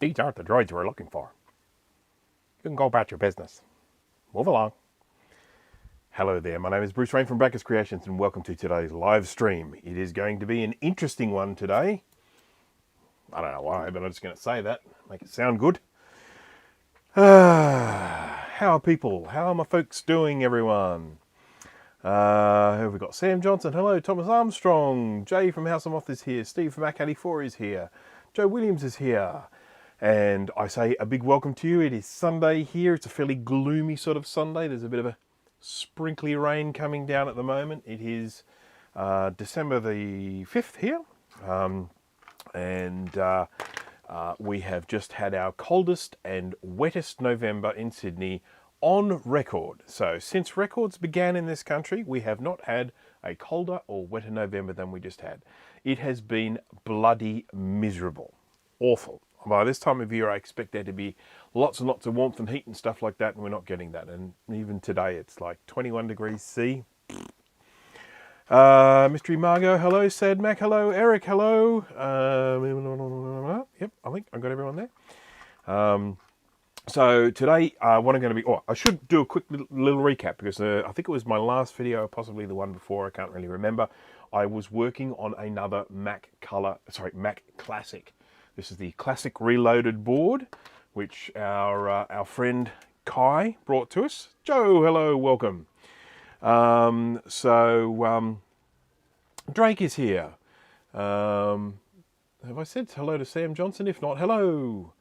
These aren't the droids we're looking for. You can go about your business. Move along. Hello there, my name is Bruce Rain from Brackers Creations and welcome to today's live stream. It is going to be an interesting one today. I don't know why, but I'm just going to say that. Make it sound good. How are people? How are my folks doing, everyone? Who have we got? Sam Johnson, hello. Thomas Armstrong. Jay from House of Moth is here. Steve from Mac84 is here. Joe Williams is here. And I say a big welcome to you. It is Sunday here. It's a fairly gloomy sort of Sunday. There's a bit of a sprinkly rain coming down at the moment. It is December the 5th here. We have just had our coldest and wettest November in Sydney on record. So since records began in this country, we have not had a colder or wetter November than we just had. It has been bloody miserable. Awful. By this time of year, I expect there to be lots and lots of warmth and heat and stuff like that, and we're not getting that. And even today, it's like 21 degrees C. Mystery Margot, hello. Sad Mac, hello. Eric, hello. Yep, I think I've got everyone there. So today, what I'm going to be... Oh, I should do a quick little recap because I think it was my last video, possibly the one before, I can't really remember. I was working on another Mac Classic. This is the Classic Reloaded board, which our friend Kai brought to us. Joe, hello, welcome. Drake is here. Have I said hello to Sam Johnson? If not, hello.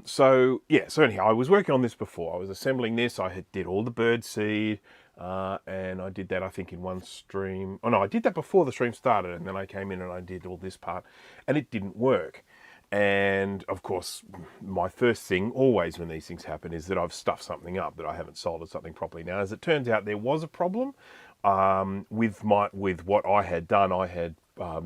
So anyhow, I was working on this before. I was assembling this. I did all the bird seed, and I did that, I think, in one stream. Oh no, I did that before the stream started, and then I came in and I did all this part, and it didn't work. And of course, my first thing always when these things happen is that I've stuffed something up, that I haven't soldered something properly. Now, as it turns out, there was a problem with what I had done. I had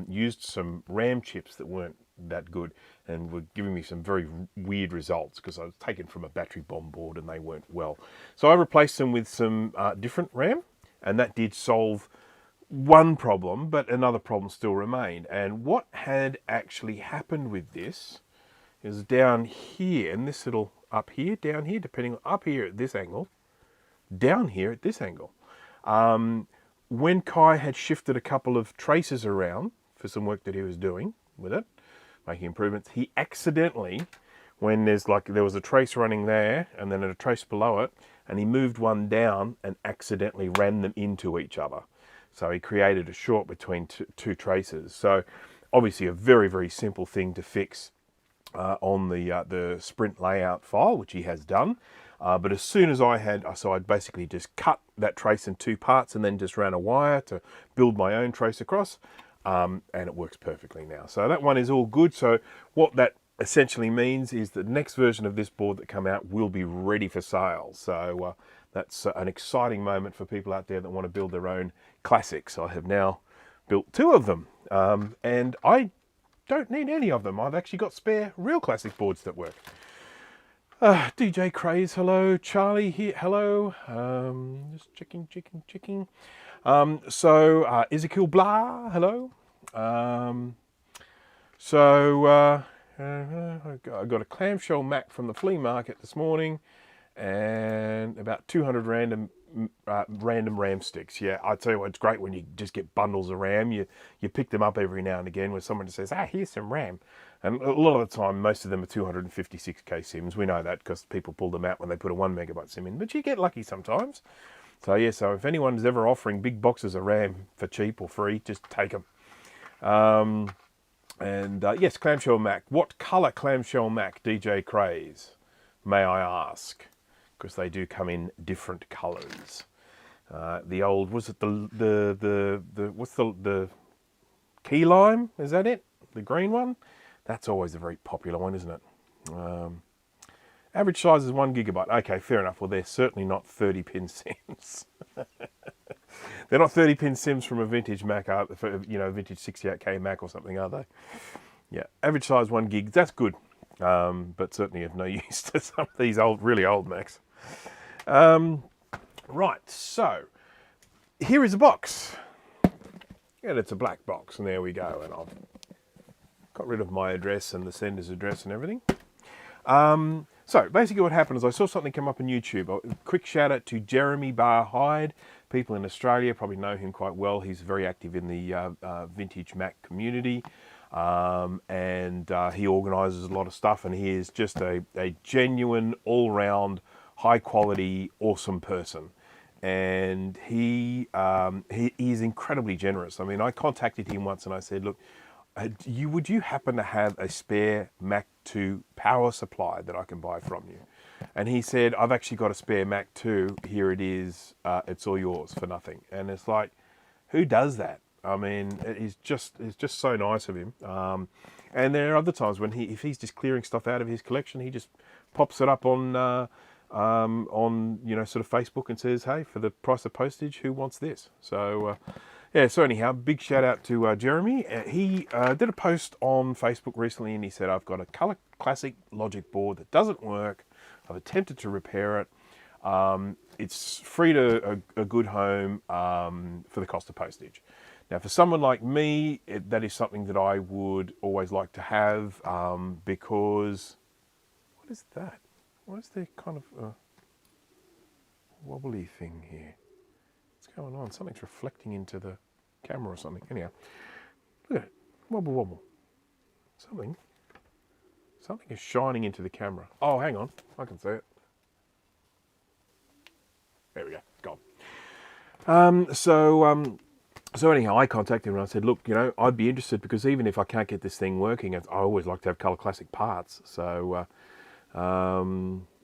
used some RAM chips that weren't that good and were giving me some very weird results because I was taken from a battery bomb board and they weren't well. So I replaced them with some different RAM, and that did solve one problem, but another problem still remained. And what had actually happened with this is down here, and this little up here, down here, depending on up here at this angle, down here at this angle. When Kai had shifted a couple of traces around for some work that he was doing with it, making improvements, he accidentally, when there was a trace running there and then a trace below it, and he moved one down and accidentally ran them into each other. So he created a short between two traces. So obviously a very, very simple thing to fix on the sprint layout file, which he has done. But as soon as I'd basically just cut that trace in two parts and then just ran a wire to build my own trace across. And it works perfectly now. So that one is all good. So what that essentially means is the next version of this board that come out will be ready for sale. So that's an exciting moment for people out there that want to build their own classics. I have now built two of them, and I don't need any of them. I've actually got spare real classic boards that work. DJ Craze, hello. Charlie here, hello. Just checking. Ezekiel Blah, hello. I got a clamshell Mac from the flea market this morning, and about 200 random RAM sticks. Yeah, I tell you what, it's great when you just get bundles of RAM. You pick them up every now and again when someone just says, here's some RAM. And a lot of the time, most of them are 256k sims. We know that because people pull them out when they put a 1 megabyte sim in, but you get lucky sometimes. So yeah, so if anyone's ever offering big boxes of RAM for cheap or free, just take them. Yes, clamshell Mac. What colour clamshell Mac, DJ Craze, may I ask? Because they do come in different colours. The old, was it what's the key lime? Is that it? The green one? That's always a very popular one, isn't it? Average size is 1 gigabyte. Okay, fair enough. Well, they're certainly not 30-pin sims. They're not 30-pin sims from a vintage Mac, vintage 68k Mac or something, are they? Yeah, average size 1 gig. That's good, but certainly of no use to some of these really old Macs. Right, so here is a box. And it's a black box, and there we go. And I've got rid of my address and the sender's address and everything. So basically what happened is I saw something come up on YouTube. A quick shout out to Jeremy Bar Hyde. People in Australia probably know him quite well. He's very active in the vintage Mac community. And he organises a lot of stuff, and he is just a genuine, all-round, high-quality, awesome person. And he is incredibly generous. I mean, I contacted him once and I said, look, would you happen to have a spare Mac 2 power supply that I can buy from you? And he said, I've actually got a spare Mac 2. Here it is. It's all yours for nothing. And it's like, who does that? I mean, it's just so nice of him. And there are other times when if he's just clearing stuff out of his collection, he just pops it up on sort of Facebook and says, hey, for the price of postage, who wants this? So yeah, so anyhow, big shout out to Jeremy. He did a post on Facebook recently and he said, I've got a Color Classic Logic board that doesn't work. I've attempted to repair it. It's free to a good home for the cost of postage. Now, for someone like me, that is something that I would always like to have because, what is that? What is the kind of wobbly thing here? What's going on? Something's reflecting into the camera or something. Anyhow, look at it. Wobble, wobble. Something is shining into the camera. Oh, hang on. I can see it. There we go. Gone. So anyhow, I contacted him and I said, look, I'd be interested because even if I can't get this thing working, I always like to have Color Classic parts. So,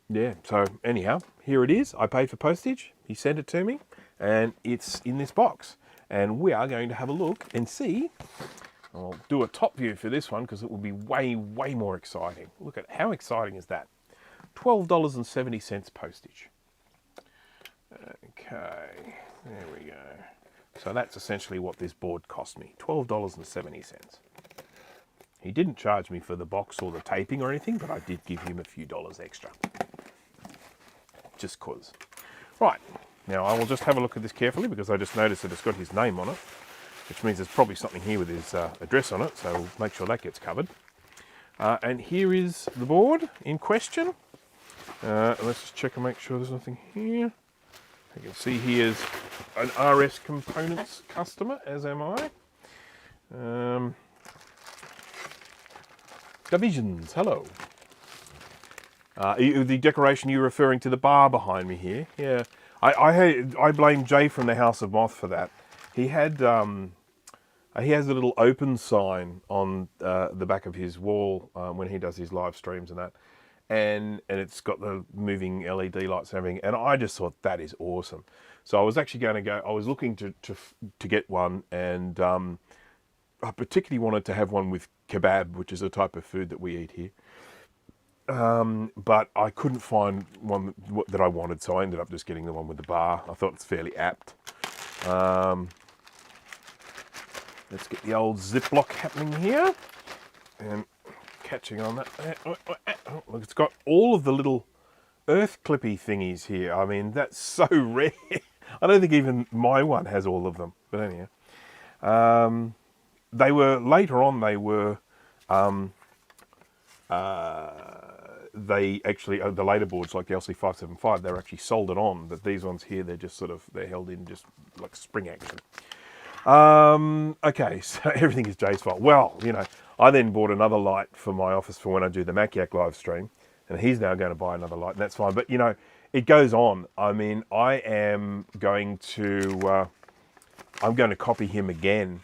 yeah. So anyhow, here it is. I paid for postage. He sent it to me and it's in this box. And we are going to have a look and see. I'll do a top view for this one because it will be way, way more exciting. Look at how exciting is that? $12.70 postage. Okay, there we go. So that's essentially what this board cost me, $12.70. He didn't charge me for the box or the taping or anything, but I did give him a few dollars extra. Just cause. Right, now I will just have a look at this carefully because I just noticed that it's got his name on it, which means there's probably something here with his address on it, so we'll make sure that gets covered. And here is the board in question. Let's just check and make sure there's nothing here. You can see he is an RS Components customer, as am I. Divisions, hello. The decoration, you're referring to the bar behind me here. Yeah, I blame Jay from the House of Moth for that. He has a little open sign on the back of his wall when he does his live streams and that. And it's got the moving LED lights and everything, and I just thought that is awesome. So I was actually going to go. I was looking to get one, and I particularly wanted to have one with kebab, which is a type of food that we eat here. But I couldn't find one that I wanted, so I ended up just getting the one with the bar. I thought it's fairly apt. Let's get the old Ziploc happening here, and catching on that. Look, it's got all of the little earth clippy thingies here. I mean, that's so rare. I don't think even my one has all of them. But anyhow, they were later on. They actually the later boards like the LC575. They're actually soldered on. But these ones here, they're held in just like spring action. Okay, so everything is Jay's fault. Well, I then bought another light for my office for when I do the Maciac live stream, and he's now going to buy another light, and that's fine. But, it goes on. I mean, I'm going to copy him again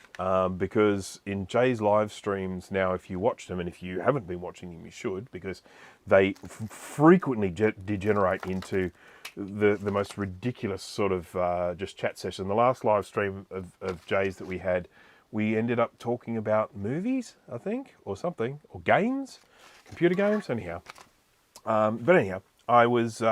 because in Jay's live streams now, if you watch them, and if you haven't been watching them, you should, because they frequently degenerate into the most ridiculous sort of just chat session. The last live stream of Jay's that we had, we ended up talking about movies, I think, or something, or games, computer games, anyhow. But anyhow, I was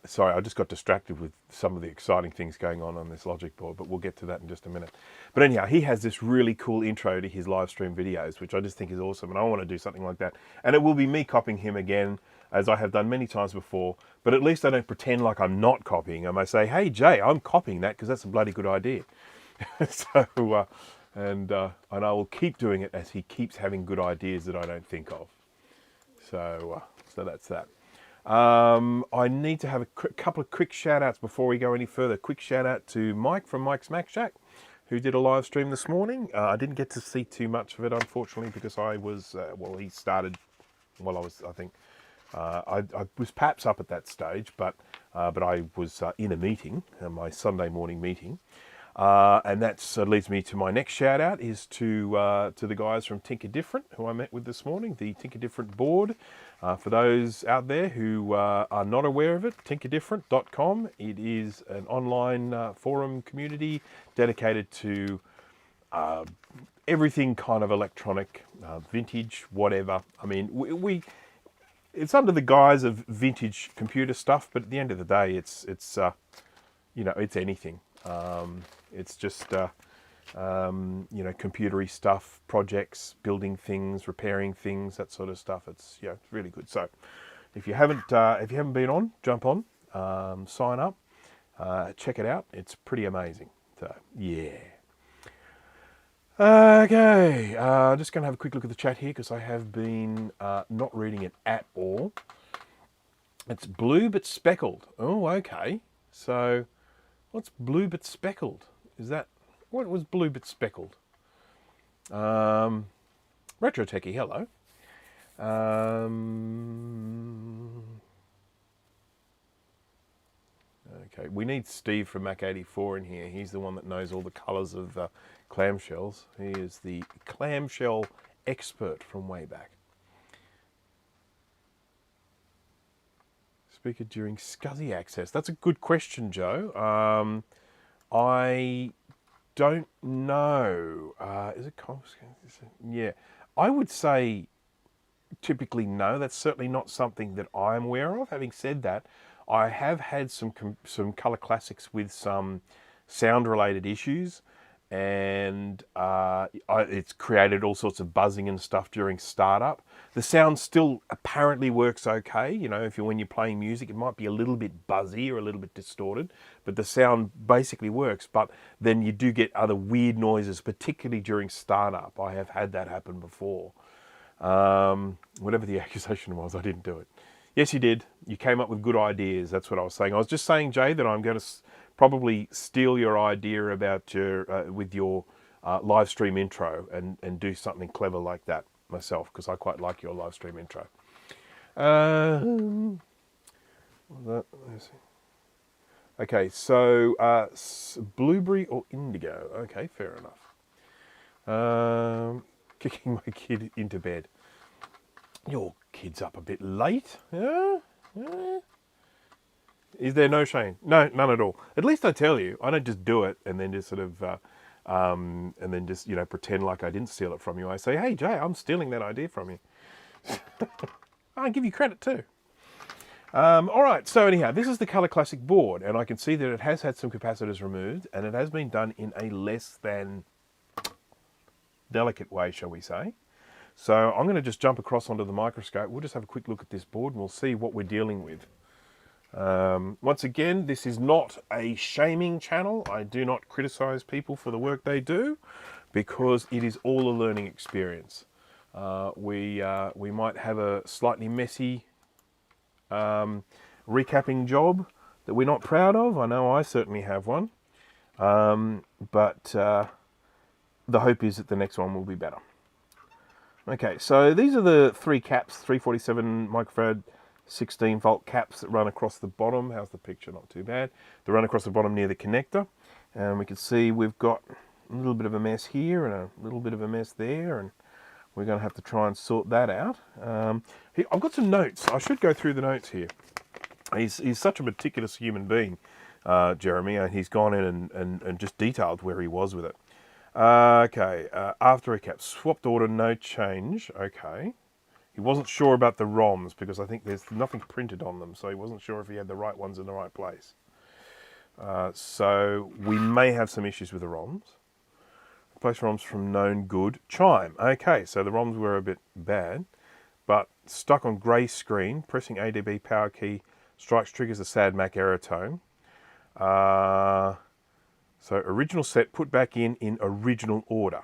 sorry, I just got distracted with some of the exciting things going on this Logic board, but we'll get to that in just a minute. But anyhow, he has this really cool intro to his live stream videos, which I just think is awesome, and I want to do something like that. And it will be me copying him again, as I have done many times before, but at least I don't pretend like I'm not copying him. I say, hey, Jay, I'm copying that because that's a bloody good idea. So, and I will keep doing it as he keeps having good ideas that I don't think of. So that's that. I need to have a couple of quick shout outs before we go any further. Quick shout out to Mike from Mike's Mac Shack, who did a live stream this morning. I didn't get to see too much of it, unfortunately, because I was, he started while I was, I think, I was perhaps up at that stage, but I was in a meeting, my Sunday morning meeting. And that leads me to my next shout out is to the guys from Tinker Different who I met with this morning, the Tinker Different board. For those out there who are not aware of it, tinkerdifferent.com. It is an online forum community dedicated to everything kind of electronic, vintage, whatever. I mean, it's under the guise of vintage computer stuff, but at the end of the day, it's anything. It's just, computery stuff, projects, building things, repairing things, that sort of stuff. It's really good. So, if you haven't been on, jump on, sign up, check it out. It's pretty amazing. So, yeah. Okay, just going to have a quick look at the chat here because I have been not reading it at all. It's blue but speckled. Oh, okay. So, what's blue but speckled? What was blue but speckled? Retro Techie, hello. Okay, we need Steve from Mac84 in here. He's the one that knows all the colours of clamshells. He is the clamshell expert from way back. Speaker during SCSI access. That's a good question, Joe. I don't know. Is it? Yeah, I would say typically no. That's certainly not something that I'm aware of. Having said that, I have had some color classics with some sound-related issues, and it's created all sorts of buzzing and stuff during startup. The sound still apparently works okay. When you're playing music, it might be a little bit buzzy or a little bit distorted, but the sound basically works. But then you do get other weird noises, particularly during startup. I have had that happen before. Whatever the accusation was, I didn't do it. Yes, you did. You came up with good ideas. That's what I was saying. I was just saying, Jay, that I'm going to probably steal your idea about your live stream intro and do something clever like that myself, because I quite like your live stream intro. Okay, so blueberry or indigo? Okay, fair enough. Kicking my kid into bed. Your kid's up a bit late. Yeah? Is there no shame? No, none at all. At least I tell you. I don't just do it and then just sort of, pretend like I didn't steal it from you. I say, hey, Jay, I'm stealing that idea from you. I give you credit too. All right, so anyhow, this is the Color Classic board, and I can see that it has had some capacitors removed, and it has been done in a less than delicate way, shall we say. So I'm going to just jump across onto the microscope. We'll just have a quick look at this board and we'll see what we're dealing with. Once again, this is not a shaming channel. I do not criticize people for the work they do because it is all a learning experience. We might have a slightly messy recapping job that we're not proud of. I know I certainly have one. But the hope is that the next one will be better. Okay, so these are the three caps, 347 microfarad 16 volt caps that run across the bottom. How's the picture? Not too bad. They run across the bottom near the connector. And we can see we've got a little bit of a mess here and a little bit of a mess there. And we're going to have to try and sort that out. I've got some notes. I should go through the notes here. He's such a meticulous human being, Jeremy. And he's gone in and just detailed where he was with it. Okay, after recap, swapped order, no change. Okay. He wasn't sure about the ROMs because I think there's nothing printed on them, so he wasn't sure if he had the right ones in the right place. So we may have some issues with the ROMs. Replace ROMs from known good. Chime. Okay, so the ROMs were a bit bad, but stuck on grey screen, pressing ADB power key strikes triggers a sad Mac error tone. So original set, put back in original order.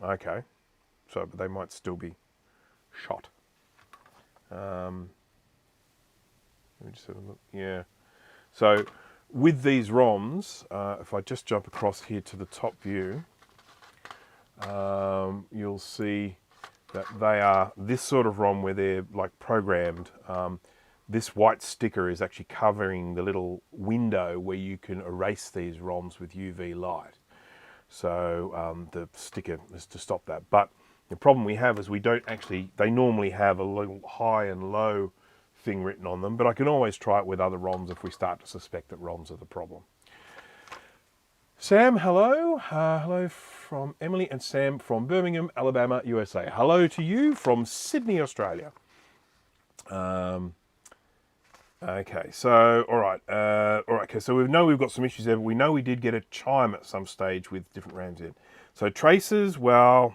Okay. So, but they might still be shot. Let me just have a look. Yeah. So with these ROMs, if I just jump across here to the top view, you'll see that they are this sort of ROM where they're like programmed. This white sticker is actually covering the little window where you can erase these ROMs with UV light. So the sticker is to stop that. But the problem we have is we don't actually, they normally have a little high and low thing written on them, but I can always try it with other ROMs if we start to suspect that ROMs are the problem. Sam, hello. Hello from Emily and Sam from Birmingham, Alabama, USA. Hello to you from Sydney, Australia. Okay, so, all right, okay, so we know we've got some issues there, but we know we did get a chime at some stage with different RAMs in. So traces, well,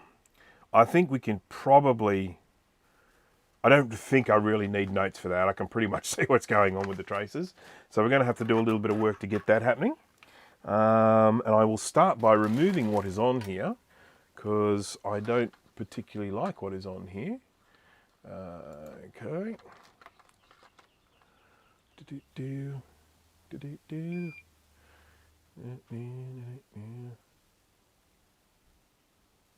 I think we can probably, I don't think I really need notes for that. I can pretty much see what's going on with the traces. So we're going to have to do a little bit of work to get that happening. And I will start by removing what is on here, because I don't particularly like what is on here. Okay.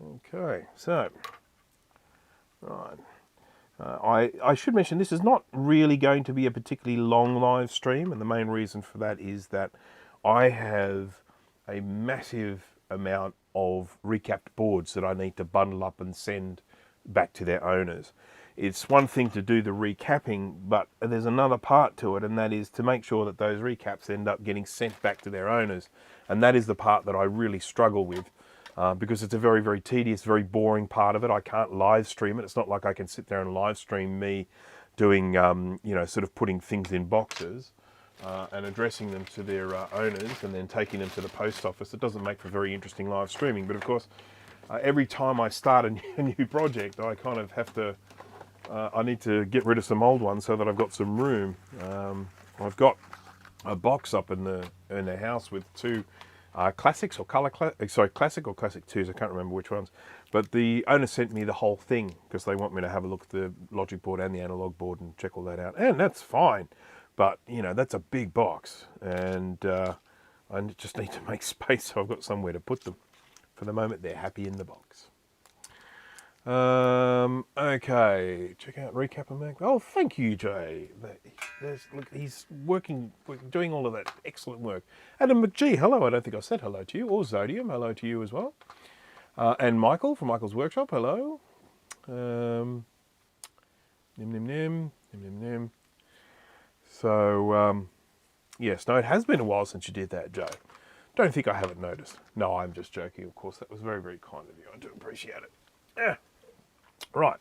Okay, so, right. I should mention this is not really going to be a particularly long live stream, and the main reason for that is that I have a massive amount of recapped boards that I need to bundle up and send back to their owners. It's one thing to do the recapping, but there's another part to it, and that is to make sure that those recaps end up getting sent back to their owners. And that is the part that I really struggle with, because it's a very, very tedious, very boring part of it. I can't live stream it. It's not like I can sit there and live stream me doing, you know, sort of putting things in boxes and addressing them to their owners and then taking them to the post office. It doesn't make for very interesting live streaming. But of course, every time I start a new project, I kind of have to, I need to get rid of some old ones so that I've got some room. I've got a box up in the house with two classics or classic or classic 2s. I can't remember which ones. But the owner sent me the whole thing because they want me to have a look at the logic board and the analog board and check all that out. And that's fine. But, you know, that's a big box. And I just need to make space so I've got somewhere to put them. For the moment, they're happy in the box. Okay, check out Recap and Mac. Oh, thank you, Jay. Look, he's doing all of that excellent work. Adam McGee, hello. I don't think I said hello to you. Or Zodium, hello to you as well. And Michael from Michael's Workshop, hello. Nim, nim, nim, nim, nim, nim. So, yes, no, it has been a while since you did that, Joe. Don't think I haven't noticed. No, I'm just joking, of course. That was very, very kind of you. I do appreciate it. Yeah. Right,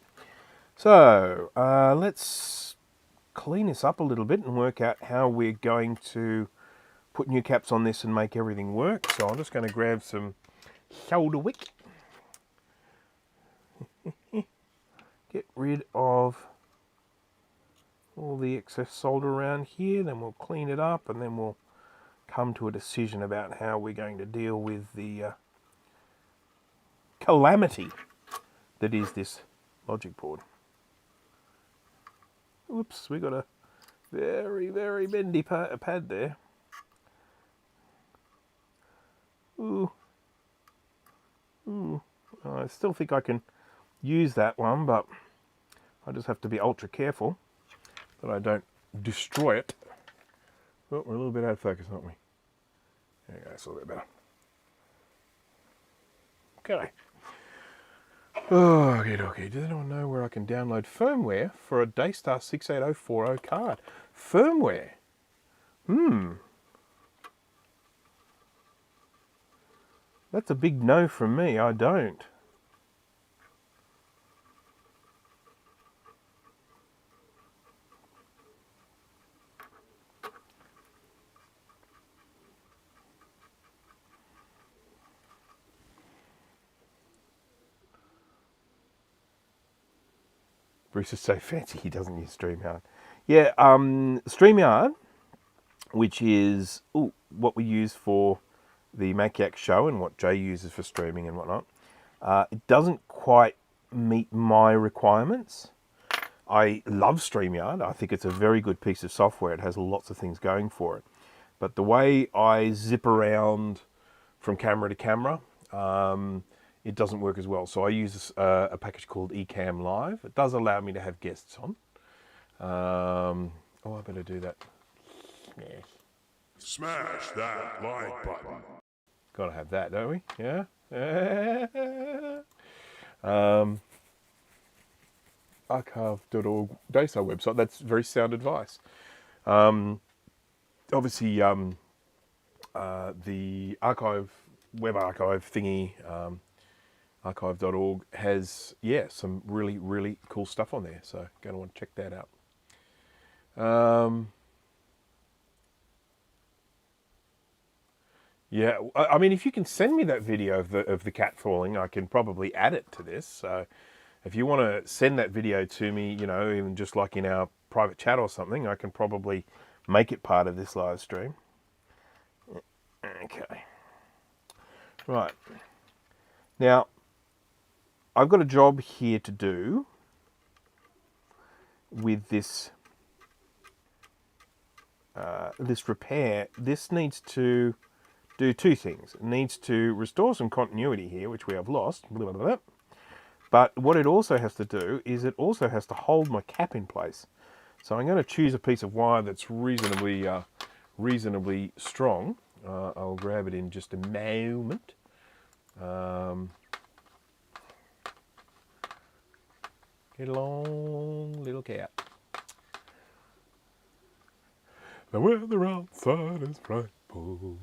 so let's clean this up a little bit and work out how we're going to put new caps on this and make everything work. So I'm just going to grab some shoulder wick, get rid of all the excess solder around here, then we'll clean it up and then we'll come to a decision about how we're going to deal with the calamity that is this logic board. Whoops, we got a very, very bendy pad there. Ooh. Ooh. I still think I can use that one, but I just have to be ultra careful that I don't destroy it. Oh, we're a little bit out of focus, aren't we? There you go, it's a little bit better. Okay. Oh, okay. Does anyone know where I can download firmware for a Daystar 68040 card? Firmware? That's a big no from me. I don't. Bruce is so fancy he doesn't use StreamYard. Yeah, StreamYard, which is what we use for the Maniac Show and what Jay uses for streaming and whatnot, it doesn't quite meet my requirements. I love StreamYard. I think it's a very good piece of software. It has lots of things going for it. But the way I zip around from camera to camera, it doesn't work as well. So I use a package called Ecamm Live. It does allow me to have guests on. I better do that. Yeah. Smash that like button. Gotta have that, don't we? Yeah. Archive.org DASO website. That's very sound advice. Obviously, the web archive thingy, archive.org has, some really, really cool stuff on there. So, going to want to check that out. Yeah, I mean, if you can send me that video of the cat falling, I can probably add it to this. So, if you want to send that video to me, even just like in our private chat or something, I can probably make it part of this live stream. Okay. Right. Now, I've got a job here to do with this this repair. This needs to do two things. It needs to restore some continuity here, which we have lost. Blah, blah, blah. But what it also has to do is it also has to hold my cap in place. So I'm going to choose a piece of wire that's reasonably strong. I'll grab it in just a moment. Get along, little cat. The weather outside is frightful.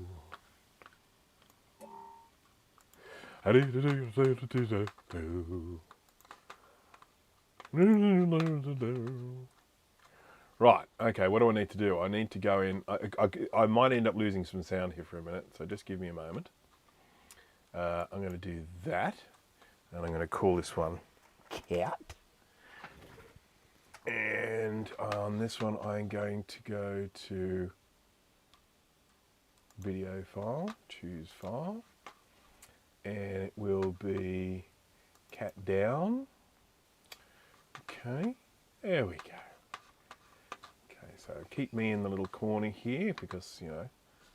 Right, okay, what do I need to do? I need to go in. I might end up losing some sound here for a minute, so just give me a moment. I'm going to do that, and I'm going to call this one cat. And on this one, I'm going to go to video file, choose file, and it will be cat down. Okay, there we go. Okay, so keep me in the little corner here because,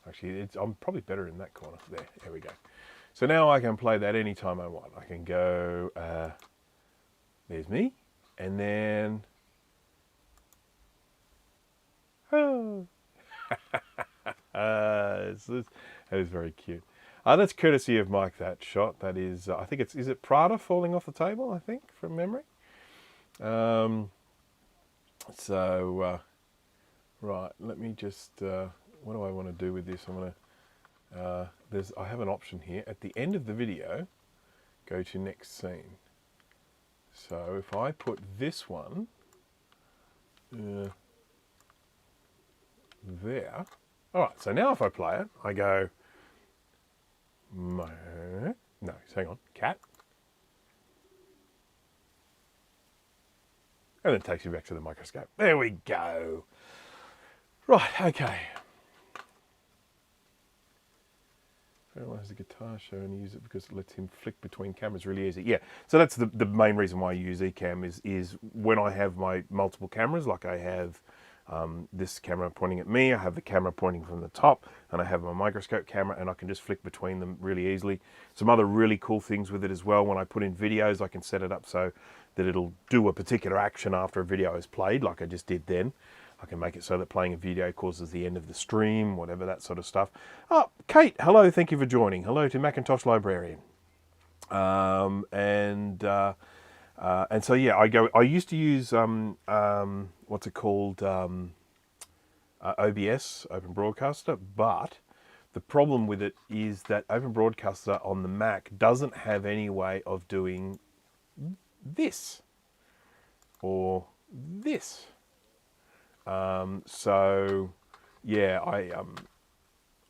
actually I'm probably better in that corner. There we go. So now I can play that anytime I want. I can go, there's me, and then, oh. That is very cute. That's courtesy of Mike, that shot. That is, I think is it Prada falling off the table, I think, from memory. Right, let me just, what do I want to do with this? I'm going to, I have an option here. At the end of the video, go to next scene. So if I put this one there. All right, so now if I play it, I go, no, hang on, cat. And it takes you back to the microscope. There we go. Right, okay. Everyone has a guitar show and use it because it lets him flick between cameras really easy. Yeah, so that's the main reason why I use Ecamm is when I have my multiple cameras, like I have this camera pointing at me, I have the camera pointing from the top, and I have my microscope camera, and I can just flick between them really easily. Some other really cool things with it as well, when I put in videos, I can set it up so that it'll do a particular action after a video is played, like I just did then. I can make it so that playing a video causes the end of the stream, whatever, that sort of stuff. Oh, Kate, hello, thank you for joining. Hello to Macintosh Librarian. And so yeah, I used to use what's it called, OBS, Open Broadcaster, but the problem with it is that Open Broadcaster on the Mac doesn't have any way of doing this or this. So yeah,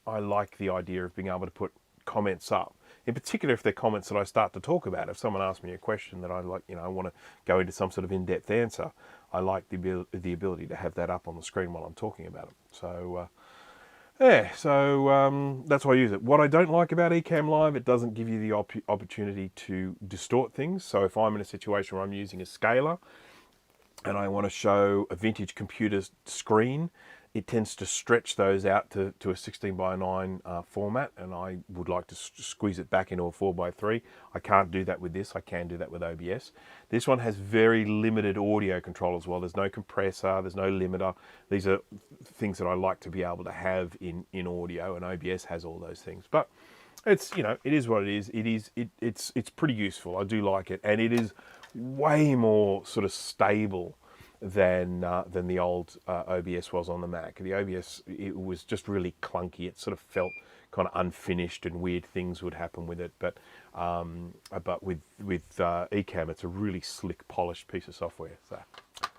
I like the idea of being able to put comments up. In particular, if they're comments that I start to talk about. If someone asks me a question that I like, I want to go into some sort of in-depth answer, I like the ability to have that up on the screen while I'm talking about it. So Yeah, so that's why I use it. What I don't like about Ecamm Live, it doesn't give you the opportunity to distort things. So if I'm in a situation where I'm using a scaler and I want to show a vintage computer's screen, it tends to stretch those out to a 16 by 9 format, and I would like to squeeze it back into a 4 by 3. I can't do that with this. I can do that with OBS. This one has very limited audio control as well. There's no compressor, there's no limiter. These are things that I like to be able to have in audio, and OBS has all those things. But it's, you know, it is what it is. It's pretty useful. I do like it, and it is way more sort of stable than the old OBS was on the Mac. The OBS, it was just really clunky. It sort of felt kind of unfinished, and weird things would happen with it. But with Ecamm, it's a really slick, polished piece of software. So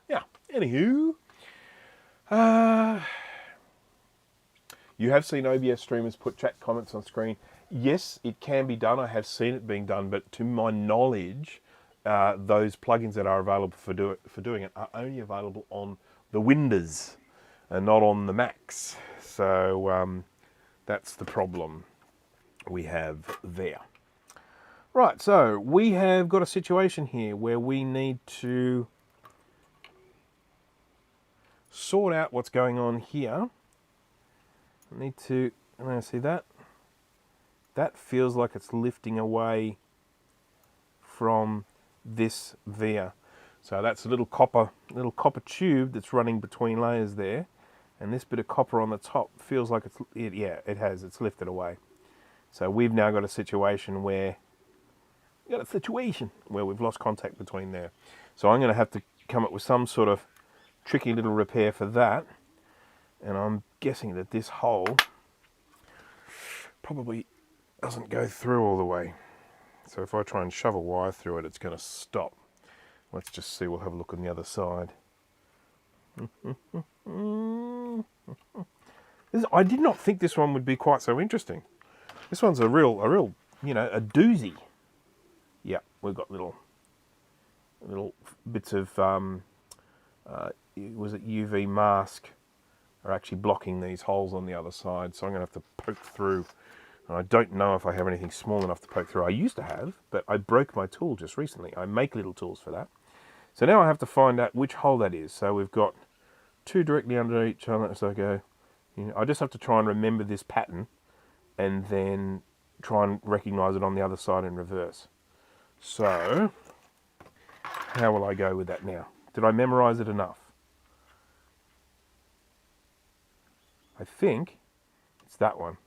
yeah. Anywho, you have seen OBS streamers put chat comments on screen. Yes, it can be done. I have seen it being done, but to my knowledge, those plugins that are available for doing it are only available on the Windows and not on the Macs. So that's the problem we have there. Right, so we have got a situation here where we need to sort out what's going on here. I need to, see that? That feels like it's lifting away from this there. So that's a little copper tube that's running between layers there, and this bit of copper on the top feels like it's lifted away. So we've now got a situation where we've lost contact between there. So I'm going to have to come up with some sort of tricky little repair for that, and I'm guessing that this hole probably doesn't go through all the way. So if I try and shove a wire through it, it's going to stop. Let's just see. We'll have a look on the other side. I did not think this one would be quite so interesting. This one's a real, you know, a doozy. Yeah, we've got little bits of was it UV mask are actually blocking these holes on the other side. So I'm going to have to poke through. And I don't know if I have anything small enough to poke through. I used to have, but I broke my tool just recently. I make little tools for that. So now I have to find out which hole that is. So we've got two directly under each other. So I go, I just have to try and remember this pattern and then try and recognize it on the other side in reverse. So how will I go with that now? Did I memorize it enough? I think it's that one.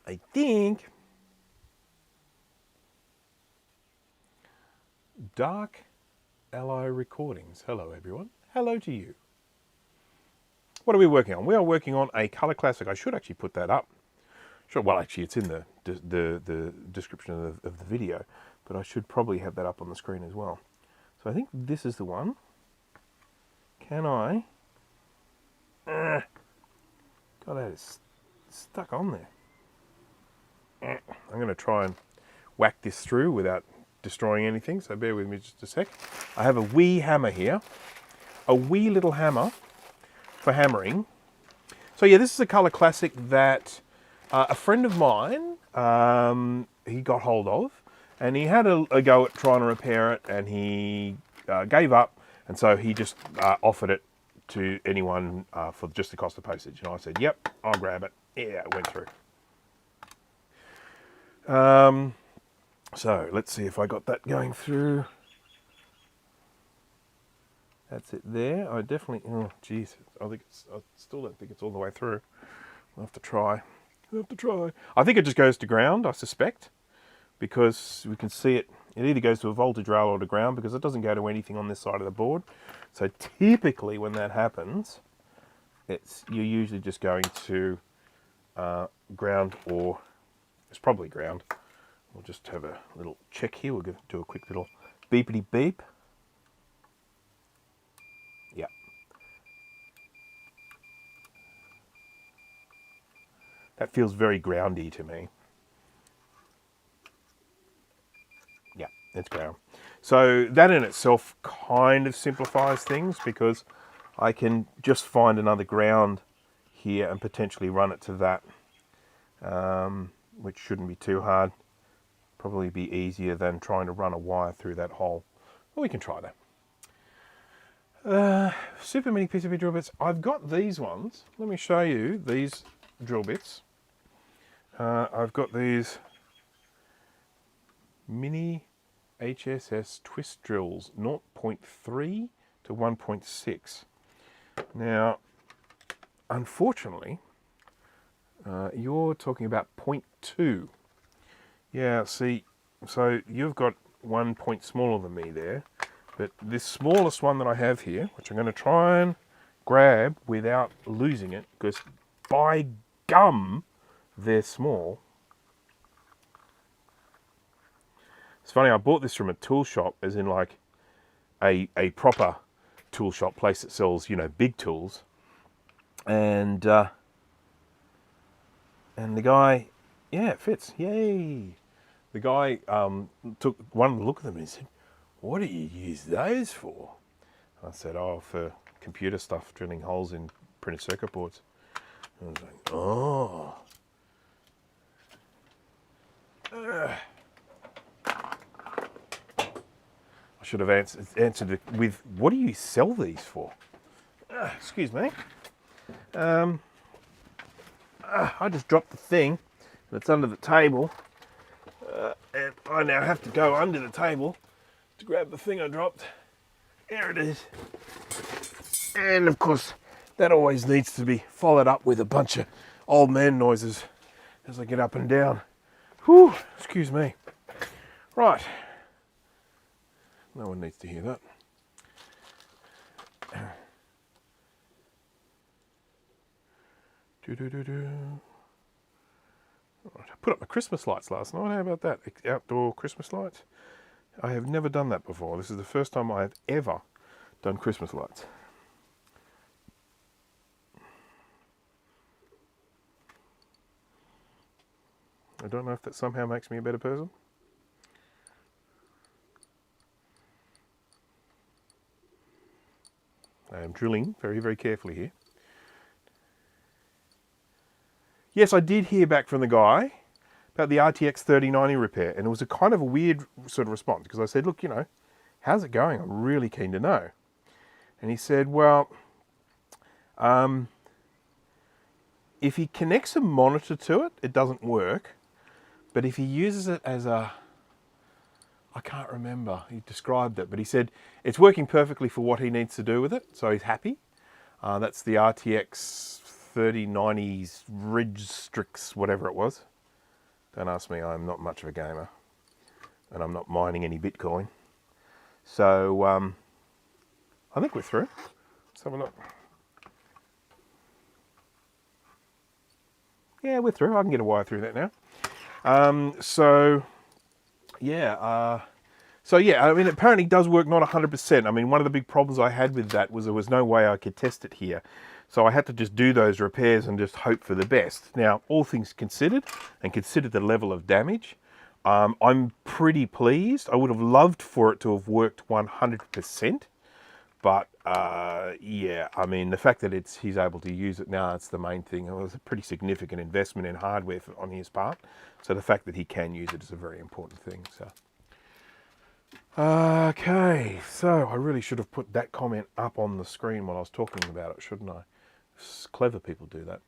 I think. Dark Ally Recordings. Hello, everyone. Hello to you. What are we working on? We are working on a Color Classic. I should actually put that up. Sure. Well, actually, it's in the description of the video, but I should probably have that up on the screen as well. So I think this is the one. Can I? God, that is stuck on there. I'm going to try and whack this through without destroying anything, so bear with me just a sec. I have a wee hammer here, a wee little hammer for hammering. So yeah, this is a Color Classic that a friend of mine, he got hold of, and he had a go at trying to repair it, and he gave up, and so he just offered it to anyone for just the cost of postage. And I said, yep, I'll grab it. Yeah, it went through. So let's see if I got that going through. That's it there. I definitely, oh geez, I still don't think it's all the way through. I'll have to try. I think it just goes to ground, I suspect, because we can see it. It either goes to a voltage rail or to ground, because it doesn't go to anything on this side of the board. So typically when that happens, you're usually just going to ground, or it's probably ground. We'll just have a little check here. We'll do a quick little beepity beep. Yeah. That feels very groundy to me. Yeah, it's ground. So that in itself kind of simplifies things, because I can just find another ground here and potentially run it to that, which shouldn't be too hard. Probably be easier than trying to run a wire through that hole. Well, we can try that. Super mini PCB drill bits. I've got these ones. Let me show you these drill bits. I've got these mini HSS twist drills, 0.3 to 1.6. Now, unfortunately, you're talking about 0.2. Yeah, see, so you've got 1 point smaller than me there, but this smallest one that I have here, which I'm going to try and grab without losing it, because by gum, they're small. It's funny, I bought this from a tool shop, as in like a proper tool shop place that sells, you know, big tools. And the guy, yeah, it fits, yay. The guy took one look at them and he said, "What do you use those for?" I said, "Oh, for computer stuff, drilling holes in printed circuit boards." And I was like, "Oh." I should have answered it with, "What do you sell these for?" Excuse me. I just dropped the thing, and it's under the table. And I now have to go under the table to grab the thing I dropped. There it is. And of course, that always needs to be followed up with a bunch of old man noises as I get up and down. Whew, excuse me. Right. No one needs to hear that. Right, I put up my Christmas lights last night. How about that? Outdoor Christmas lights. I have never done that before. This is the first time I have ever done Christmas lights. I don't know if that somehow makes me a better person. I am drilling very, very carefully here. Yes, I did hear back from the guy about the RTX 3090 repair, and it was a kind of a weird sort of response, because I said, "Look, you know, how's it going? I'm really keen to know." And he said, "Well, if he connects a monitor to it, it doesn't work. But if he uses it as a, I can't remember, he described it, but he said it's working perfectly for what he needs to do with it, so he's happy." That's the RTX 3090's Ridge Strix, whatever it was. Don't ask me, I'm not much of a gamer. And I'm not mining any Bitcoin. So, I think we're through. Let's have a look. Yeah, we're through. I can get a wire through that now. So, I mean, it apparently does work not 100%. I mean, one of the big problems I had with that was there was no way I could test it here. So I had to just do those repairs and just hope for the best. Now, all things considered, and consider the level of damage, I'm pretty pleased. I would have loved for it to have worked 100%. But, yeah, I mean, the fact that he's able to use it now, that's the main thing. It was a pretty significant investment in hardware on his part. So the fact that he can use it is a very important thing. So, okay, so I really should have put that comment up on the screen while I was talking about it, shouldn't I? Clever people do that.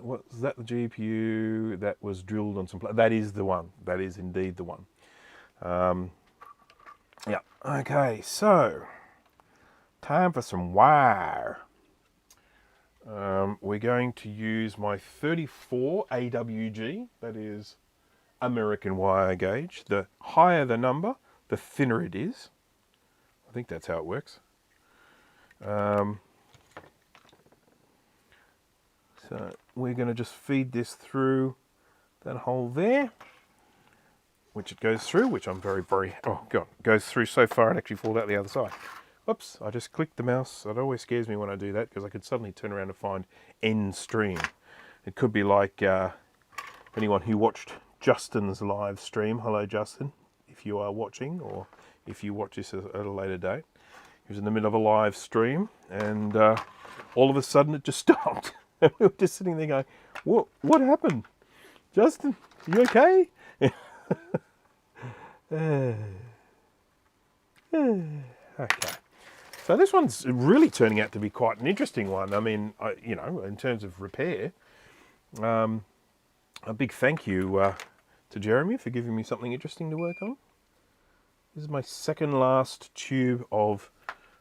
Was that the GPU that was drilled on some... That is the one. That is indeed the one. Yeah, okay, so time for some wire. We're going to use my 34 AWG, that is American wire gauge. The higher the number, the thinner it is. I think that's how it works. So we're going to just feed this through that hole there, which it goes through, which I'm very, oh God, goes through so far it actually falls out the other side. Whoops, I just clicked the mouse. It always scares me when I do that, because I could suddenly turn around and find end stream. It could be like anyone who watched Justin's live stream. Hello, Justin, if you are watching, or if you watch this at a later date. He was in the middle of a live stream, and all of a sudden it just stopped. And we were just sitting there going, what happened? Justin, you okay? Okay. So this one's really turning out to be quite an interesting one. I mean, in terms of repair, a big thank you to Jeremy for giving me something interesting to work on. This is my second last tube of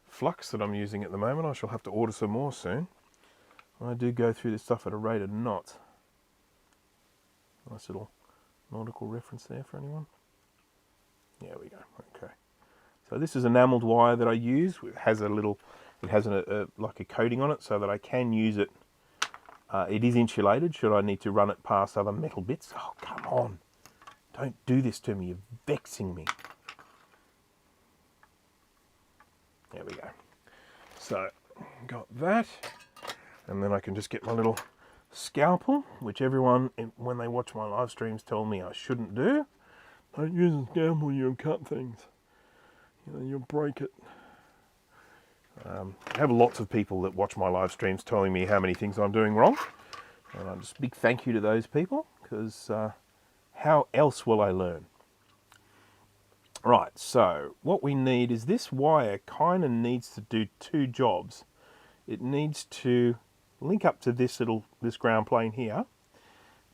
flux that I'm using at the moment. I shall have to order some more soon. I do go through this stuff at a rate of knots. Nice little nautical reference there for anyone. There we go. Okay. So this is enamelled wire that I use. It has like a coating on it so that I can use it. It is insulated should I need to run it past other metal bits. Oh, come on. Don't do this to me. You're vexing me. There we go. So, got that. And then I can just get my little scalpel, which everyone, when they watch my live streams, tell me I shouldn't do. Don't use a scalpel, you'll cut things. You'll break it. I have lots of people that watch my live streams telling me how many things I'm doing wrong. And I'm just a big thank you to those people, because how else will I learn? Right, so what we need is this wire kind of needs to do two jobs. It needs to link up to this ground plane here,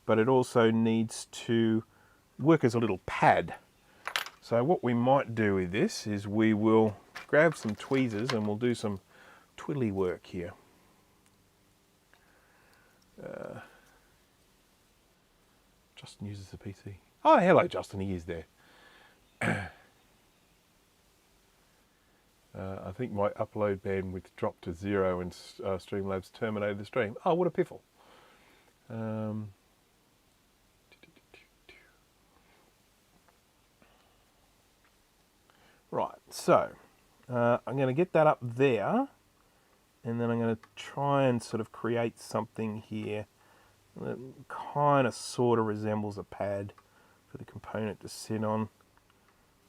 but it also needs to work as a little pad. So what we might do with this is we will grab some tweezers and we'll do some twiddly work here. Justin uses the PC. Oh, hello Justin, he is there. I think my upload bandwidth dropped to 0 and Streamlabs terminated the stream. Oh, what a piffle. Right, so I'm going to get that up there, and then I'm going to try and sort of create something here that kind of sort of resembles a pad for the component to sit on.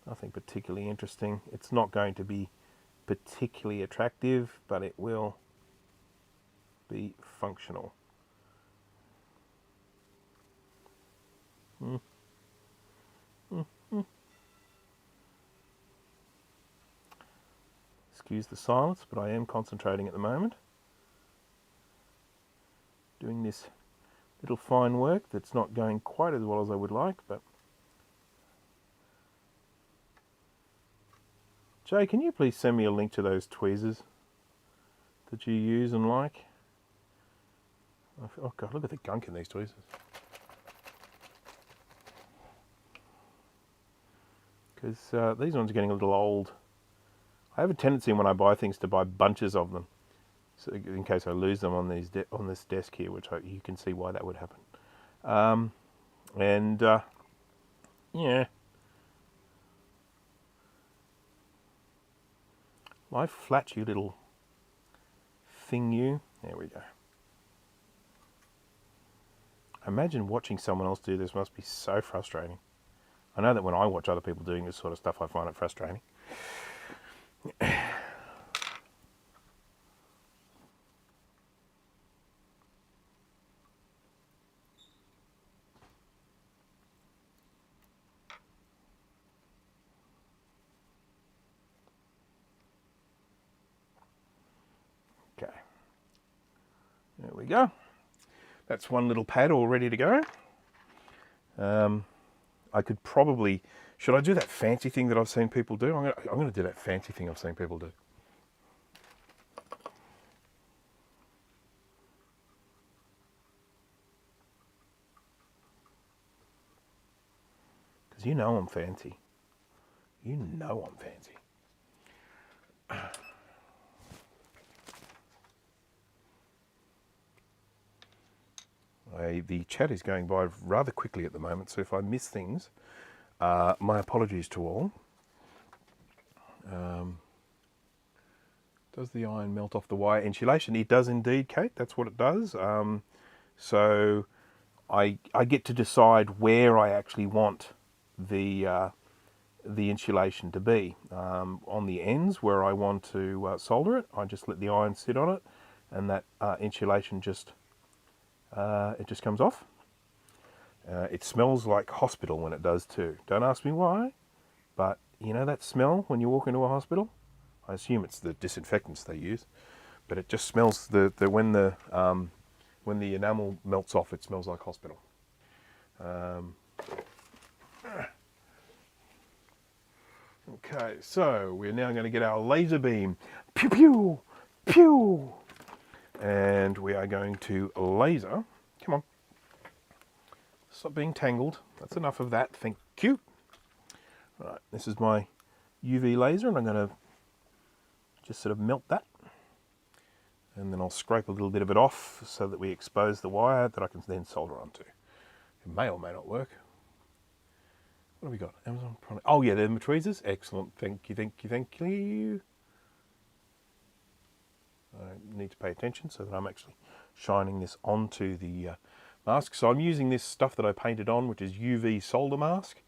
Nothing particularly interesting. It's not going to be particularly attractive, but it will be functional. Excuse the silence, but I am concentrating at the moment. Doing this little fine work that's not going quite as well as I would like, but Jay, can you please send me a link to those tweezers that you use and like? Oh God, look at the gunk in these tweezers. Because these ones are getting a little old. I have a tendency when I buy things to buy bunches of them, so in case I lose them on this desk here, which you can see why that would happen. Yeah. Lie flat, you little thing, you. There we go. Imagine watching someone else do this must be so frustrating. I know that when I watch other people doing this sort of stuff, I find it frustrating. Okay. There we go. That's one little pad all ready to go. I could probably... Should I do that fancy thing that I've seen people do? I'm going to do that fancy thing I've seen people do. Because you know I'm fancy. You know I'm fancy. The chat is going by rather quickly at the moment, so if I miss things, my apologies to all. Does the iron melt off the wire insulation? It does indeed, Kate. That's what it does. So I get to decide where I actually want the the insulation to be. On the ends where I want to solder it, I just let the iron sit on it, and that insulation just comes off. It smells like hospital when it does too. Don't ask me why, but you know that smell when you walk into a hospital? I assume it's the disinfectants they use, but it just smells when the enamel melts off, it smells like hospital. Okay, so we're now going to get our laser beam. Pew, pew, pew. And we are going to laser. Come on. Stop being tangled. That's enough of that. Thank you. Right, this is my UV laser, and I'm going to just sort of melt that. And then I'll scrape a little bit of it off so that we expose the wire that I can then solder onto. It may or may not work. What have we got? Amazon Prime. Oh yeah, they're the tweezers. Excellent. Thank you, thank you, thank you. I need to pay attention so that I'm actually shining this onto the mask. So I'm using this stuff that I painted on, which is UV solder mask.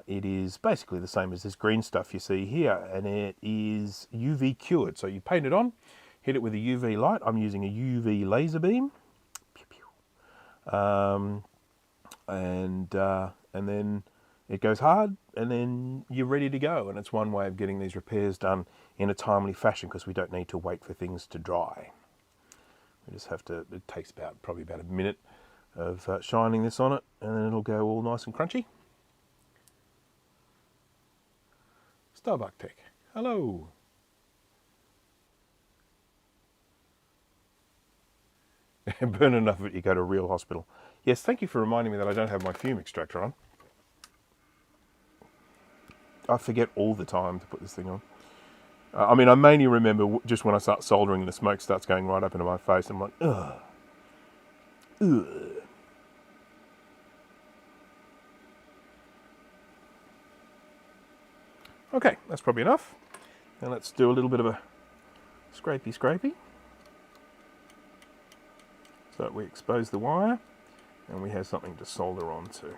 It is basically the same as this green stuff you see here, and it is UV cured. So you paint it on, hit it with a UV light. I'm using a UV laser beam. Pew, pew. And then it goes hard, and then you're ready to go. And it's one way of getting these repairs done in a timely fashion, because we don't need to wait for things to dry. We just have to, it takes probably about a minute of shining this on it, and then it'll go all nice and crunchy. Starbuck Tech, hello. Burn enough of it, you go to a real hospital. Yes, thank you for reminding me that I don't have my fume extractor on. I forget all the time to put this thing on. I mean, I mainly remember just when I start soldering and the smoke starts going right up into my face. I'm like, ugh. Ugh. Okay, that's probably enough. Now let's do a little bit of a scrapey. So we expose the wire, and we have something to solder onto.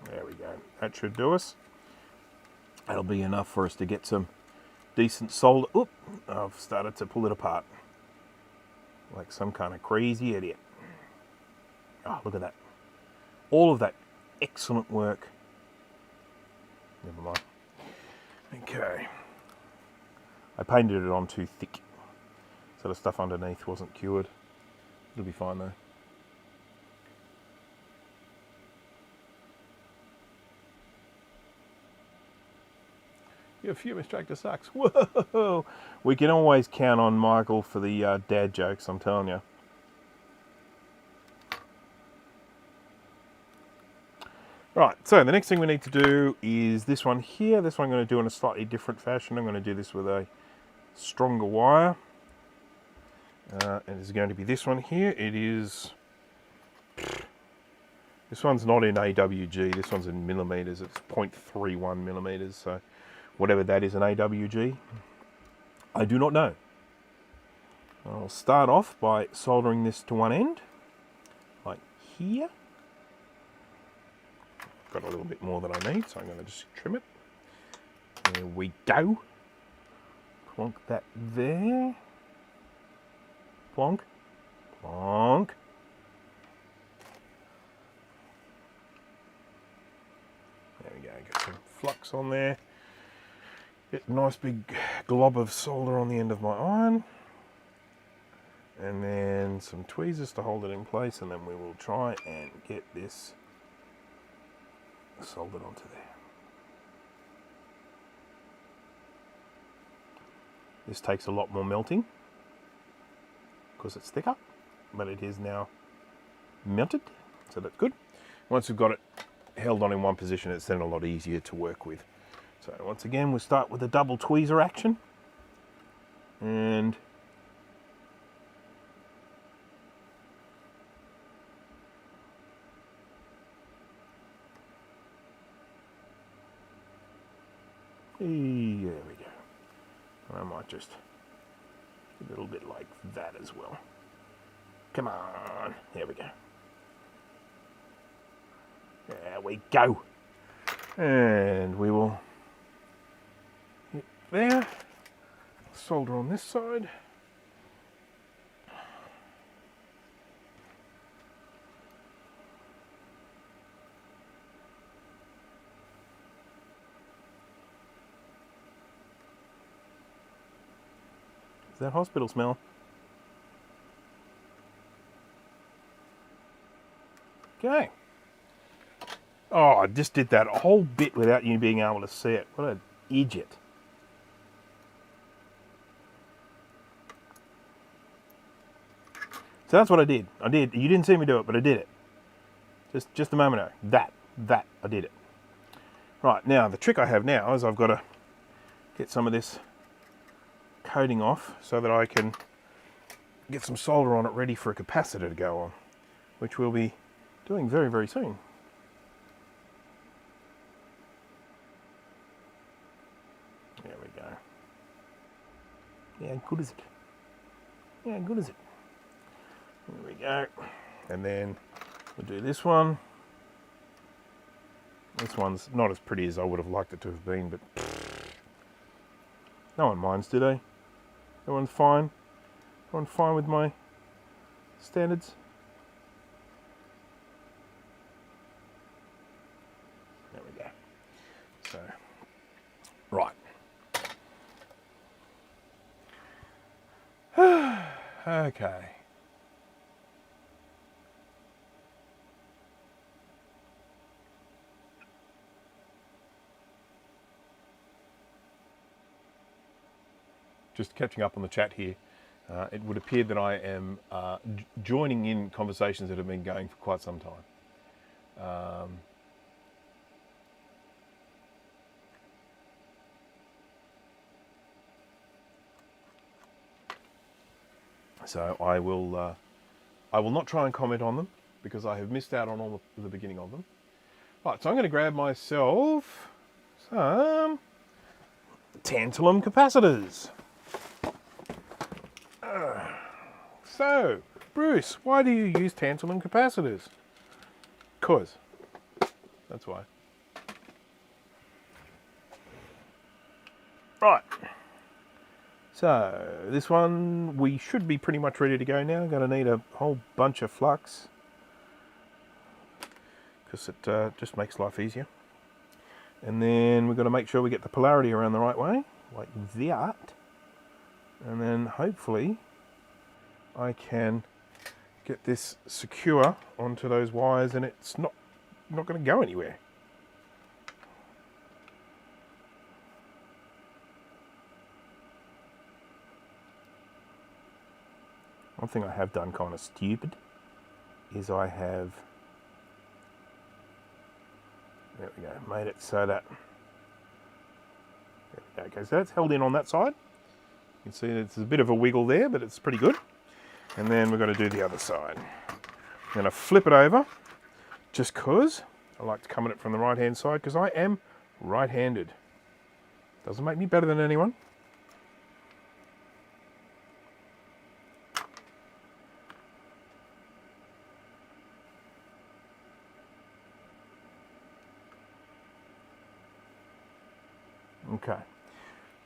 There we go. That should do us. That'll be enough for us to get some decent solder. Oop! I've started to pull it apart like some kind of crazy idiot. Oh, look at that. All of that excellent work. Never mind. Okay. I painted it on too thick, so the stuff underneath wasn't cured. It'll be fine though. Your fume extractor sucks. Whoa! We can always count on Michael for the dad jokes, I'm telling you. Right, so the next thing we need to do is this one here. This one I'm going to do in a slightly different fashion. I'm going to do this with a stronger wire. And it's going to be this one here. It is... This one's not in AWG. This one's in millimeters. It's 0.31 millimeters, so... whatever that is in AWG, I do not know. I'll start off by soldering this to one end, like here. Got a little bit more than I need, so I'm going to just trim it. There we go. Plonk that there. Plonk. Plonk. There we go, get some flux on there. Get a nice big glob of solder on the end of my iron, and then some tweezers to hold it in place, and then we will try and get this soldered onto there. This takes a lot more melting because it's thicker, but it is now melted, so that's good. Once we've got it held on in one position, it's then a lot easier to work with. So once again, we'll start with a double tweezer action, and There we go. I might just a little bit like that as well. Come on. There we go. There we go. And we will hit there. Solder on this side. Is that hospital smell? Okay. Oh, I just did that whole bit without you being able to see it. What an idiot. So that's what I did. You didn't see me do it, but I did it. Just a moment ago. That, I did it. Right, now the trick I have now is I've got to get some of this coating off so that I can get some solder on it ready for a capacitor to go on, which we'll be doing very, very soon. There we go. Yeah, good is it? Yeah, good is it? There we go. And then we'll do this one. This one's not as pretty as I would have liked it to have been, but no one minds, do they? Everyone's fine? Everyone fine with my standards? There we go. So, right. Okay. Just catching up on the chat here, it would appear that I am joining in conversations that have been going for quite some time. So I will not try and comment on them because I have missed out on all the beginning of them. Right, so I'm going to grab myself some tantalum capacitors. So, Bruce, why do you use tantalum capacitors? 'Cause. That's why. Right. So, this one, we should be pretty much ready to go now. Going to need a whole bunch of flux because it just makes life easier. And then we've got to make sure we get the polarity around the right way, like that. And then hopefully I can get this secure onto those wires and it's not going to go anywhere. One thing I have done kind of stupid is I have, there we go, made it so that, there we go, okay, so that's held in on that side. You can see there's a bit of a wiggle there, but it's pretty good. And then we're going to do the other side. I'm going to flip it over, just because I like to come at it from the right-hand side, because I am right-handed. Doesn't make me better than anyone. Okay.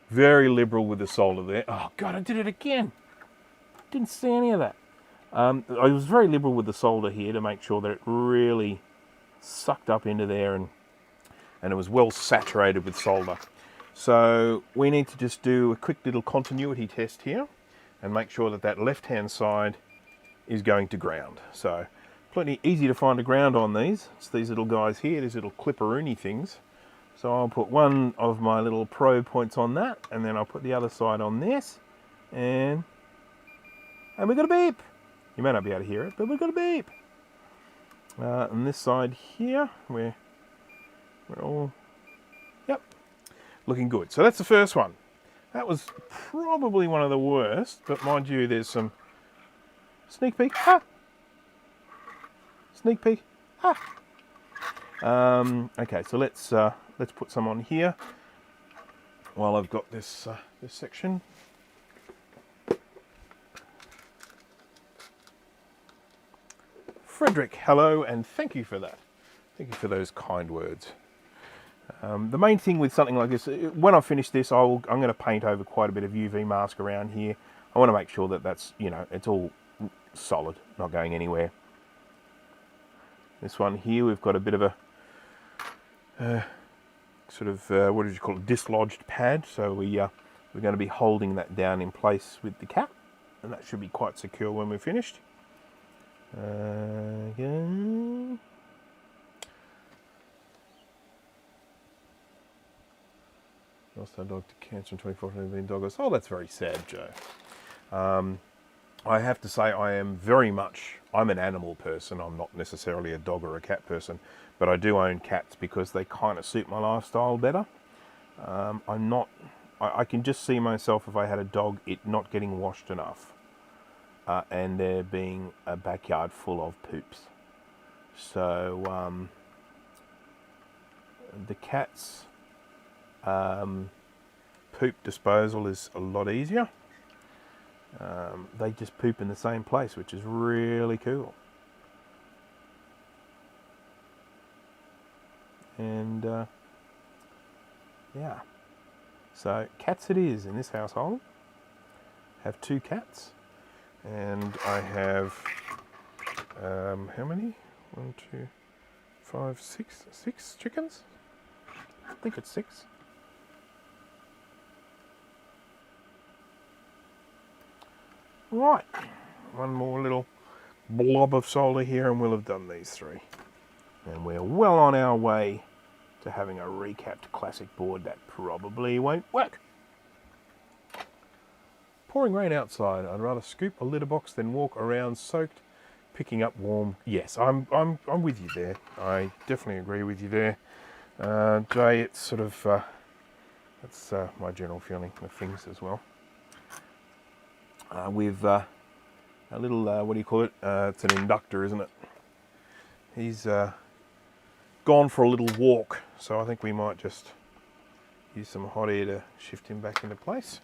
Very liberal with the solder there. Oh, God, I did it again. Didn't see any of that. I was very liberal with the solder here to make sure that it really sucked up into there and it was well saturated with solder. So we need to just do a quick little continuity test here and make sure that that left-hand side is going to ground. So plenty easy to find a ground on these. It's these little guys here, these little clipperoony things. So I'll put one of my little probe points on that, and then I'll put the other side on this, and we got a beep. You may not be able to hear it, but we've got a beep. And this side here, we're all, yep, looking good. So that's the first one. That was probably one of the worst, but mind you, there's some sneak peek. Ah! Sneak peek. Ah! Okay, so let's put some on here. while I've got this this section. Frederick, hello, and thank you for that. Thank you for those kind words. The main thing with something like this, when I finish this, I'm going to paint over quite a bit of UV mask around here. I want to make sure that that's, you know, it's all solid, not going anywhere. This one here, we've got a bit of a sort of, what did you call it, dislodged pad. So we're going to be holding that down in place with the cap, and that should be quite secure when we're finished. Again. Lost our dog to cancer in 2014, being dogless. Oh, that's very sad, Joe. I have to say I'm an animal person. I'm not necessarily a dog or a cat person, but I do own cats because they kind of suit my lifestyle better. I can just see myself, if I had a dog, it not getting washed enough. And there being a backyard full of poops. So the cat's poop disposal is a lot easier. They just poop in the same place, which is really cool. And yeah, so cats it is in this household. Have 2 cats. And I have, how many? 1, 2, 5, 6 chickens? I think it's 6. Right, one more little blob of solder here and we'll have done these 3. And we're well on our way to having a recapped classic board that probably won't work. Pouring rain outside. I'd rather scoop a litter box than walk around soaked, picking up warm. Yes, I'm with you there. I definitely agree with you there, Jay. It's sort of that's my general feeling of things as well. With a little what do you call it? It's an inductor, isn't it? He's gone for a little walk, so I think we might just use some hot air to shift him back into place.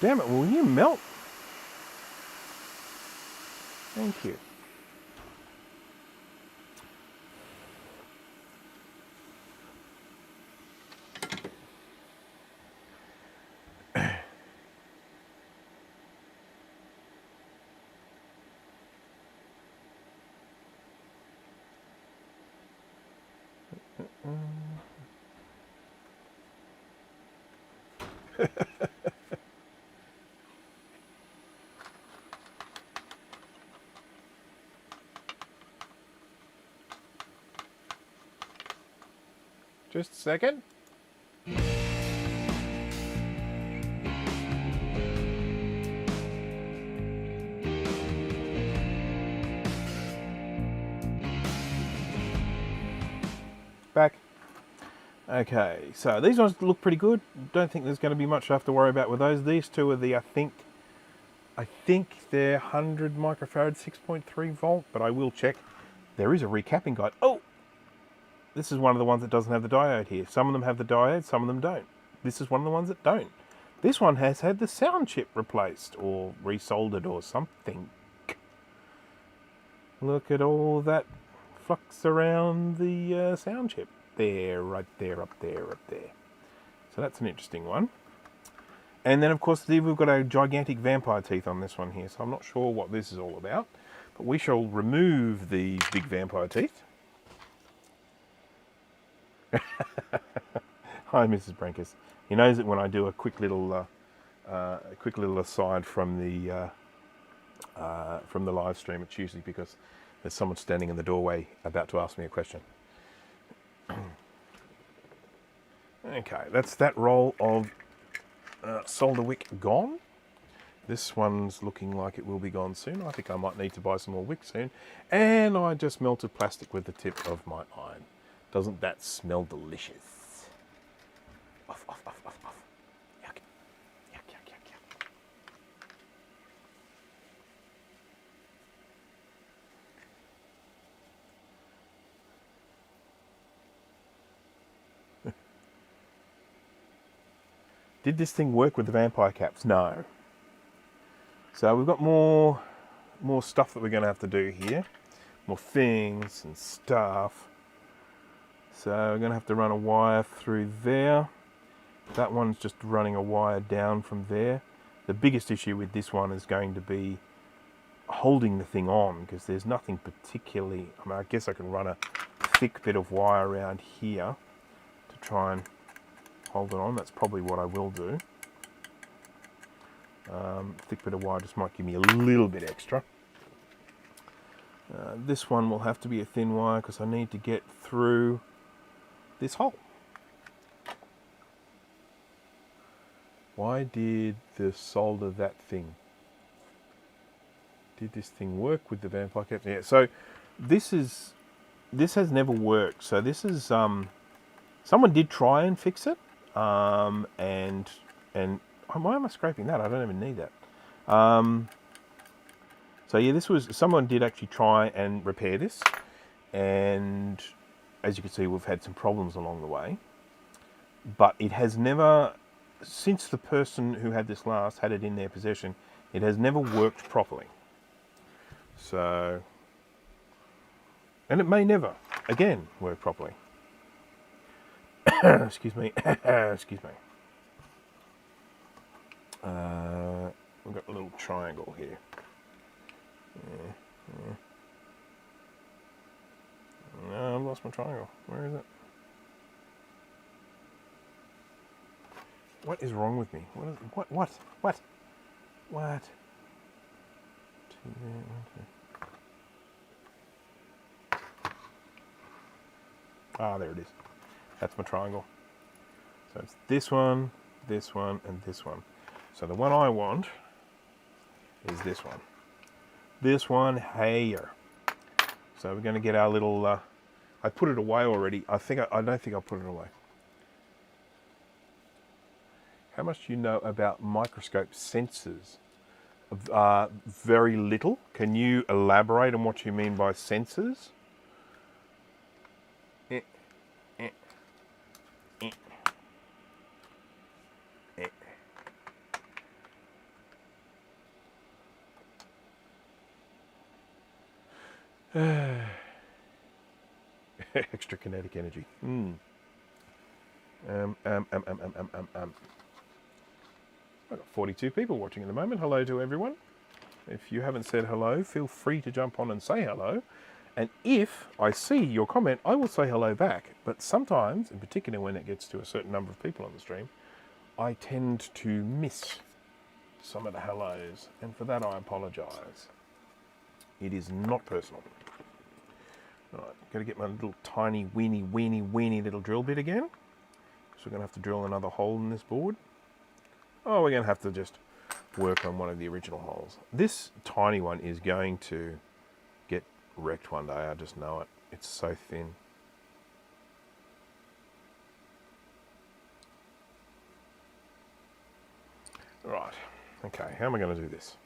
Damn it, will you melt? Thank you. Just a second. Back. Okay, so these ones look pretty good. Don't think there's going to be much I have to worry about with those. These 2 are the, I think they're 100 microfarad 6.3 volt, but I will check. There is a recapping guide. Oh! This is one of the ones that doesn't have the diode here. Some of them have the diode, some of them don't. This is one of the ones that don't. This one has had the sound chip replaced or resoldered or something. Look at all that flux around the sound chip. There, right there, up there, up there. So that's an interesting one. And then, of course, we've got a gigantic vampire teeth on this one here. So I'm not sure what this is all about. But we shall remove the big vampire teeth. Hi, Mrs. Brankus. He knows it when I do a quick little aside from the live stream. It's usually because there's someone standing in the doorway about to ask me a question. Okay, that's that roll of solder wick gone. This one's looking like it will be gone soon. I think I might need to buy some more wick soon. And I just melted plastic with the tip of my iron. Doesn't that smell delicious? Off, off, off, off, off. Yuck. Yuck, yuck, yuck, yuck. Did this thing work with the vampire caps? No. So we've got more stuff that we're going to have to do here. More things and stuff. So we're going to have to run a wire through there. That one's just running a wire down from there. The biggest issue with this one is going to be holding the thing on, because there's nothing particularly... I mean, I guess I can run a thick bit of wire around here to try and hold it on. That's probably what I will do. Thick bit of wire just might give me a little bit extra. This one will have to be a thin wire because I need to get through this hole. Why did the solder that thing? Did this thing work with the vampire cap? Yeah, so this has never worked. So this is someone did try and fix it, and why am I scraping that? I don't even need that. So yeah, someone did actually try and repair this, and as you can see, we've had some problems along the way. But it has never, since the person who had this last had it in their possession, it has never worked properly. So, and it may never again work properly. Excuse me. Excuse me. We've got a little triangle here. No, I've lost my triangle. Where is it? What is wrong with me? What? Ah, there it is. That's my triangle. So it's this one, and this one. So the one I want is this one. This one here. So we're going to get our little... I put it away already. I don't think I'll put it away. How much do you know about microscope sensors? Very little. Can you elaborate on what you mean by sensors? Extra kinetic energy. I've got 42 people watching at the moment. Hello to everyone. If you haven't said hello, feel free to jump on and say hello. And if I see your comment, I will say hello back. But sometimes, in particular when it gets to a certain number of people on the stream, I tend to miss some of the hellos. And for that I apologise. It is not personal. Right, got to get my little tiny weeny little drill bit again. So we're going to have to drill another hole in this board. Oh, we're going to have to just work on one of the original holes. This tiny one is going to get wrecked one day, I just know it. It's so thin. Right, okay, how am I going to do this?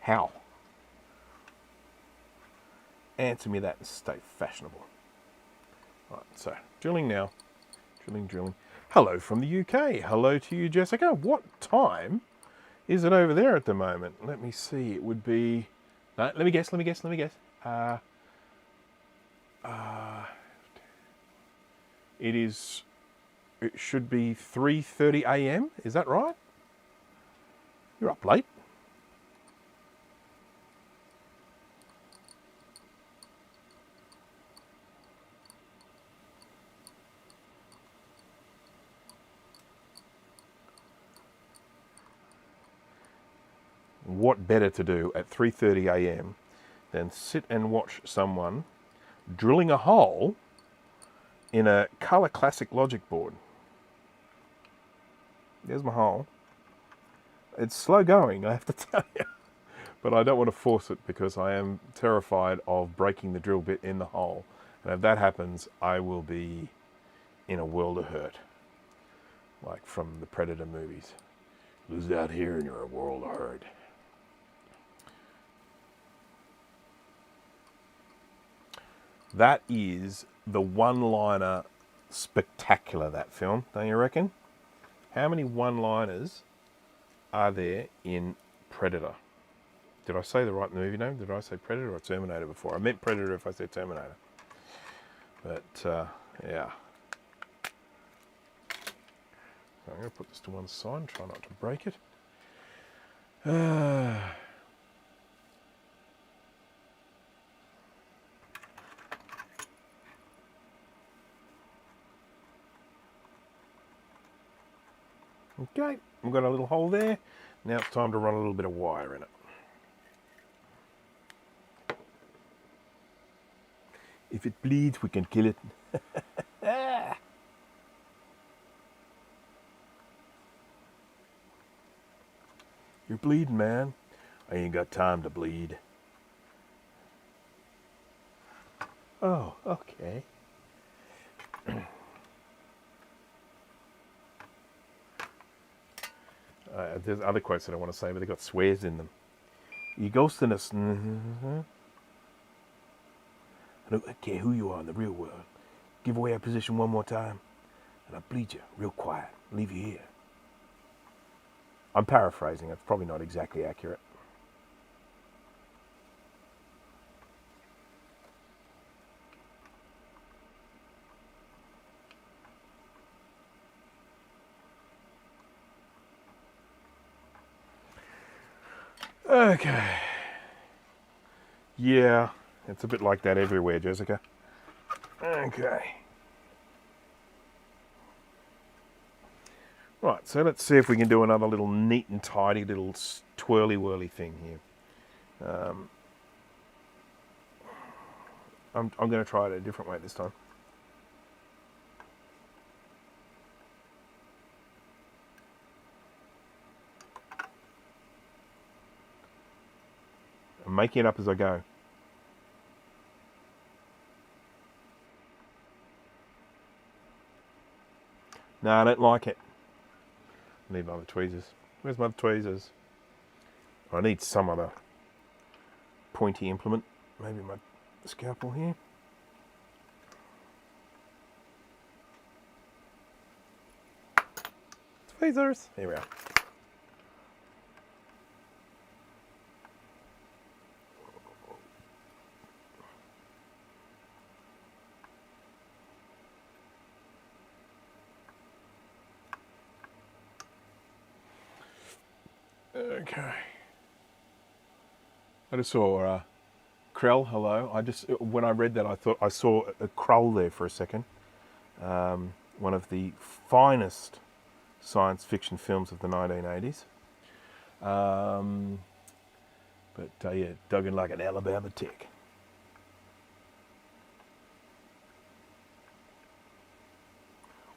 How? Answer me that and stay fashionable. Right, so drilling now. Drilling. Hello from the UK. Hello to you, Jessica. What time is it over there at the moment? Let me see. It would be... let me guess. It should be 3:30 a.m. Is that right? You're up late. What better to do at 3:30 a.m. than sit and watch someone drilling a hole in a Color Classic logic board. There's my hole. It's slow going, I have to tell you. But I don't want to force it because I am terrified of breaking the drill bit in the hole. And if that happens, I will be in a world of hurt. Like from the Predator movies. Lose out here and you're a world of hurt. That is the one-liner spectacular, that film, don't you reckon? How many one-liners are there in Predator? Did I say the right movie name? Did I say Predator or Terminator before? I meant Predator if I said Terminator. But, yeah. So I'm going to put this to one side and try not to break it. Okay, we've got a little hole there. Now it's time to run a little bit of wire in it. If it bleeds, we can kill it. You're bleeding, man. I ain't got time to bleed. Oh, okay. There's other quotes that I want to say, but they've got swears in them. You ghosting us. I don't care who you are in the real world. Give away our position one more time, and I'll bleed you real quiet. Leave you here. I'm paraphrasing. It's probably not exactly accurate. Okay. Yeah, it's a bit like that everywhere, Jessica. Okay. Right, so let's see if we can do another little neat and tidy little twirly-whirly thing here. I'm going to try it a different way this time. I'm making it up as I go. No, I don't like it. I need my other tweezers. Where's my other tweezers? I need some other pointy implement. Maybe my scalpel here. Tweezers. Here we are. Okay. I just saw Krell. Hello. When I read that, I thought I saw a Krull there for a second. One of the finest science fiction films of the 1980s. But yeah, dug in like an Alabama tick.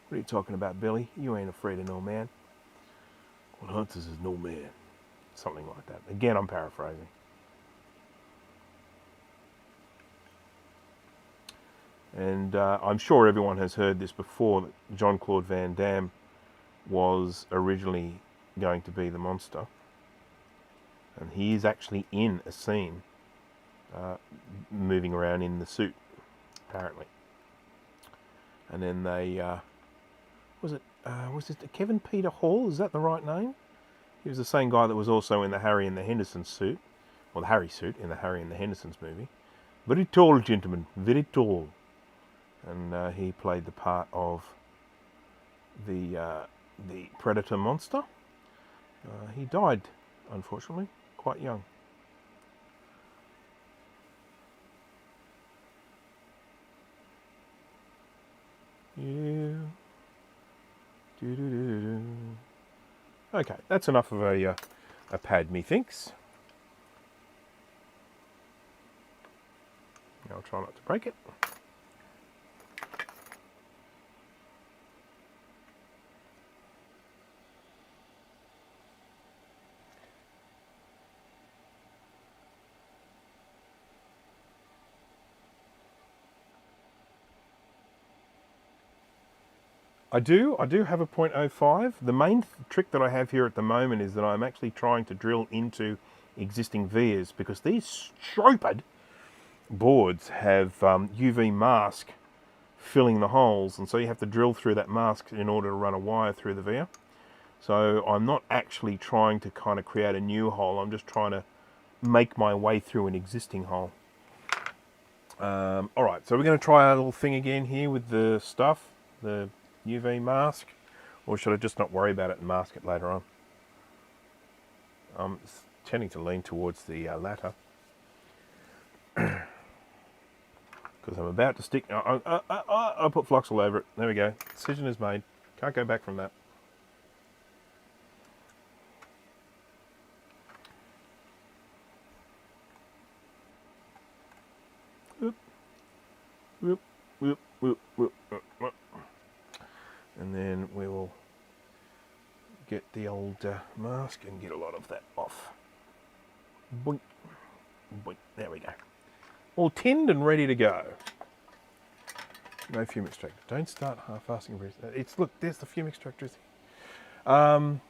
What are you talking about, Billy? You ain't afraid of no man. What hunts us is no man. Something like that. Again, I'm paraphrasing. And I'm sure everyone has heard this before, that Jean-Claude Van Damme was originally going to be the monster. And he is actually in a scene moving around in the suit, apparently. And then they... was it Kevin Peter Hall? Is that the right name? He was the same guy that was also in the Harry and the Hendersons suit. Well, the Harry suit in the Harry and the Hendersons movie. Very tall gentleman, very tall. And he played the part of the Predator monster. He died, unfortunately, quite young. Yeah. Okay, that's enough of a pad, methinks. I'll try not to break it. I do have a 0.05. The main trick that I have here at the moment is that I'm actually trying to drill into existing vias, because these stupid boards have UV mask filling the holes, and so you have to drill through that mask in order to run a wire through the via. So I'm not actually trying to kind of create a new hole, I'm just trying to make my way through an existing hole. Alright, so we're going to try our little thing again here with the stuff, the UV mask, or should I just not worry about it and mask it later on? I'm tending to lean towards the latter, because I'm about to stick. I put flux all over it. There we go. Decision is made. Can't go back from that. Whoop, whoop, whoop, whoop, whoop, whoop, whoop. And then we will get the old mask and get a lot of that off. Boink, boink. There we go. All tinned and ready to go. No fume extractor. Don't start half-fasting. It's, look, there's the fume extractors. Hello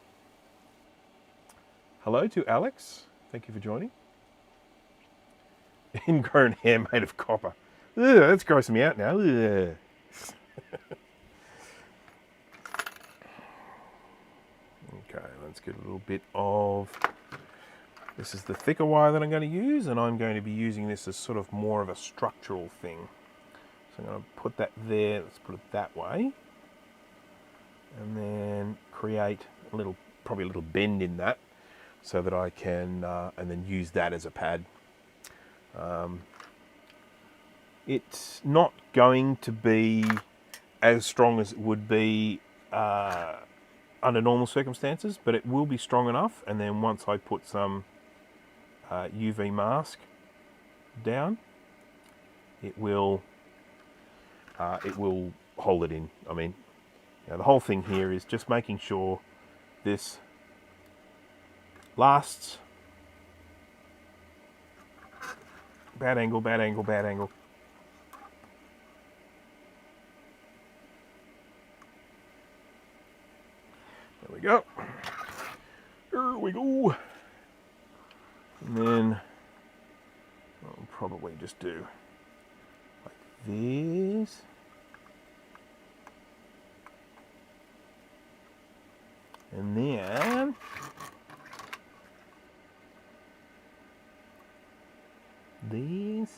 to Alex. Thank you for joining. Ingrown hair made of copper. Ugh, that's grossing me out now. Ugh. Okay, let's get a little bit of... This is the thicker wire that I'm going to use, and I'm going to be using this as sort of more of a structural thing. So I'm going to put that there, let's put it that way. And then create a little, probably a little bend in that, so that I can, and then use that as a pad. It's not going to be as strong as it would be under normal circumstances, but it will be strong enough. And then once I put some UV mask down, it will hold it in. I mean, you know, the whole thing here is just making sure this lasts. Bad angle, bad angle, bad angle. There we go. There we go. And then I'll probably just do like this. And then these.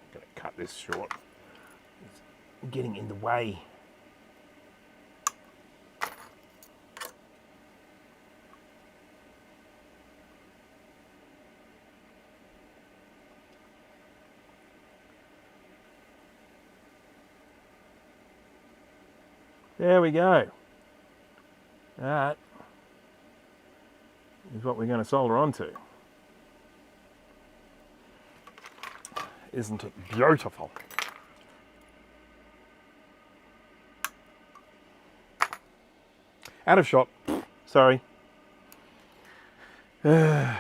I'm going to cut this short. It's getting in the way. There we go. That is what we're going to solder onto. Isn't it beautiful? Out of shot. Sorry. Yeah,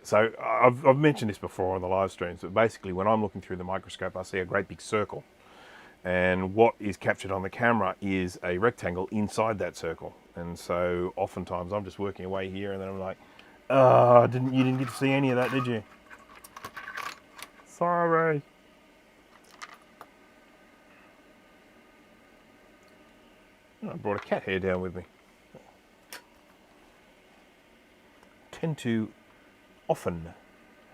so I've mentioned this before on the live streams, but basically when I'm looking through the microscope, I see a great big circle. And what is captured on the camera is a rectangle inside that circle. And so oftentimes I'm just working away here and then I'm like, oh, you didn't get to see any of that, did you? Sorry. Oh, I brought a cat hair down with me. Tend to often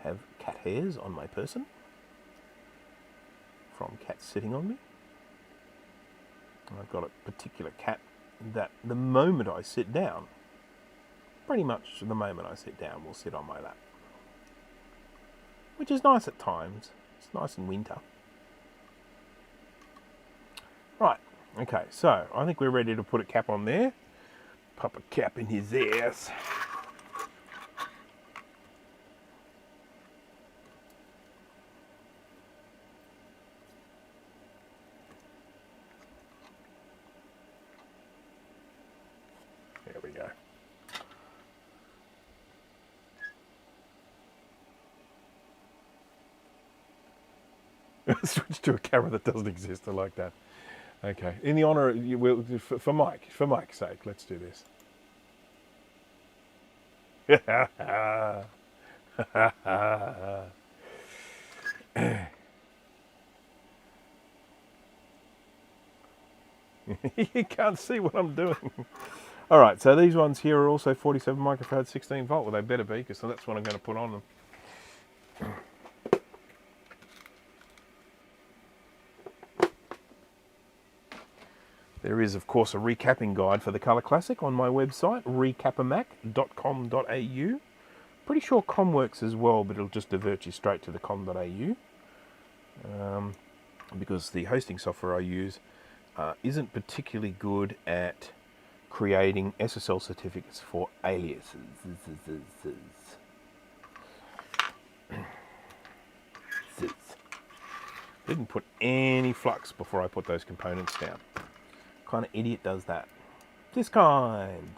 have cat hairs on my person from cats sitting on me. I've got a particular cat that the moment I sit down, pretty much the moment I sit down, will sit on my lap. Which is nice at times. It's nice in winter. Right, okay, so I think we're ready to put a cap on there. Pop a cap in his ass. There we go. Switch to a camera that doesn't exist. I like that. Okay. In the honour, for Mike's sake, let's do this. You can't see what I'm doing. All right, so these ones here are also 47 microfarad, 16 volt. Well, they better be, because that's what I'm going to put on them. There is, of course, a recapping guide for the Colour Classic on my website, recapamac.com.au. Pretty sure com works as well, but it'll just divert you straight to the com.au. Because the hosting software I use isn't particularly good at creating SSL certificates for aliases. Didn't put any flux before I put those components down. Kind of idiot does that. This kind.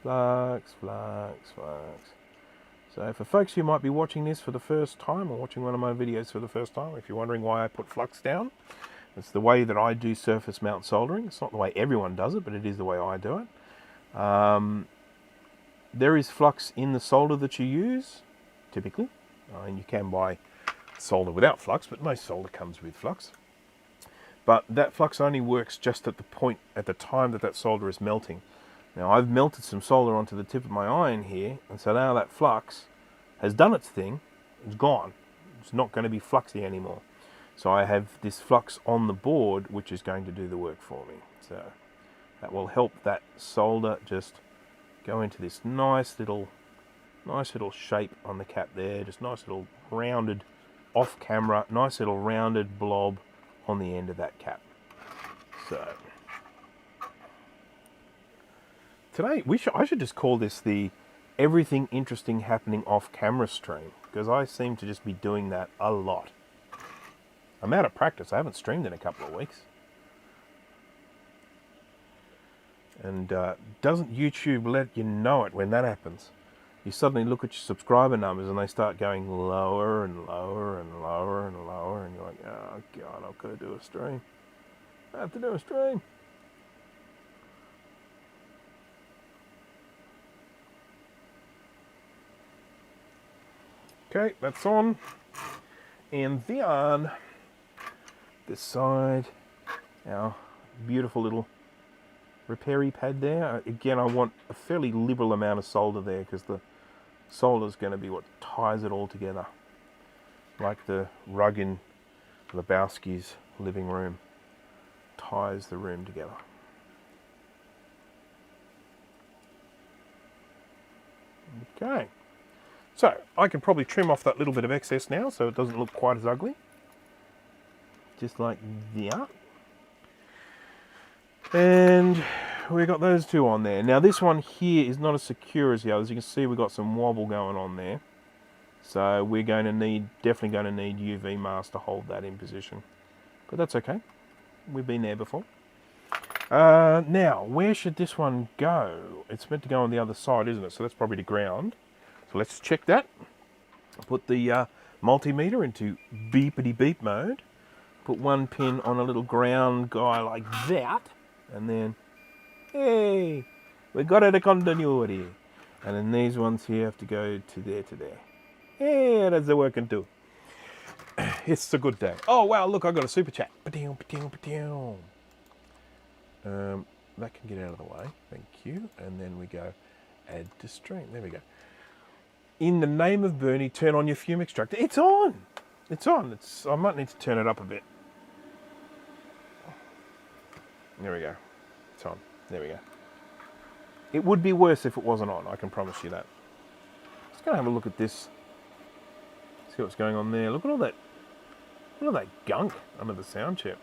Flux, flux, flux. So for folks who might be watching this for the first time, or watching one of my videos for the first time, if you're wondering why I put flux down, it's the way that I do surface mount soldering. It's not the way everyone does it, but it is the way I do it. There is flux in the solder that you use, typically. And you can buy solder without flux, but most solder comes with flux. But that flux only works just at the time that solder is melting. Now I've melted some solder onto the tip of my iron here, and so now that flux has done its thing, it's gone. It's not going to be fluxy anymore. So I have this flux on the board which is going to do the work for me. So that will help that solder just go into this nice little shape on the cap there, just nice little rounded, off camera, nice little rounded blob on the end of that cap. So today I should just call this the everything interesting happening off camera stream, because I seem to just be doing that a lot. I'm out of practice. I haven't streamed in a couple of weeks. And doesn't YouTube let you know it when that happens? You suddenly look at your subscriber numbers and they start going lower and lower and lower and lower, and you're like, oh God, I've got to do a stream. I have to do a stream. Okay, that's on. And then this side, our beautiful little repairy pad there. Again, I want a fairly liberal amount of solder there, because the solder is going to be what ties it all together, like the rug in Lebowski's living room ties the room together. Okay, so I can probably trim off that little bit of excess now so it doesn't look quite as ugly, just like that. And we got those two on there. Now this one here is not as secure as the others. You can see we've got some wobble going on there. So we're going to need, definitely going to need UV mask to hold that in position. But that's okay. We've been there before. Now, where should this one go? It's meant to go on the other side, isn't it? So that's probably to ground. So let's check that. Put the multimeter into beepity beep mode. Put one pin on a little ground guy like that. And then, hey, we got it a continuity. And then these ones here have to go to there to there. Hey, that's the working too. It's a good day. Oh wow, look, I got a super chat. That can get out of the way, thank you. And then we go add to stream. There we go. In the name of Bernie, turn on your fume extractor. It's on. It's on. I might need to turn it up a bit. There we go. It's on. There we go. It would be worse if it wasn't on, I can promise you that. Just going to have a look at this. See what's going on there. Look at all that gunk under the sound chip.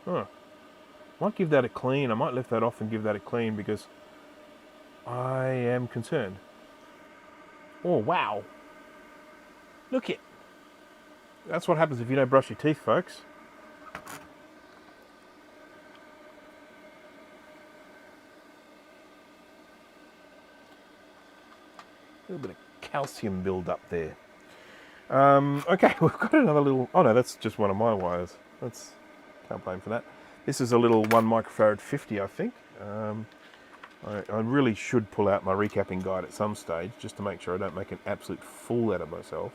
Huh. Might give that a clean. I might lift that off and give that a clean, because I am concerned. Oh, wow. Look it. That's what happens if you don't brush your teeth, folks. A little bit of calcium build up there. Okay, we've got another little... Oh no, that's just one of my wires. Can't blame for that. This is a little 1 microfarad 50, I think. I really should pull out my recapping guide at some stage just to make sure I don't make an absolute fool out of myself.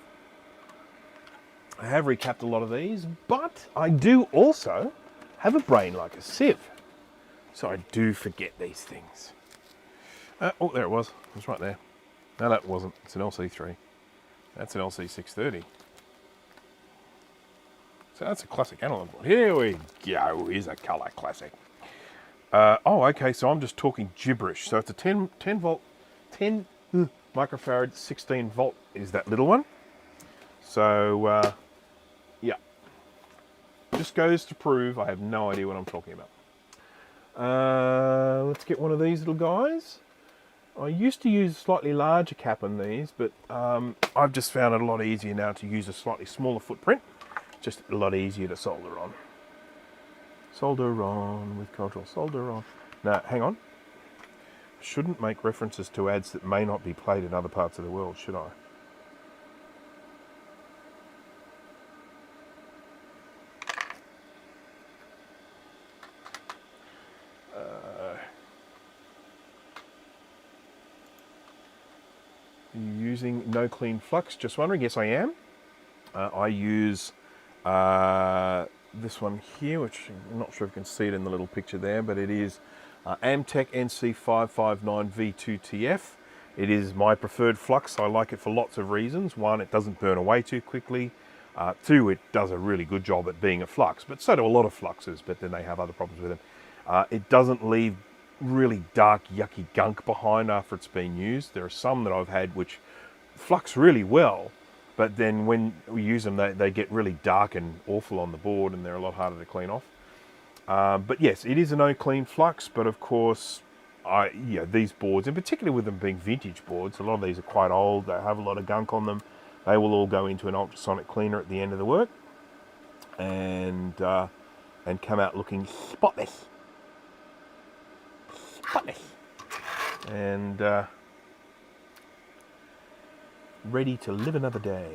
I have recapped a lot of these, but I do also have a brain like a sieve. So I do forget these things. Oh, there it was. It was right there. No, that wasn't. It's an LC3. That's an LC630. So that's a classic analog board. Here we go. Here's a colour classic. Oh, okay. So I'm just talking gibberish. So it's a 10 volt, 10 microfarad, 16 volt is that little one. So, yeah. Just goes to prove I have no idea what I'm talking about. Let's get one of these little guys. I used to use a slightly larger cap on these, but I've just found it a lot easier now to use a slightly smaller footprint. Just a lot easier to solder on. Solder on with control, solder on. Now, hang on. I shouldn't make references to ads that may not be played in other parts of the world, should I? Using no clean flux, just wondering. Yes, I am. I use this one here, which I'm not sure if you can see it in the little picture there, but it is Amtech NC559V2TF. It is my preferred flux. I like it for lots of reasons. One, it doesn't burn away too quickly. Two, it does a really good job at being a flux, but so do a lot of fluxes, but then they have other problems with them. It doesn't leave really dark, yucky gunk behind after it's been used. There are some that I've had which flux really well, but then when we use them, they get really dark and awful on the board, and they're a lot harder to clean off. But yes, it is a no clean flux, but of course, these boards, and particularly with them being vintage boards, a lot of these are quite old, they have a lot of gunk on them. They will all go into an ultrasonic cleaner at the end of the work, and come out looking spotless. And ready to live another day.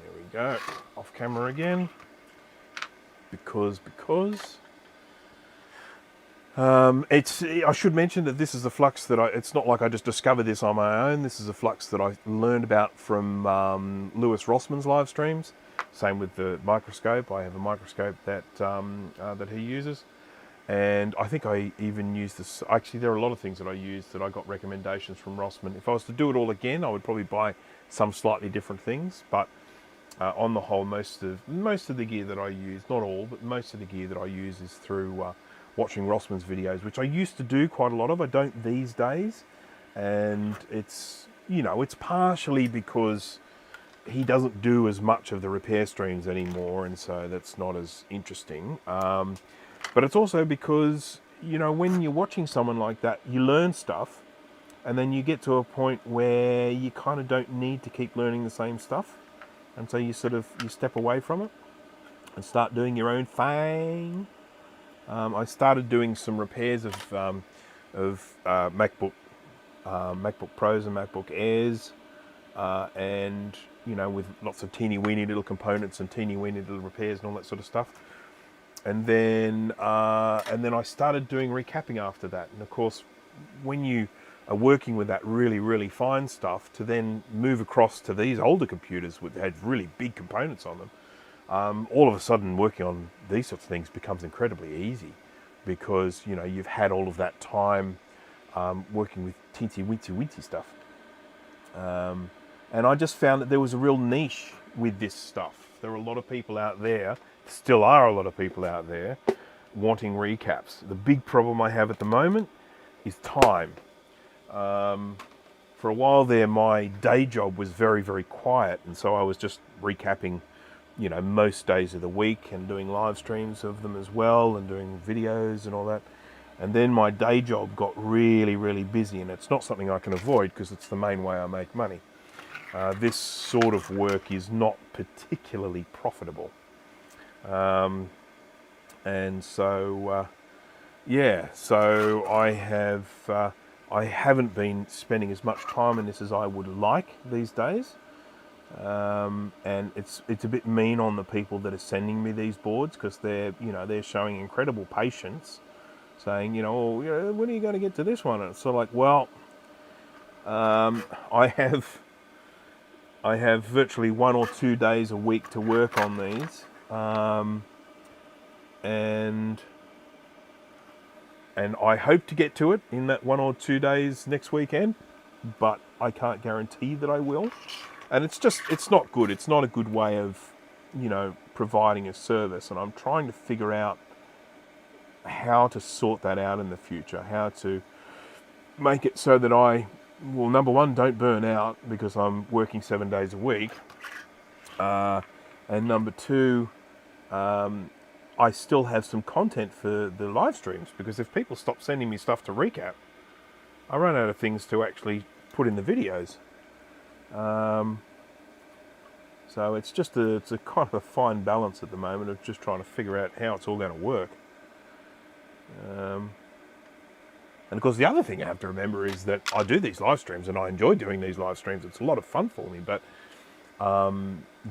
There we go. Off camera again. Because I should mention that this is a flux that it's not like I just discovered this on my own. This is a flux that I learned about from Lewis Rossman's live streams. Same with the microscope. I have a microscope that that he uses, and I think I even use this. Actually, there are a lot of things that I use that I got recommendations from Rossman. If I was to do it all again, I would probably buy some slightly different things. But on the whole, most of the gear that I use, not all, but most of the gear that I use is through watching Rossman's videos, which I used to do quite a lot of. I don't these days, and it's it's partially because he doesn't do as much of the repair streams anymore, and so that's not as interesting. But it's also because, when you're watching someone like that, you learn stuff, and then you get to a point where you kind of don't need to keep learning the same stuff, and so you step away from it and start doing your own thing. I started doing some repairs of MacBook Pros and MacBook Airs, and with lots of teeny weeny little components and teeny weeny little repairs and all that sort of stuff. And then I started doing recapping after that. And of course, when you are working with that really, really fine stuff, to then move across to these older computers that had really big components on them, all of a sudden working on these sorts of things becomes incredibly easy, because you've had all of that time working with teensy weensy stuff. And I just found that there was a real niche with this stuff. There are a lot of people out there, still are a lot of people out there, wanting recaps. The big problem I have at the moment is time. For a while there, my day job was very, very quiet, and so I was just recapping, most days of the week, and doing live streams of them as well, and doing videos and all that. And then my day job got really, really busy, and it's not something I can avoid because it's the main way I make money. This sort of work is not particularly profitable. And so, so I I haven't been spending as much time in this as I would like these days. And it's a bit mean on the people that are sending me these boards, because they're showing incredible patience, saying, oh, when are you going to get to this one? And it's sort of like, well, I have virtually 1 or 2 days a week to work on these, and I hope to get to it in that 1 or 2 days next weekend, but I can't guarantee that I will. And it's not good. It's not a good way of, providing a service. And I'm trying to figure out how to sort that out in the future, how to make it so that I, well, number one, don't burn out because I'm working 7 days a week. And number two, I still have some content for the live streams, because if people stop sending me stuff to recap, I run out of things to actually put in the videos. So it's a kind of a fine balance at the moment of just trying to figure out how it's all going to work. And of course, the other thing I have to remember is that I do these live streams and I enjoy doing these live streams. It's a lot of fun for me, but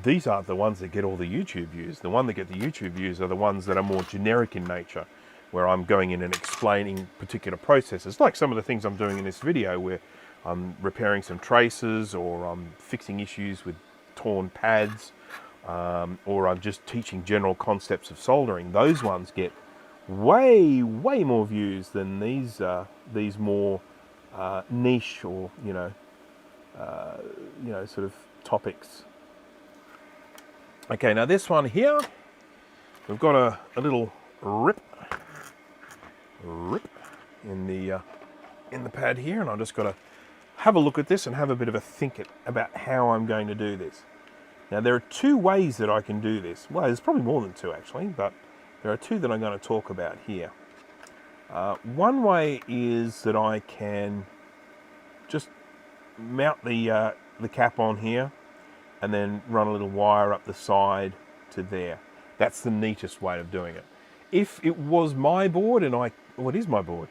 these aren't the ones that get all the YouTube views. The ones that get the YouTube views are the ones that are more generic in nature, where I'm going in and explaining particular processes, like some of the things I'm doing in this video, where I'm repairing some traces, or I'm fixing issues with torn pads, or I'm just teaching general concepts of soldering. Those ones get way more views than these more niche, or sort of topics. Okay, now this one here, we've got a little rip in the pad here, and I've just got to have a look at this and have a bit of a think about how I'm going to do this. Now, there are 2 ways that I can do this. Well, there's probably more than 2 actually, but there are 2 that I'm going to talk about here. One way is that I can just mount the cap on here and then run a little wire up the side to there. That's the neatest way of doing it. If it was my board, and it is my board.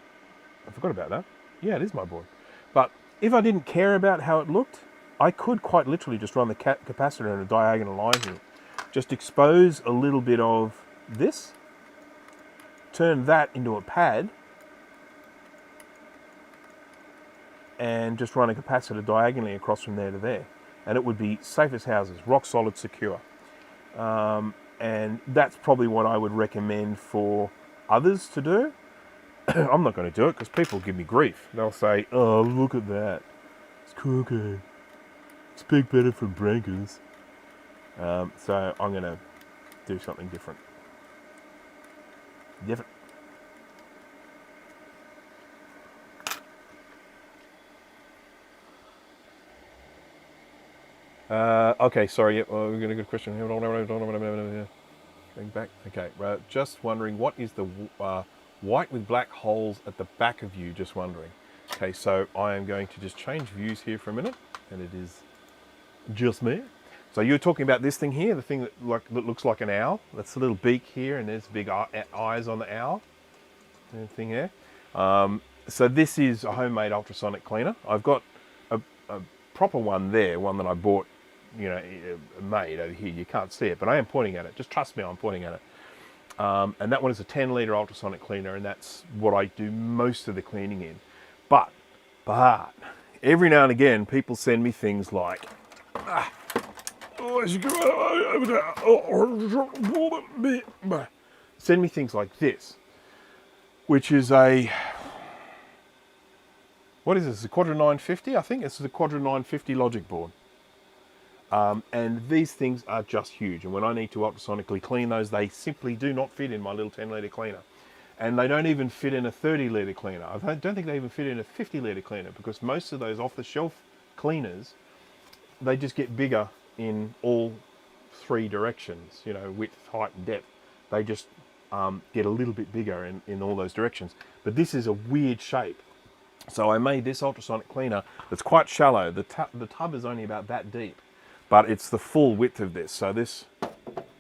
I forgot about that. Yeah, it is my board. But if I didn't care about how it looked, I could quite literally just run the capacitor in a diagonal line here. Just expose a little bit of this, turn that into a pad, and just run a capacitor diagonally across from there to there. And it would be safe as houses, rock solid, secure. And that's probably what I would recommend for others to do. I'm not going to do it because people give me grief. They'll say, oh, look at that. It's crooked. It's big better from breakers. So I'm going to do something different. Okay, sorry. Yep, we're going to get a question. Going back. Okay, just wondering, what is the white with black holes at the back of you? Just wondering. Okay, so I am going to just change views here for a minute, and it is just me. So you're talking about this thing here, the thing that looks like an owl. That's a little beak here, and there's big eyes on the owl. Thing here. So this is a homemade ultrasonic cleaner. I've got a proper one there, one that I bought, made over here. You can't see it, but I am pointing at it. Just trust me, I'm pointing at it. And that one is a 10-litre ultrasonic cleaner, and that's what I do most of the cleaning in. But every now and again, people send me things like, send me things like this, which is what is this, a Quadra 950? I think it's the Quadra 950 logic board. And these things are just huge. And when I need to ultrasonically clean those, they simply do not fit in my little 10-litre cleaner. And they don't even fit in a 30-litre cleaner. I don't think they even fit in a 50-litre cleaner, because most of those off-the-shelf cleaners, they just get bigger in all 3 directions, width, height, and depth. They just get a little bit bigger in all those directions. But this is a weird shape. So I made this ultrasonic cleaner that's quite shallow. The tub is only about that deep, but it's the full width of this. So this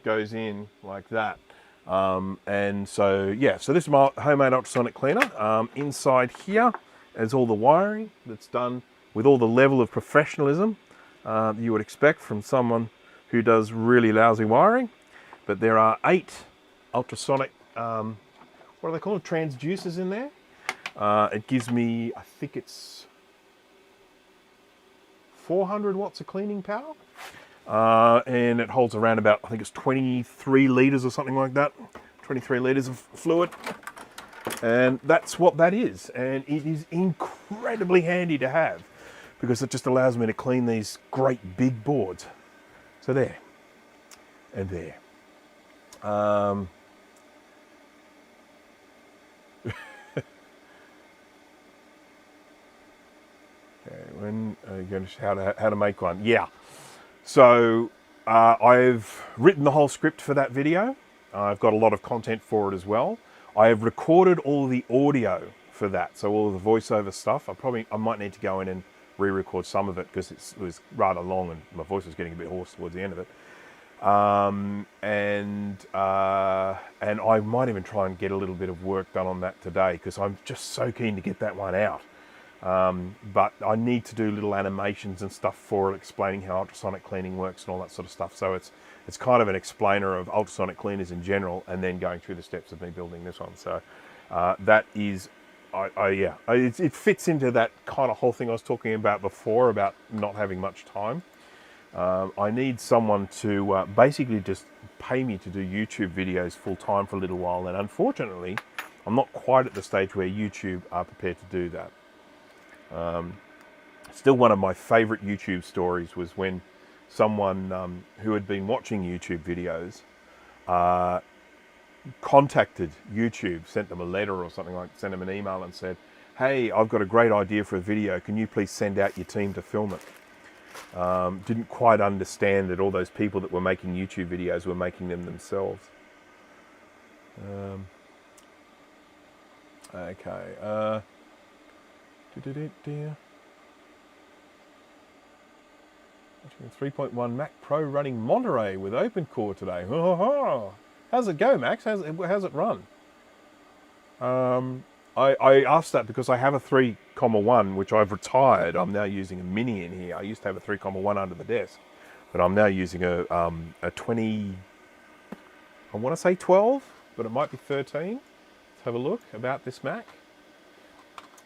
goes in like that. And so, yeah, so this is my homemade ultrasonic cleaner. Inside here as all the wiring that's done with all the level of professionalism you would expect from someone who does really lousy wiring. But there are 8 ultrasonic, what are they called, transducers in there. It gives me, I think it's 400 watts of cleaning power. And it holds around about, I think it's 23 litres or something like that. 23 litres of fluid. And that's what that is. And it is incredibly handy to have because it just allows me to clean these great big boards. So there. And there. When how to make one? Yeah. So I've written the whole script for that video. I've got a lot of content for it as well. I have recorded all the audio for that, so all of the voiceover stuff. I might need to go in and re-record some of it because it was rather long and my voice was getting a bit hoarse towards the end of it. And I might even try and get a little bit of work done on that today because I'm just so keen to get that one out. But I need to do little animations and stuff for it, explaining how ultrasonic cleaning works and all that sort of stuff. So it's kind of an explainer of ultrasonic cleaners in general, and then going through the steps of me building this one. So that is, it fits into that kind of whole thing I was talking about before about not having much time. I need someone to basically just pay me to do YouTube videos full time for a little while, and unfortunately, I'm not quite at the stage where YouTube are prepared to do that. Still, one of my favorite YouTube stories was when someone who had been watching YouTube videos contacted YouTube, sent them a letter or something like, sent them an email and said, "Hey, I've got a great idea for a video. Can you please send out your team to film it?" Didn't quite understand that all those people that were making YouTube videos were making them themselves. Okay. 3.1 Mac Pro running Monterey with OpenCore today. How's it go, Max? How's it run? I asked that because I have a 3.1 which I've retired. I'm now using a mini in here. I used to have a 3.1 under the desk, but I'm now using a 20. I want to say 12, but it might be 13. Let's have a look about this Mac.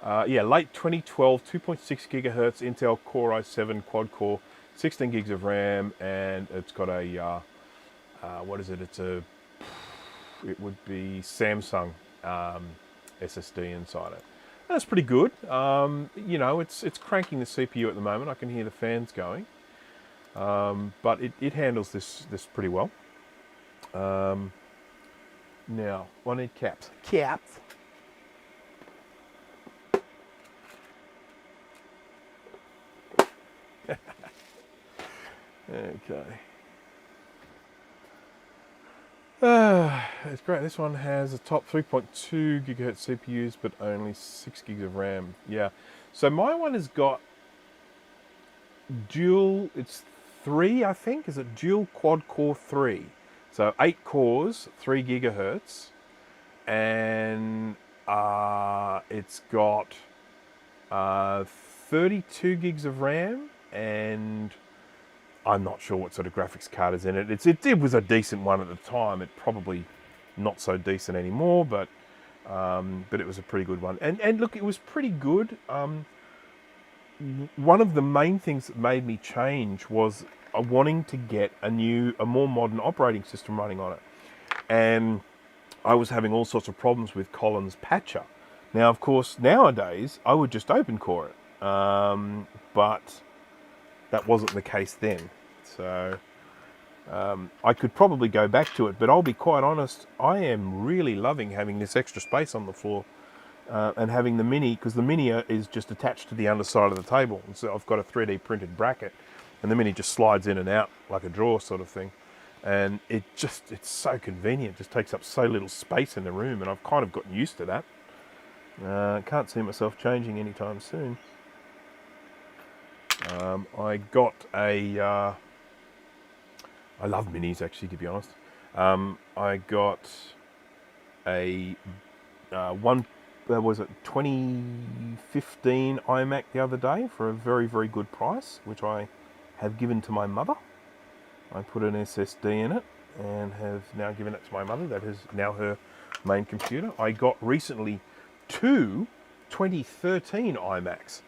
Late 2012, 2.6 gigahertz Intel Core i7 quad core, 16 gigs of RAM, and it's got a what is it? It would be Samsung SSD inside it. That's pretty good. It's cranking the CPU at the moment. I can hear the fans going, but it handles this pretty well. Now I need caps. Caps. Okay. It's great. This one has a top 3.2 gigahertz CPUs, but only 6 gigs of RAM. Yeah. So my one has got dual. It's 3, I think. Is it dual quad core 3? So 8 cores, 3 gigahertz, and it's got 32 gigs of RAM, and I'm not sure what sort of graphics card is in it. It was a decent one at the time. It probably not so decent anymore, but it was a pretty good one. And look, it was pretty good. One of the main things that made me change was wanting to get a more modern operating system running on it. And I was having all sorts of problems with Colin's patcher. Now, of course, nowadays, I would just open core it. But that wasn't the case then. So I could probably go back to it, but I'll be quite honest, I am really loving having this extra space on the floor and having the Mini, because the Mini is just attached to the underside of the table. And so I've got a 3D printed bracket, and the Mini just slides in and out like a drawer sort of thing. And it's so convenient, it just takes up so little space in the room, and I've kind of gotten used to that. Can't see myself changing anytime soon. I got a... I love minis, actually, to be honest. I got a 1 was it 2015 iMac the other day for a very, very good price, which I have given to my mother. I put an SSD in it and have now given it to my mother. That is now her main computer. I got recently two 2013 iMacs.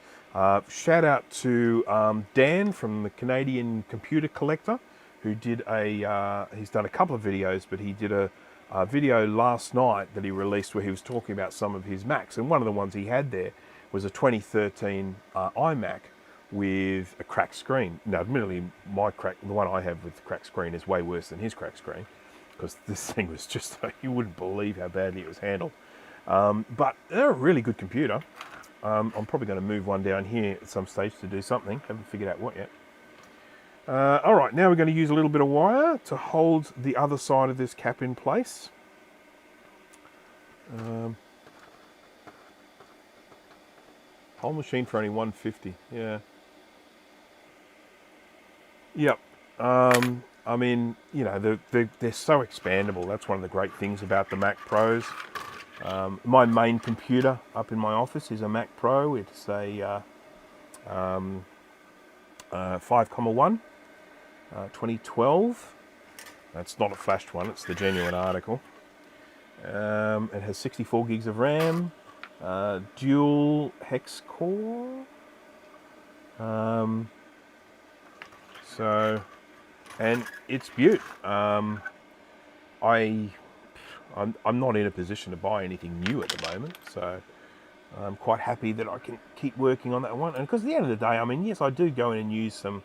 Shout out to Dan from the Canadian Computer Collector, who did he's done a couple of videos, but he did a video last night that he released where he was talking about some of his Macs. And one of the ones he had there was a 2013 iMac with a cracked screen. Now, admittedly, the one I have with the cracked screen is way worse than his cracked screen, because this thing was just, you wouldn't believe how badly it was handled. But they're a really good computer. I'm probably going to move one down here at some stage to do something. Haven't figured out what yet. All right, now we're going to use a little bit of wire to hold the other side of this cap in place. Whole machine for only $150. Yeah. Yep. I mean, you know, they're so expandable. That's one of the great things about the Mac Pros. My main computer up in my office is a Mac Pro. It's a 5,1 2012. That's not a flashed one. It's the genuine article. It has 64 gigs of RAM, dual hex core. And it's beaut. I'm not in a position to buy anything new at the moment, so I'm quite happy that I can keep working on that one. And because at the end of the day, I mean, yes, I do go in and use some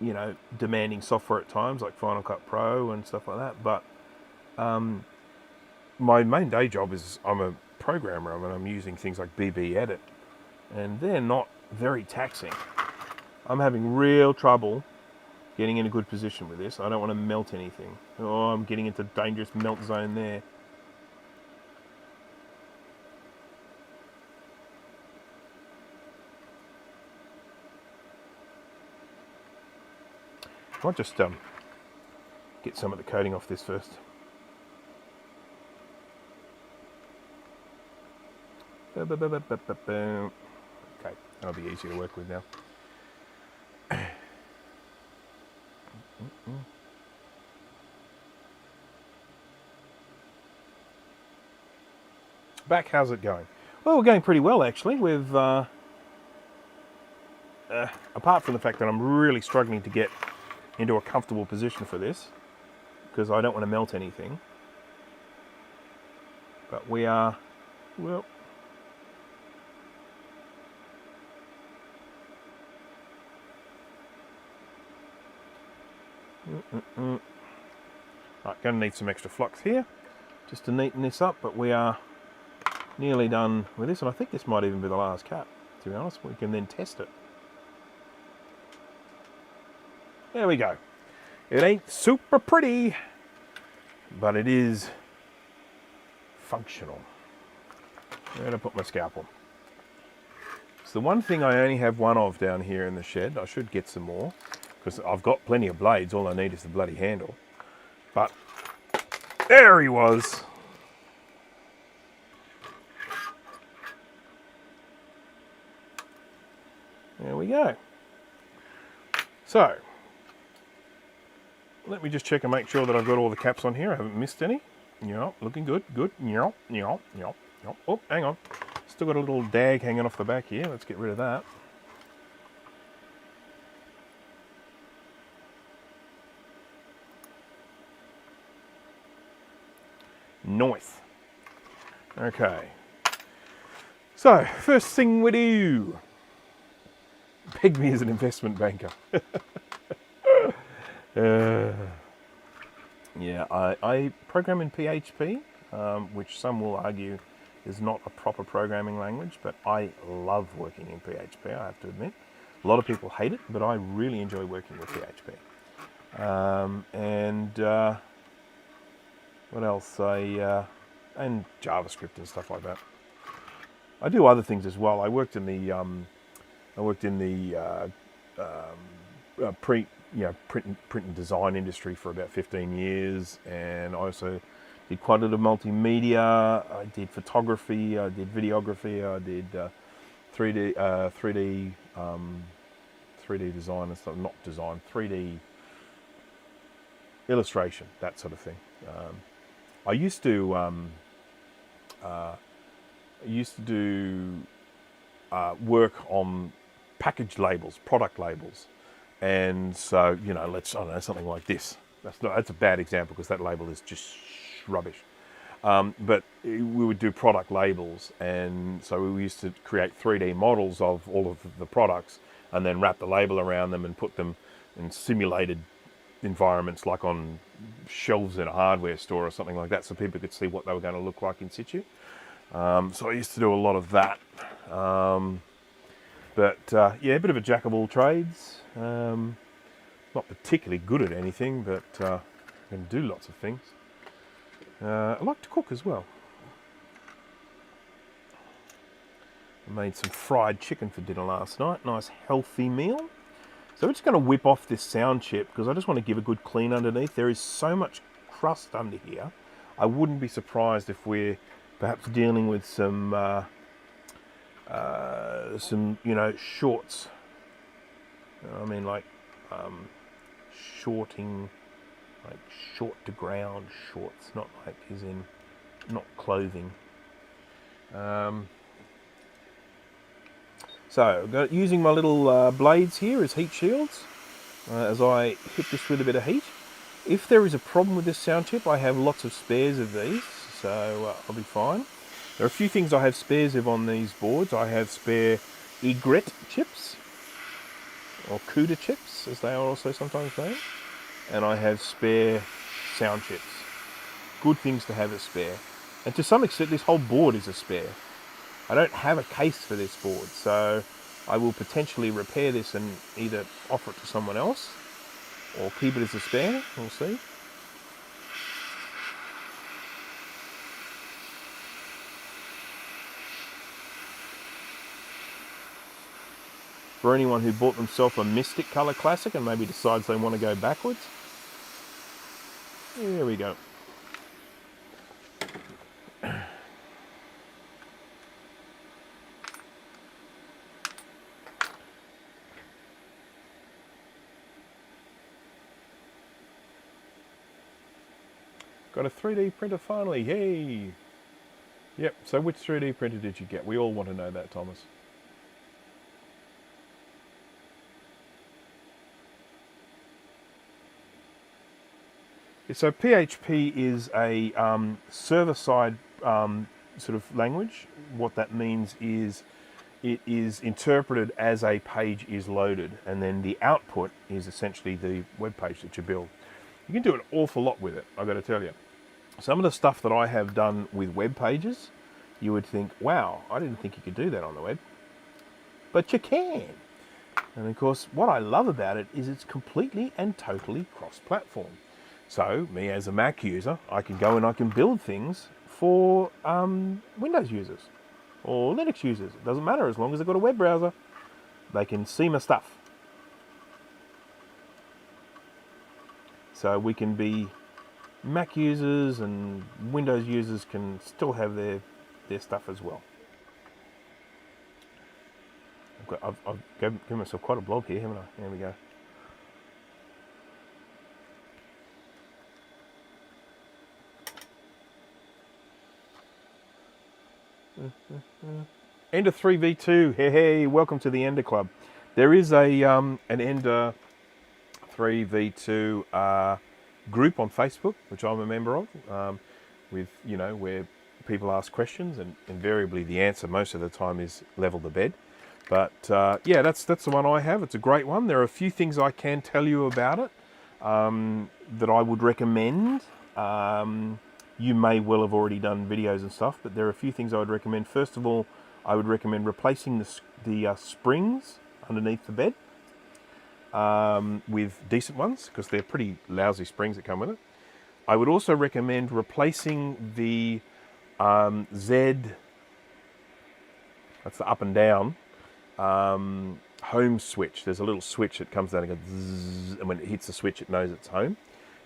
you know, demanding software at times, like Final Cut Pro and stuff like that. But my main day job is I'm a programmer. I mean, I'm using things like BB Edit, and they're not very taxing. I'm having real trouble getting in a good position with this. I don't want to melt anything. Oh, I'm getting into dangerous melt zone there. I might just get some of the coating off this first. Okay, that'll be easy to work with now. Back, how's it going? Well, we're going pretty well actually. With apart from the fact that I'm really struggling to get into a comfortable position for this, because I don't want to melt anything. But we are, well, Right, going to need some extra flux here just to neaten this up, but we are nearly done with this, and I think this might even be the last cap, to be honest. We can then test it. There we go. It ain't super pretty, but it is functional. I'm going to put my scalpel. It's the one thing I only have one of down here in the shed. I should get some more, because I've got plenty of blades. All I need is the bloody handle. But there he was. There we go. So, let me just check and make sure that I've got all the caps on here. I haven't missed any. Yeah, looking good. Good. Yeah. Oh, hang on. Still got a little dag hanging off the back here. Let's get rid of that. Nice. Okay. So, first thing we do. Peg me as an investment banker. Yeah, I program in PHP, which some will argue is not a proper programming language, but I love working in PHP, I have to admit. A lot of people hate it, but I really enjoy working with PHP. What else? And JavaScript and stuff like that. I do other things as well. I worked in the print and design industry for about 15 years, and I also Did quite a lot of multimedia. I did photography. I did videography. I did 3D design and stuff. Not design, 3D illustration, that sort of thing. I used to do work on package labels, product labels, and so I don't know, something like this. That's a bad example because that label is just rubbish. But we would do product labels, and so we used to create 3D models of all of the products, and then wrap the label around them and put them in simulated environments, like on shelves in a hardware store or something like that, so people could see what they were going to look like in situ. So I used to do a lot of that. Yeah, a bit of a jack of all trades. Not particularly good at anything, but I can do lots of things. I like to cook as well. I made some fried chicken for dinner last night. Nice healthy meal. So we're just going to whip off this sound chip because I just want to give a good clean underneath. There is so much crust under here. I wouldn't be surprised if we're perhaps dealing with some shorts. I mean, like shorting, like short to ground shorts, not like as in not clothing. So using my little blades here as heat shields as I hit this with a bit of heat. If there is a problem with this sound chip, I have lots of spares of these, so I'll be fine. There are a few things I have spares of on these boards. I have spare egret chips, or CUDA chips, as they are also sometimes known, and I have spare sound chips. Good things to have as spare. And to some extent, this whole board is a spare. I don't have a case for this board, so I will potentially repair this and either offer it to someone else or keep it as a spare. We'll see. For anyone who bought themselves a Mystic Color Classic and maybe decides they want to go backwards, there we go. Got a 3D printer finally, yay! Yep, so which 3D printer did you get? We all want to know that, Thomas. So PHP is a server-side sort of language. What that means is it is interpreted as a page is loaded, and then the output is essentially the web page that you build. You can do an awful lot with it, I've got to tell you. Some of the stuff that I have done with web pages, you would think, wow, I didn't think you could do that on the web. But you can. And of course, what I love about it is it's completely and totally cross-platform. So, me as a Mac user, I can go and I can build things for Windows users or Linux users. It doesn't matter, as long as they've got a web browser, they can see my stuff. So we can be Mac users and Windows users can still have their stuff as well. I've given myself quite a blog here, haven't I? There we go. Ender 3v2, hey, welcome to the Ender Club. There is a an Ender 3v2 group on Facebook, which I'm a member of, with where people ask questions, and invariably the answer most of the time is level the bed. But yeah, that's the one I have. It's a great one. There are a few things I can tell you about it that I would recommend. You may well have already done videos and stuff, but there are a few things I would recommend. First of all, I would recommend replacing the springs underneath the bed with decent ones, because they're pretty lousy springs that come with it. I would also recommend replacing the Z, that's the up and down, home switch. There's a little switch that comes down and goes zzz, and when it hits the switch it knows it's home.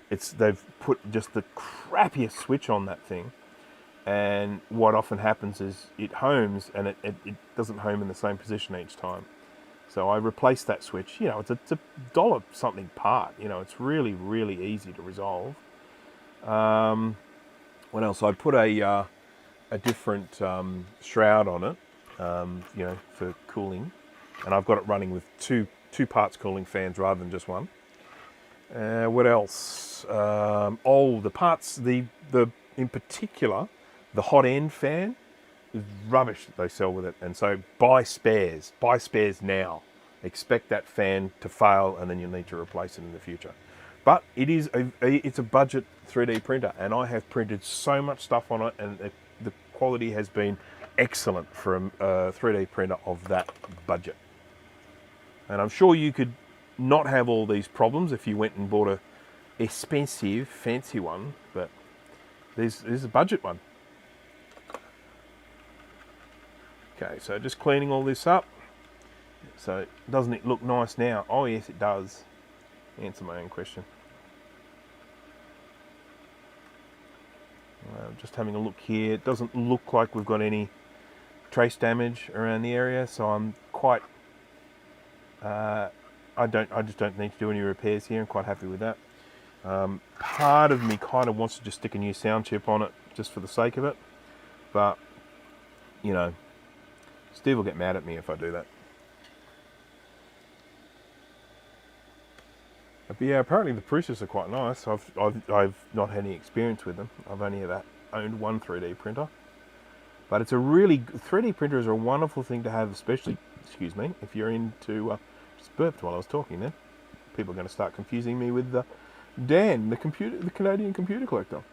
they've put just the crappiest switch on that thing, and what often happens is it homes and it doesn't home in the same position each time. So I replaced that switch. You know, it's a dollar something part. You know, it's really, really easy to resolve. What else? I put a different shroud on it, you know, for cooling, and I've got it running with two parts cooling fans rather than just one. What else? The parts, the in particular, the hot end fan is rubbish that they sell with it, and so buy spares now. Expect that fan to fail, and then you'll need to replace it in the future. But it is it's a budget 3D printer, and I have printed so much stuff on it, and the quality has been excellent for a 3D printer of that budget. And I'm sure you could not have all these problems if you went and bought a expensive, fancy one, but there's a budget one. Okay, so just cleaning all this up. So doesn't it look nice now? Oh yes, it does. Answer my own question. Just having a look here. It doesn't look like we've got any trace damage around the area, so I'm quite. I just don't need to do any repairs here. I'm quite happy with that. Part of me kind of wants to just stick a new sound chip on it, just for the sake of it. But you know, Steve will get mad at me if I do that. But yeah, apparently the Prusias are quite nice. I've not had any experience with them. I've only ever owned one 3D printer. But it's a really 3D printer is a wonderful thing to have, especially, excuse me, if you're into just burped while I was talking. Then people are going to start confusing me with Dan, the Canadian computer collector.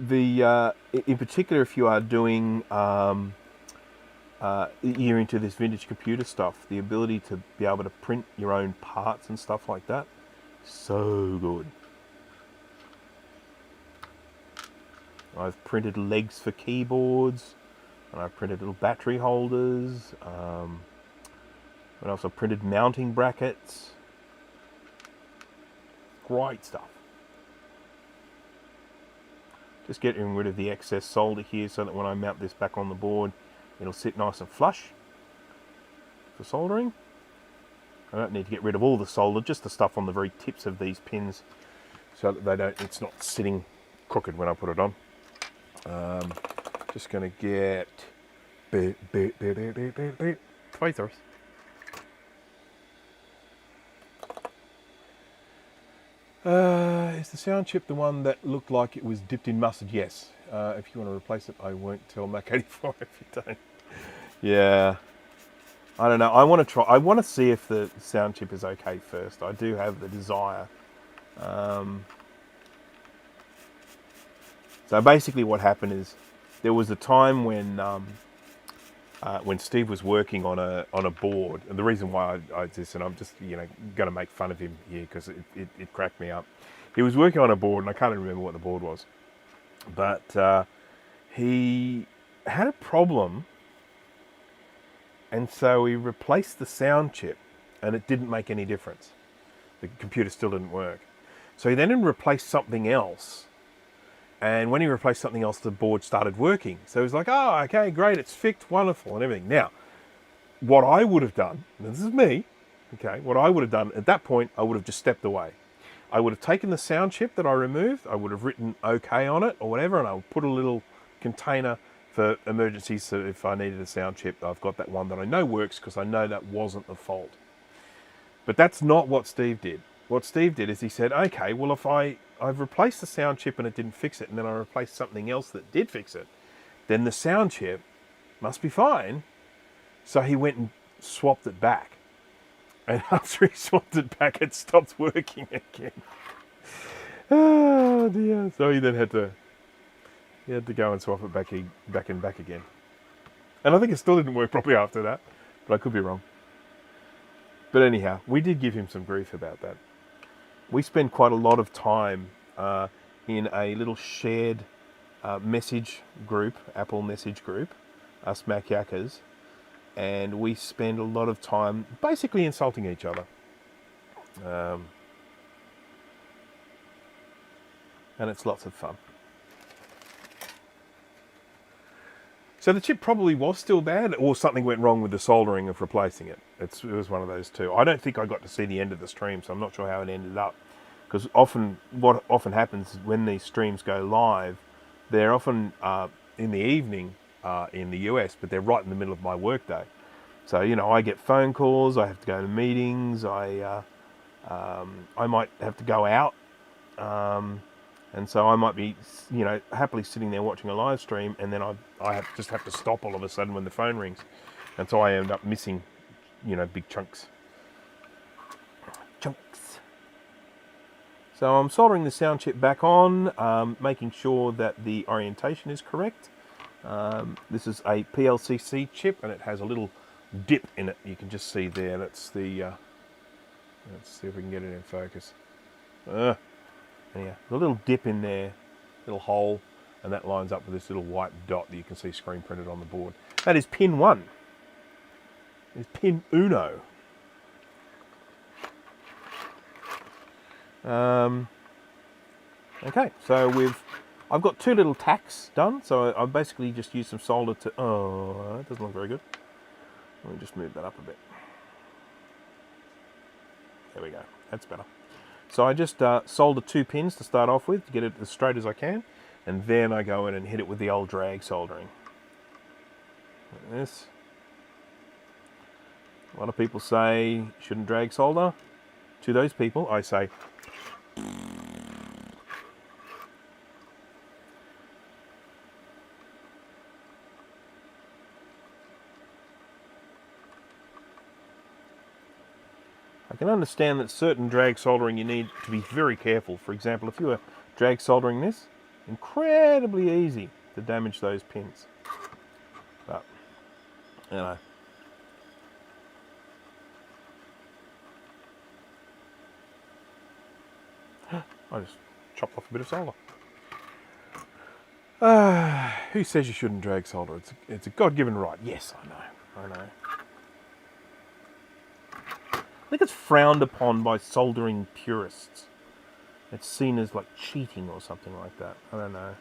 In particular, if you are doing you're into this vintage computer stuff, the ability to be able to print your own parts and stuff like that, so good. I've printed legs for keyboards, and I've printed little battery holders. What else? I've printed mounting brackets. Great stuff. Just getting rid of the excess solder here so that when I mount this back on the board, it'll sit nice and flush for soldering. I don't need to get rid of all the solder, just the stuff on the very tips of these pins so that it's not sitting crooked when I put it on. Just going to get tweezers. Is the sound chip the one that looked like it was dipped in mustard? Yes. If you want to replace it, I won't tell Mac84 if you don't. Yeah. I don't know. I want to try. I want to see if the sound chip is okay first. I do have the desire. So basically what happened is there was a time when Steve was working on a board, and the reason why I just, and I'm just going to make fun of him here because it cracked me up. He was working on a board, and I can't remember what the board was, but he had a problem, and so he replaced the sound chip, and it didn't make any difference. The computer still didn't work. So he then replaced something else. And when he replaced something else, the board started working. So he was like, oh, okay, great, it's fixed, wonderful, and everything. Now, what I would have done, and this is me, okay, what I would have done at that point, I would have just stepped away. I would have taken the sound chip that I removed, I would have written OK on it or whatever, and I would put a little container for emergencies, so if I needed a sound chip, I've got that one that I know works because I know that wasn't the fault. But that's not what Steve did. What Steve did is he said, okay, well, if I've replaced the sound chip and it didn't fix it, and then I replaced something else that did fix it, then the sound chip must be fine. So he went and swapped it back. And after he swapped it back, it stopped working again. Oh dear. So he then had to go and swap it back again. And I think it still didn't work properly after that, but I could be wrong. But anyhow, we did give him some grief about that. We spend quite a lot of time in a little shared message group, Apple message group, us Mac Yackers, and we spend a lot of time basically insulting each other. and it's lots of fun. So the chip probably was still bad, or something went wrong with the soldering of replacing it. It was one of those two. I don't think I got to see the end of the stream, so I'm not sure how it ended up. Because what often happens when these streams go live, they're often in the evening in the US, but they're right in the middle of my workday. So, you know, I get phone calls, I have to go to meetings, I might have to go out. And so I might be, you know, happily sitting there watching a live stream, and then I just have to stop all of a sudden when the phone rings. And so I end up missing, you know, big chunks. So I'm soldering the sound chip back on, making sure that the orientation is correct. This is a PLCC chip, and it has a little dip in it. You can just see there. That's the, let's see if we can get it in focus. Yeah, a little dip in there, little hole, and that lines up with this little white dot that you can see screen printed on the board. That is pin 1. It's pin uno. Okay, so I've got 2 little tacks done, so I've basically just used some solder to, oh, that doesn't look very good. Let me just move that up a bit. There we go, that's better. So I just solder 2 pins to start off with to get it as straight as I can, and then I go in and hit it with the old drag soldering. Like this. A lot of people say shouldn't drag solder. To those people, I say, I can understand that certain drag soldering you need to be very careful. For example, if you were drag soldering this, incredibly easy to damage those pins. But, you know. I just chopped off a bit of solder. Who says you shouldn't drag solder? It's a God-given right. Yes, I know. I think it's frowned upon by soldering purists. It's seen as like cheating or something like that. I don't know.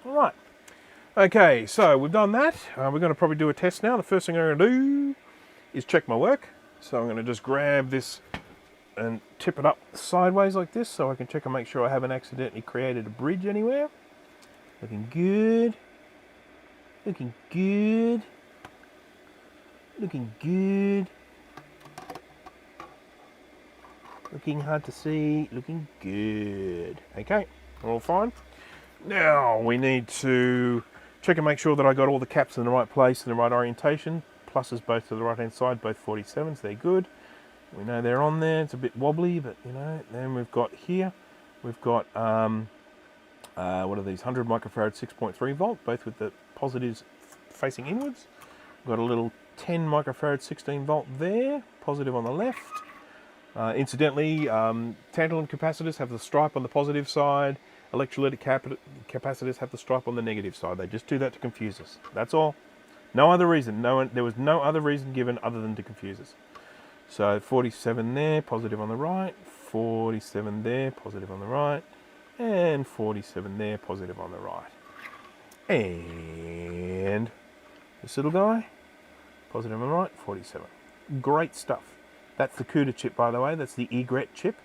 All right. Okay, so we've done that. We're going to probably do a test now. The first thing I'm going to do is check my work. So I'm going to just grab this and tip it up sideways like this so I can check and make sure I haven't accidentally created a bridge anywhere. Looking good. Looking good. Looking good. Looking hard to see. Looking good. Okay, we're all fine. Now we need to check and make sure that I got all the caps in the right place and the right orientation. Pluses both to the right hand side, both 47s, they're good. We know they're on there. It's a bit wobbly, but you know. Then we've got here, we've got what are these? 100 microfarad 6.3 volt, both with the positives facing inwards. We've got a little 10 microfarad 16 volt there, positive on the left. Incidentally, tantalum capacitors have the stripe on the positive side. Electrolytic capacitors have the stripe on the negative side. They just do that to confuse us. That's all. No other reason. There was no other reason given other than to confuse us. So 47 there, positive on the right. 47 there, positive on the right. And 47 there, positive on the right. And this little guy, positive on the right, 47. Great stuff. That's the CUDA chip, by the way. That's the egret chip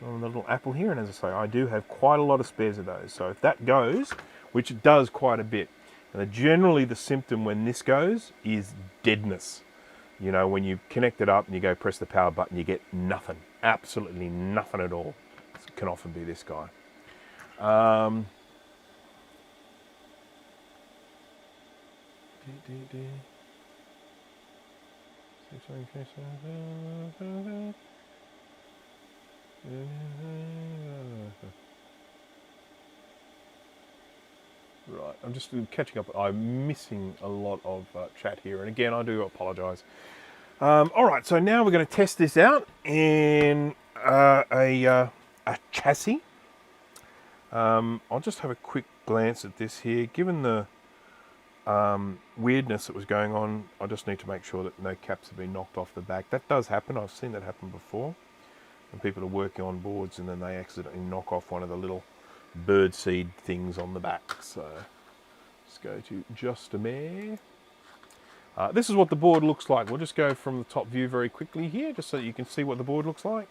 on the little apple here. And as I say, I do have quite a lot of spares of those. So if that goes, which it does quite a bit, and generally the symptom when this goes is deadness. You know, when you connect it up and you go press the power button, you get nothing. Absolutely nothing at all. It can often be this guy. Right, I'm just catching up. I'm missing a lot of chat here, and again, I do apologise. All right, so now we're going to test this out in a chassis. I'll just have a quick glance at this here. Given the weirdness that was going on. I just need to make sure that no caps have been knocked off the back. That does happen. I've seen that happen before. When people are working on boards and then they accidentally knock off one of the little birdseed things on the back. So let's go to Justamere. This is what the board looks like. We'll just go from the top view very quickly here, just so that you can see what the board looks like.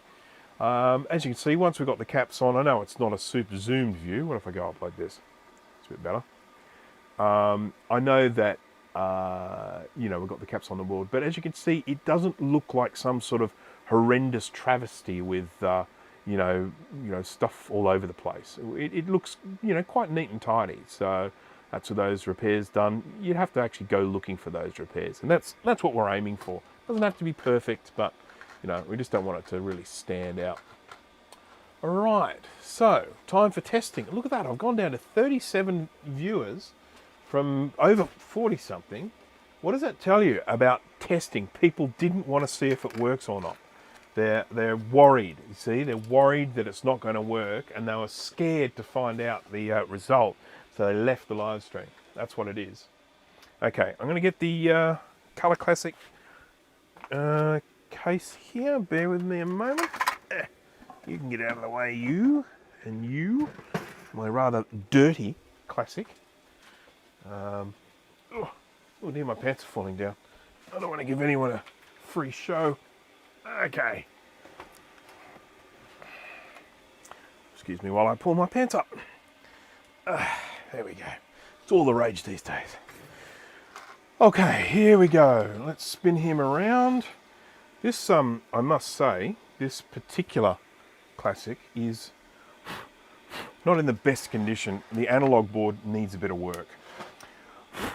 As you can see, once we've got the caps on, I know it's not a super zoomed view. What if I go up like this? It's a bit better. I know that, you know, we've got the caps on the board, but as you can see, it doesn't look like some sort of horrendous travesty with, you know, stuff all over the place. It looks, you know, quite neat and tidy. So that's with those repairs done. You'd have to actually go looking for those repairs, and that's what we're aiming for. It doesn't have to be perfect, but you know, we just don't want it to really stand out. All right, so time for testing. Look at that, I've gone down to 37 viewers from over 40 something. What does that tell you about testing? People didn't want to see if it works or not. They're worried, you see, they're worried that it's not going to work, and they were scared to find out the result, so they left the live stream. That's what it is. Okay, I'm going to get the Color Classic case here. Bear with me a moment. You can get out of the way, you and you. My rather dirty Classic. Oh dear, my pants are falling down. I don't want to give anyone a free show. Okay. Excuse me while I pull my pants up. There we go. It's all the rage these days. Okay, here we go. Let's spin him around. This, I must say, this particular Classic is not in the best condition. The analog board needs a bit of work. A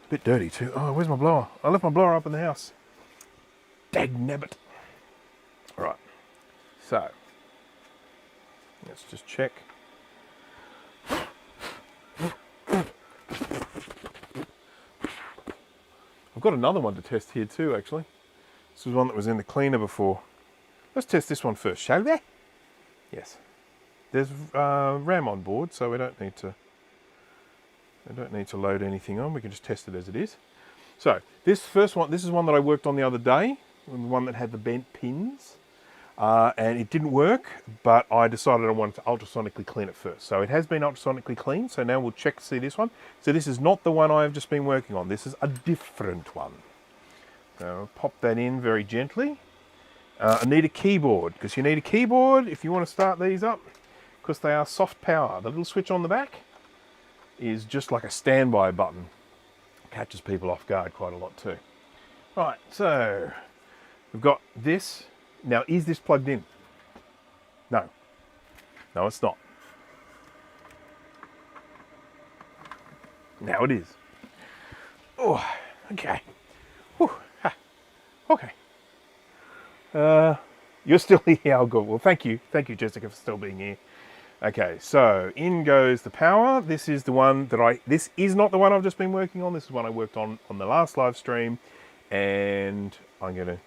bit dirty too. Oh, where's my blower? I left my blower up in the house. Dagnabbit. All right, so let's just check. I've got another one to test here too, actually. This was one that was in the cleaner before. Let's test this one first, shall we? Yes. There's RAM on board, so we don't need to load anything on. We can just test it as it is. So this first one, this is one that I worked on the other day, the one that had the bent pins, and it didn't work, but I decided I wanted to ultrasonically clean it first. So it has been ultrasonically cleaned, so now we'll check to see this one. So this is not the one I've just been working on. This is a different one. So I'll pop that in very gently. I need a keyboard, because you need a keyboard if you want to start these up, because they are soft power. The little switch on the back is just like a standby button. Catches people off guard quite a lot too. Right, so we've got this. Now, is this plugged in? No. No, it's not. Now it is. Oh, okay. Whew. Ha. Okay. You're still here. Oh, good. Well, thank you. Thank you, Jessica, for still being here. Okay, so in goes the power. This is the one that this is not the one I've just been working on. This is one I worked on the last live stream. And I'm going to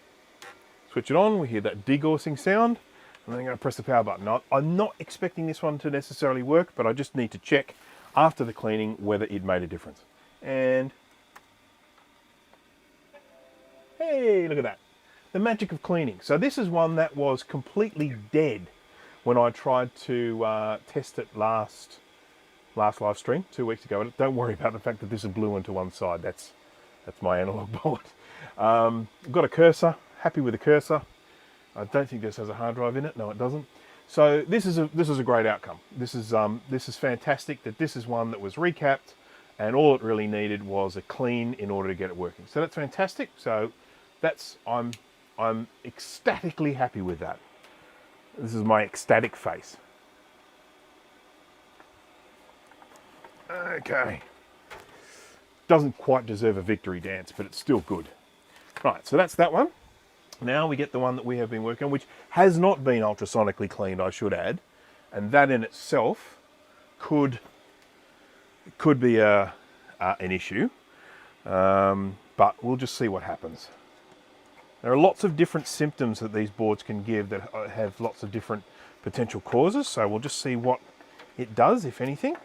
switch it on. We hear that degaussing sound. And then I'm going to press the power button. Now, I'm not expecting this one to necessarily work, but I just need to check after the cleaning whether it made a difference. And hey, look at that. The magic of cleaning. So this is one that was completely dead when I tried to test it last live stream 2 weeks ago. Don't worry about the fact that this is blue into one side. That's my analog board. I've got a cursor. Happy with the cursor. I don't think this has a hard drive in it. No, it doesn't. So this is a great outcome. This is fantastic. That this is one that was recapped, and all it really needed was a clean in order to get it working. So that's fantastic. So I'm ecstatically happy with that. This is my ecstatic face. Okay. Doesn't quite deserve a victory dance, but it's still good. Right, so that's that one. Now we get the one that we have been working on, which has not been ultrasonically cleaned, I should add. And that in itself could be an issue. But we'll just see what happens. There are lots of different symptoms that these boards can give that have lots of different potential causes. So we'll just see what it does, if anything.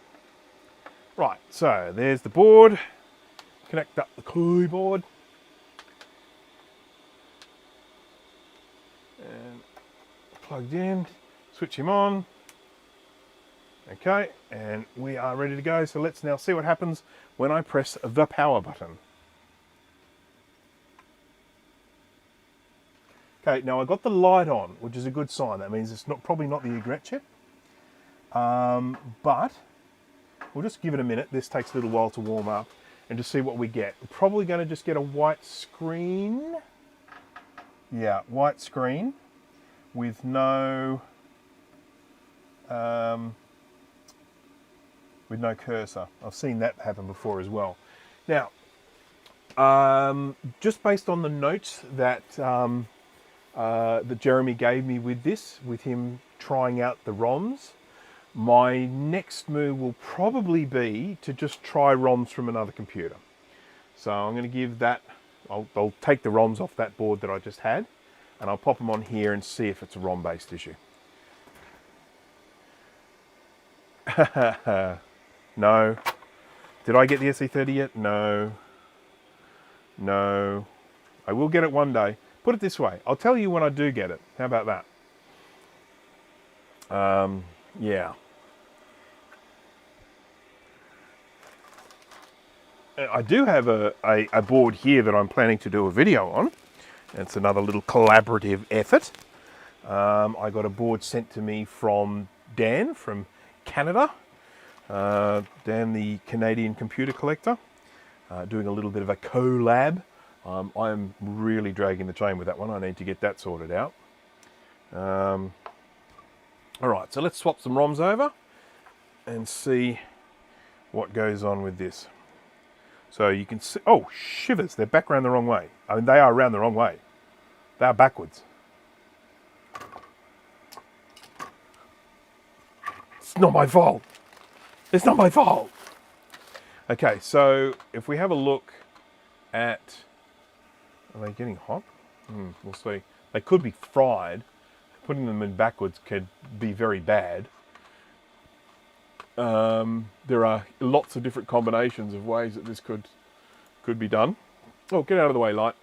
Right, so there's the board. Connect up the keyboard. And plugged in, switch him on. Okay, and we are ready to go. So let's now see what happens when I press the power button. Okay, now I got the light on, which is a good sign. That means it's probably not the egret chip. But we'll just give it a minute. This takes a little while to warm up and to see what we get. We're probably going to just get a white screen. Yeah, white screen with no cursor. I've seen that happen before as well. Now, just based on the notes that that Jeremy gave me with this, with him trying out the ROMs, my next move will probably be to just try ROMs from another computer. So I'm going to give that, I'll take the ROMs off that board that I just had, and I'll pop them on here and see if it's a ROM-based issue. No. Did I get the SE30 yet? No. No. I will get it one day. Put it this way, I'll tell you when I do get it. How about that? Yeah. I do have a board here that I'm planning to do a video on. It's another little collaborative effort. I got a board sent to me from Dan from Canada. Dan, the Canadian computer collector, doing a little bit of a collab. I'm really dragging the chain with that one. I need to get that sorted out. All right, so let's swap some ROMs over and see what goes on with this. So you can see, oh, shivers, they're back around the wrong way. I mean, they are around the wrong way. They are backwards. It's not my fault. It's not my fault. Okay, so if we have a look at, are they getting hot? We'll see. They could be fried. Putting them in backwards could be very bad. There are lots of different combinations of ways that this could be done. Oh, get out of the way, light.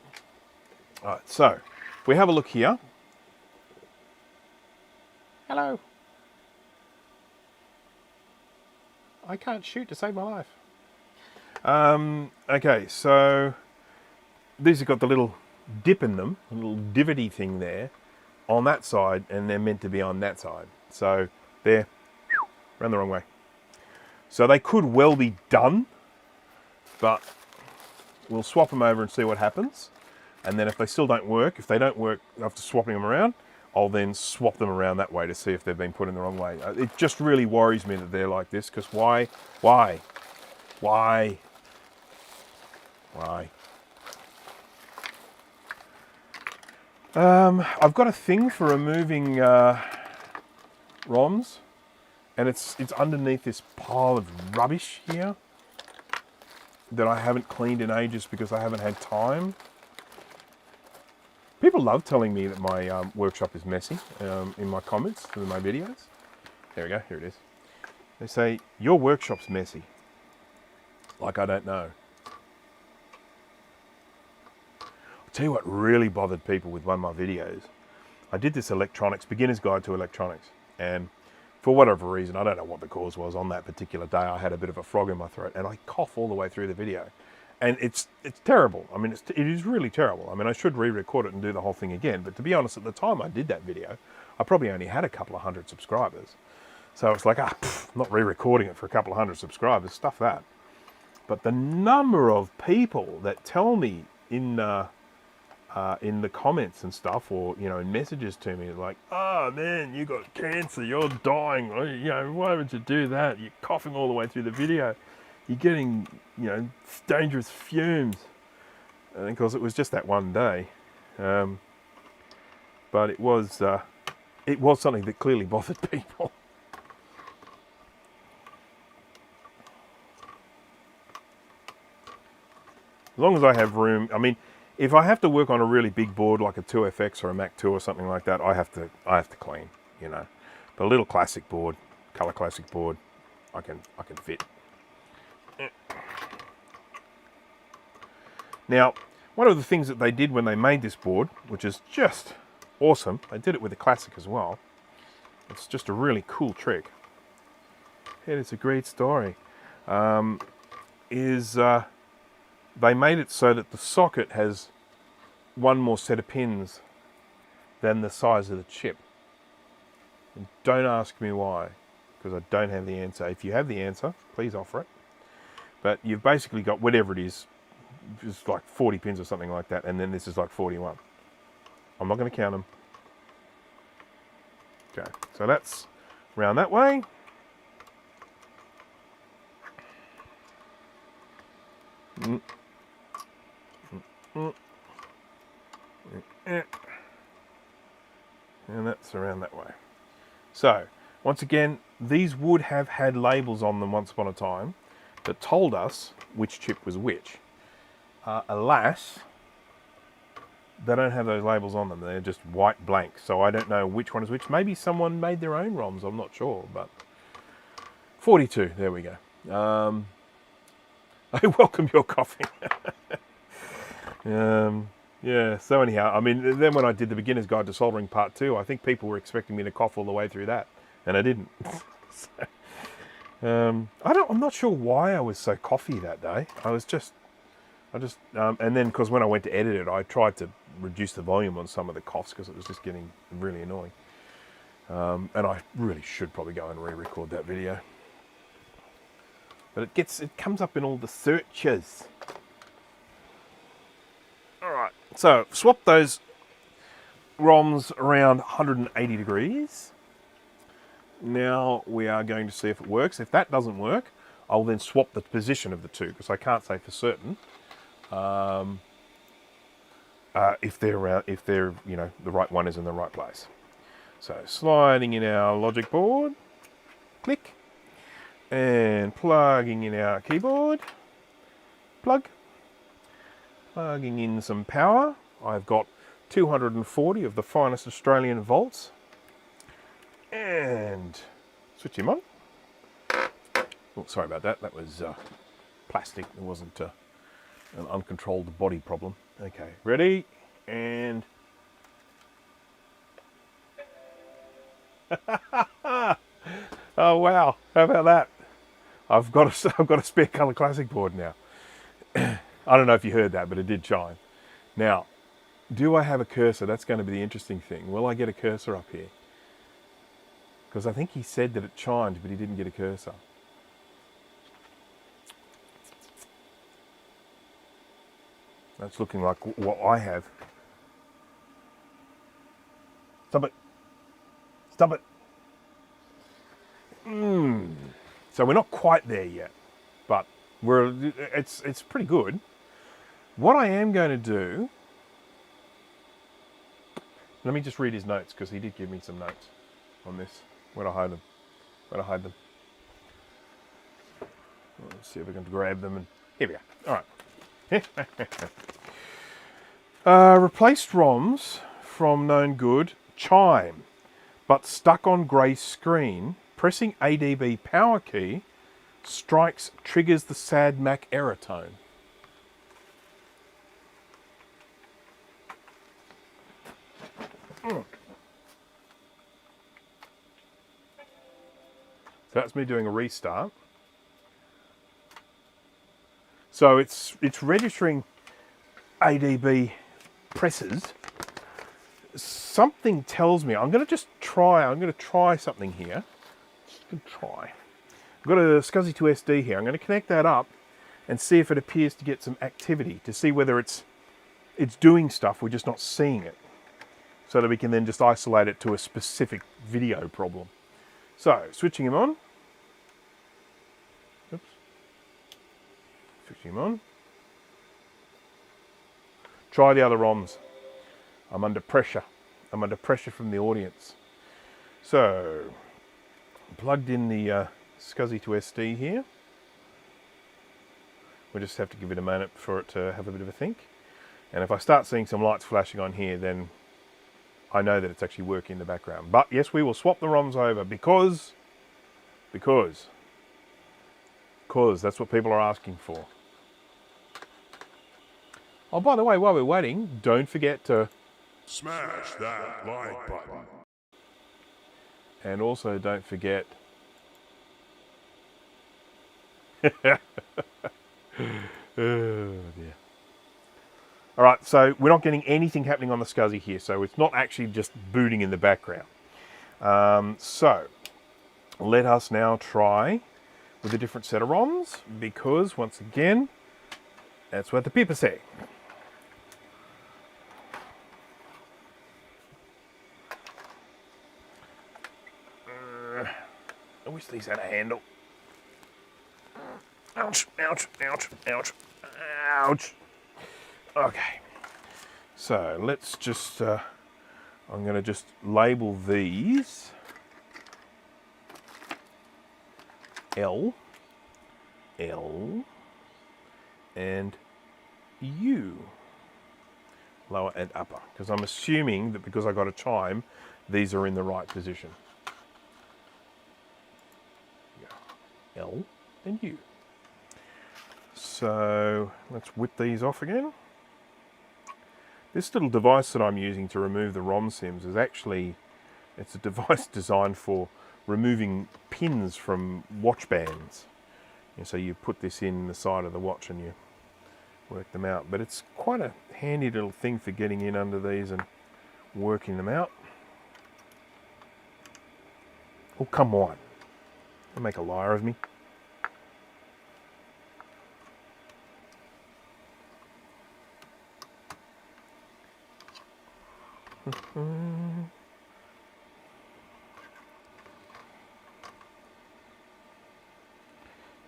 All right, so if we have a look here. Hello. I can't shoot to save my life. Okay, so these have got the little dip in them, a little divotty thing there on that side, and they're meant to be on that side. So they're around the wrong way. So they could well be done, but we'll swap them over and see what happens. And then if they still don't work, if they don't work after swapping them around, I'll then swap them around that way to see if they've been put in the wrong way. It just really worries me that they're like this, because why? I've got a thing for removing ROMs, and it's underneath this pile of rubbish here that I haven't cleaned in ages because I haven't had time. People love telling me that my workshop is messy in my comments to my videos. There we go, here it is. They say, your workshop's messy. Like I don't know. I'll tell you what really bothered people with one of my videos. I did this electronics, beginner's guide to electronics. And for whatever reason, I don't know what the cause was, on that particular day I had a bit of a frog in my throat and I cough all the way through the video. And it's terrible. I mean, it is really terrible. I mean, I should re-record it and do the whole thing again. But to be honest, at the time I did that video, I probably only had a couple of hundred subscribers. So it's like, not re-recording it for a couple of hundred subscribers, stuff that. But the number of people that tell me in the comments and stuff, or in messages to me, like, oh man, you got cancer, you're dying, why would you do that? You're coughing all the way through the video. You're getting, dangerous fumes. And of course, it was just that one day. But it was something that clearly bothered people. As long as I have room, I mean, if I have to work on a really big board like a 2FX or a Mac 2 or something like that, I have to clean, But a little classic board, color classic board, I can fit. Now, one of the things that they did when they made this board, which is just awesome, they did it with the Classic as well. It's just a really cool trick. And it's a great story. They made it so that the socket has one more set of pins than the size of the chip. And don't ask me why, because I don't have the answer. If you have the answer, please offer it. But you've basically got whatever it is, it's like 40 pins or something like that, and then this is like 41. I'm not going to count them. Okay, so that's round that way. And that's around that way. So, once again, these would have had labels on them once upon a time that told us which chip was which. Alas, they don't have those labels on them. They're just white blank. So I don't know which one is which. Maybe someone made their own ROMs. I'm not sure. But 42. There we go. I welcome your coughing. Yeah. So anyhow, I mean, then when I did the Beginner's Guide to Soldering Part 2, I think people were expecting me to cough all the way through that, and I didn't. So, I'm not sure why I was so coughy that day. And then because when I went to edit it, I tried to reduce the volume on some of the coughs because it was just getting really annoying. And I really should probably go and re-record that video. But it comes up in all the searches. All right, so swap those ROMs around 180 degrees. Now we are going to see if it works. If that doesn't work, I'll then swap the position of the two because I can't say for certain if they're the right one is in the right place. So sliding in our logic board, click, and plugging in our keyboard, plugging in some power. I've got 240 of the finest Australian volts, and switch him on. Oh, sorry about that. That was plastic. It wasn't an uncontrolled body problem. Okay, ready, and oh wow! How about that? I've got a spare colour Classic board now. I don't know if you heard that, but it did shine. Now, do I have a cursor? That's going to be the interesting thing. Will I get a cursor up here? Because I think he said that it chimed, but he didn't get a cursor. That's looking like what I have. Stop it. Stop it. So we're not quite there yet, but it's pretty good. What I am going to do, let me just read his notes because he did give me some notes on this. Where'd I hide them? Let's see if we can grab them, and here we go. All right. Replaced ROMs from known good chime, but stuck on grey screen. Pressing ADB power key triggers the sad Mac error tone. So that's me doing a restart. So it's registering ADB presses. Something tells me I'm going to try something here. I've got a SCSI to SD here. I'm going to connect that up and see if it appears to get some activity, to see whether it's doing stuff, we're just not seeing it, so that we can then just isolate it to a specific video problem. So, switching him on. Oops. Switching him on. Try the other ROMs. I'm under pressure. I'm under pressure from the audience. So, plugged in the SCSI to SD here. We'll just have to give it a minute for it to have a bit of a think. And if I start seeing some lights flashing on here, then I know that it's actually working in the background. But yes, we will swap the ROMs over because because that's what people are asking for. Oh, by the way, while we're waiting, don't forget to Smash that like button. and also don't forget oh dear. All right, so we're not getting anything happening on the SCSI here, so it's not actually just booting in the background. So let us now try with a different set of ROMs, because once again, that's what the people say. I wish these had a handle. Ouch, ouch, ouch, ouch, ouch. Okay, so let's just, I'm going to just label these L, L, and U, lower and upper, because I'm assuming that because I got a chime, these are in the right position. L and U. So let's whip these off again. This little device that I'm using to remove the ROM sims is actually, it's a device designed for removing pins from watch bands. And so you put this in the side of the watch and you work them out. But it's quite a handy little thing for getting in under these and working them out. Oh, come on. Don't make a liar of me.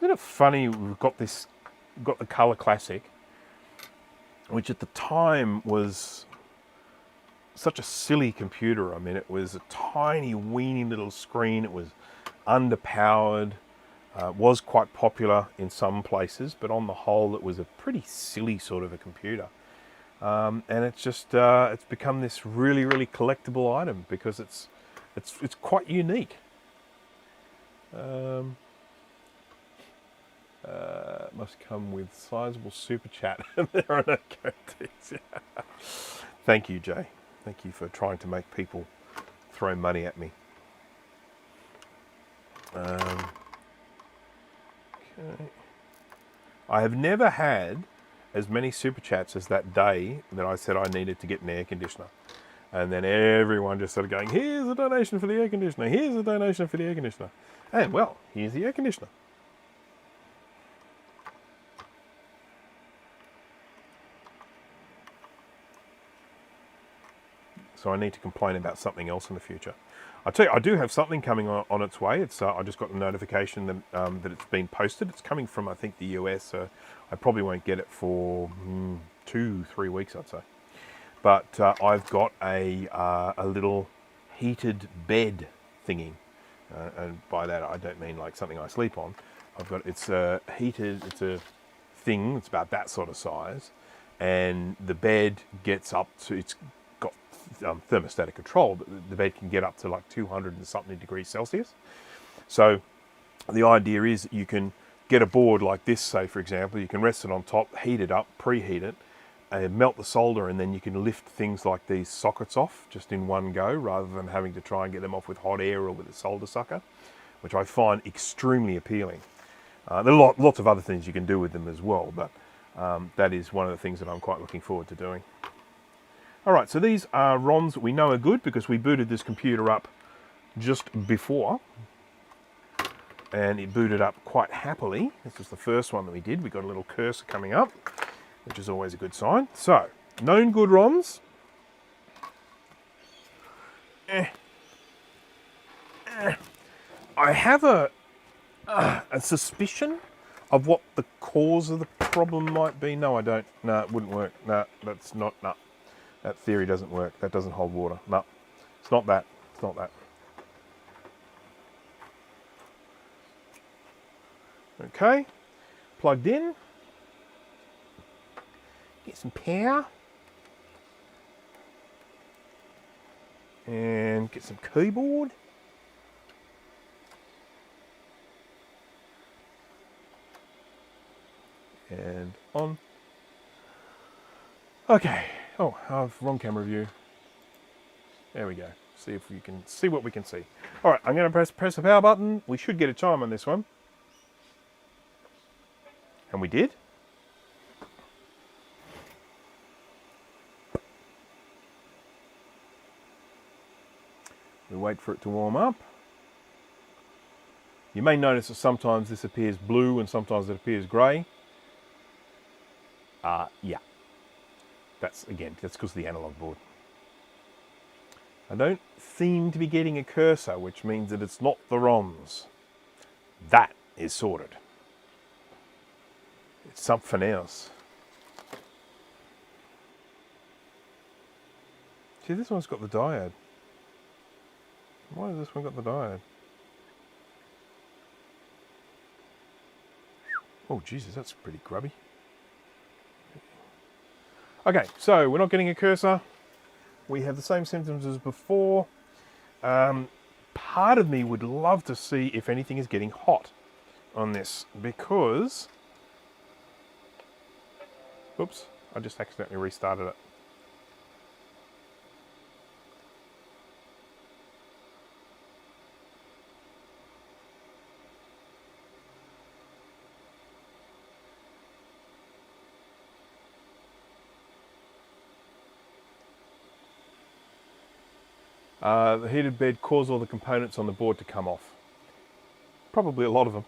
Isn't it funny we've got this, got the Color Classic, which at the time was such a silly computer. I mean, it was a tiny, weeny little screen. It was underpowered, was quite popular in some places, but on the whole, it was a pretty silly sort of a computer. And it's just, it's become this really, really collectible item because it's quite unique. Must come with sizable super chat. There are no guarantees. Thank you, Jay. Thank you for trying to make people throw money at me. Okay. I have never had as many super chats as that day that I said I needed to get an air conditioner. And then everyone just started going, here's a donation for the air conditioner, here's a donation for the air conditioner. And well, here's the air conditioner. So I need to complain about something else in the future. I tell you, I do have something coming on its way. It's I just got the notification that that it's been posted. It's coming from, I think, the US, so I probably won't get it for 2-3 weeks, I'd say. But I've got a little heated bed thingy, and by that I don't mean like something I sleep on. It's a heated. It's a thing. It's about that sort of size, and the bed gets up to. It's got thermostatic control, but the bed can get up to like 200 and something degrees Celsius. So the idea is that you can get a board like this, say for example, you can rest it on top, heat it up, preheat it, melt the solder, and then you can lift things like these sockets off just in one go rather than having to try and get them off with hot air or with a solder sucker, which I find extremely appealing. There are lots of other things you can do with them as well, but that is one of the things that I'm quite looking forward to doing. All right, so these are ROMs that we know are good because we booted this computer up just before, and it booted up quite happily. This was the first one that we did. We got a little cursor coming up, which is always a good sign. So, known good ROMs. I have a suspicion of what the cause of the problem might be. No, I don't. No, it wouldn't work. No, that's not. No. That theory doesn't work. That doesn't hold water. No, it's not that. It's not that. Okay, plugged in. Get some power. And get some keyboard. And on. Okay. Oh, wrong camera view. There we go. See if you can see what we can see. All right, I'm going to press the power button. We should get a chime on this one. And we did. We wait for it to warm up. You may notice that sometimes this appears blue and sometimes it appears grey. Yeah. That's because of the analog board. I don't seem to be getting a cursor, which means that it's not the ROMs. That is sorted. It's something else. See, this one's got the diode. Why has this one got the diode? Oh, Jesus, that's pretty grubby. Okay, so we're not getting a cursor. We have the same symptoms as before. Part of me would love to see if anything is getting hot on this because... Oops, I just accidentally restarted it. The heated bed caused all the components on the board to come off. Probably a lot of them.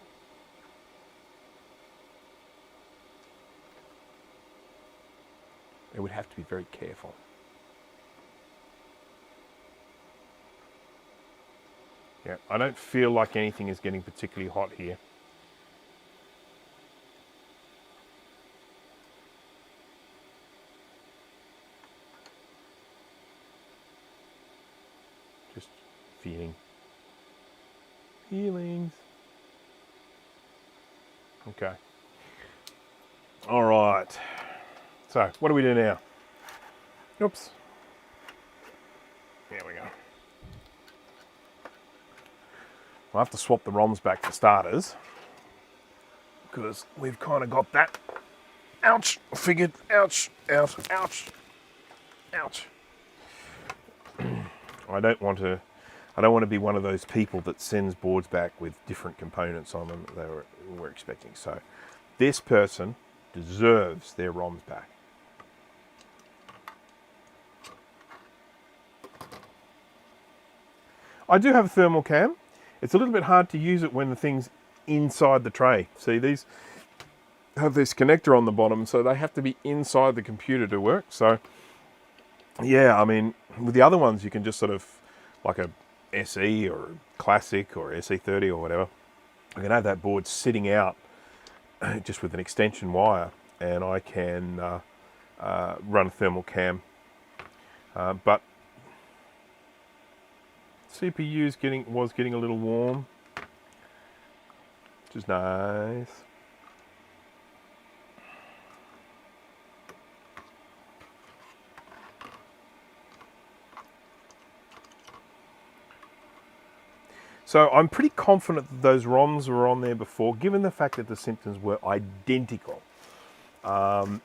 It would have to be very careful. Yeah, I don't feel like anything is getting particularly hot here. Just feeling. Feelings. Okay. All right. So, what do we do now? Oops. There we go. I'll have to swap the ROMs back for starters because we've kind of got that. Ouch! Figured. Ouch! Ouch! Ouch! Ouch! I don't want to be one of those people that sends boards back with different components on them that they were expecting. So, this person deserves their ROMs back. I do have a thermal cam. It's a little bit hard to use it when the thing's inside the tray. See, these have this connector on the bottom, so they have to be inside the computer to work. So, yeah, I mean, with the other ones, you can just sort of, like a SE or Classic or SE30 or whatever, I can have that board sitting out just with an extension wire, and I can run a thermal cam. But CPU was getting a little warm, which is nice. So I'm pretty confident that those ROMs were on there before, given the fact that the symptoms were identical.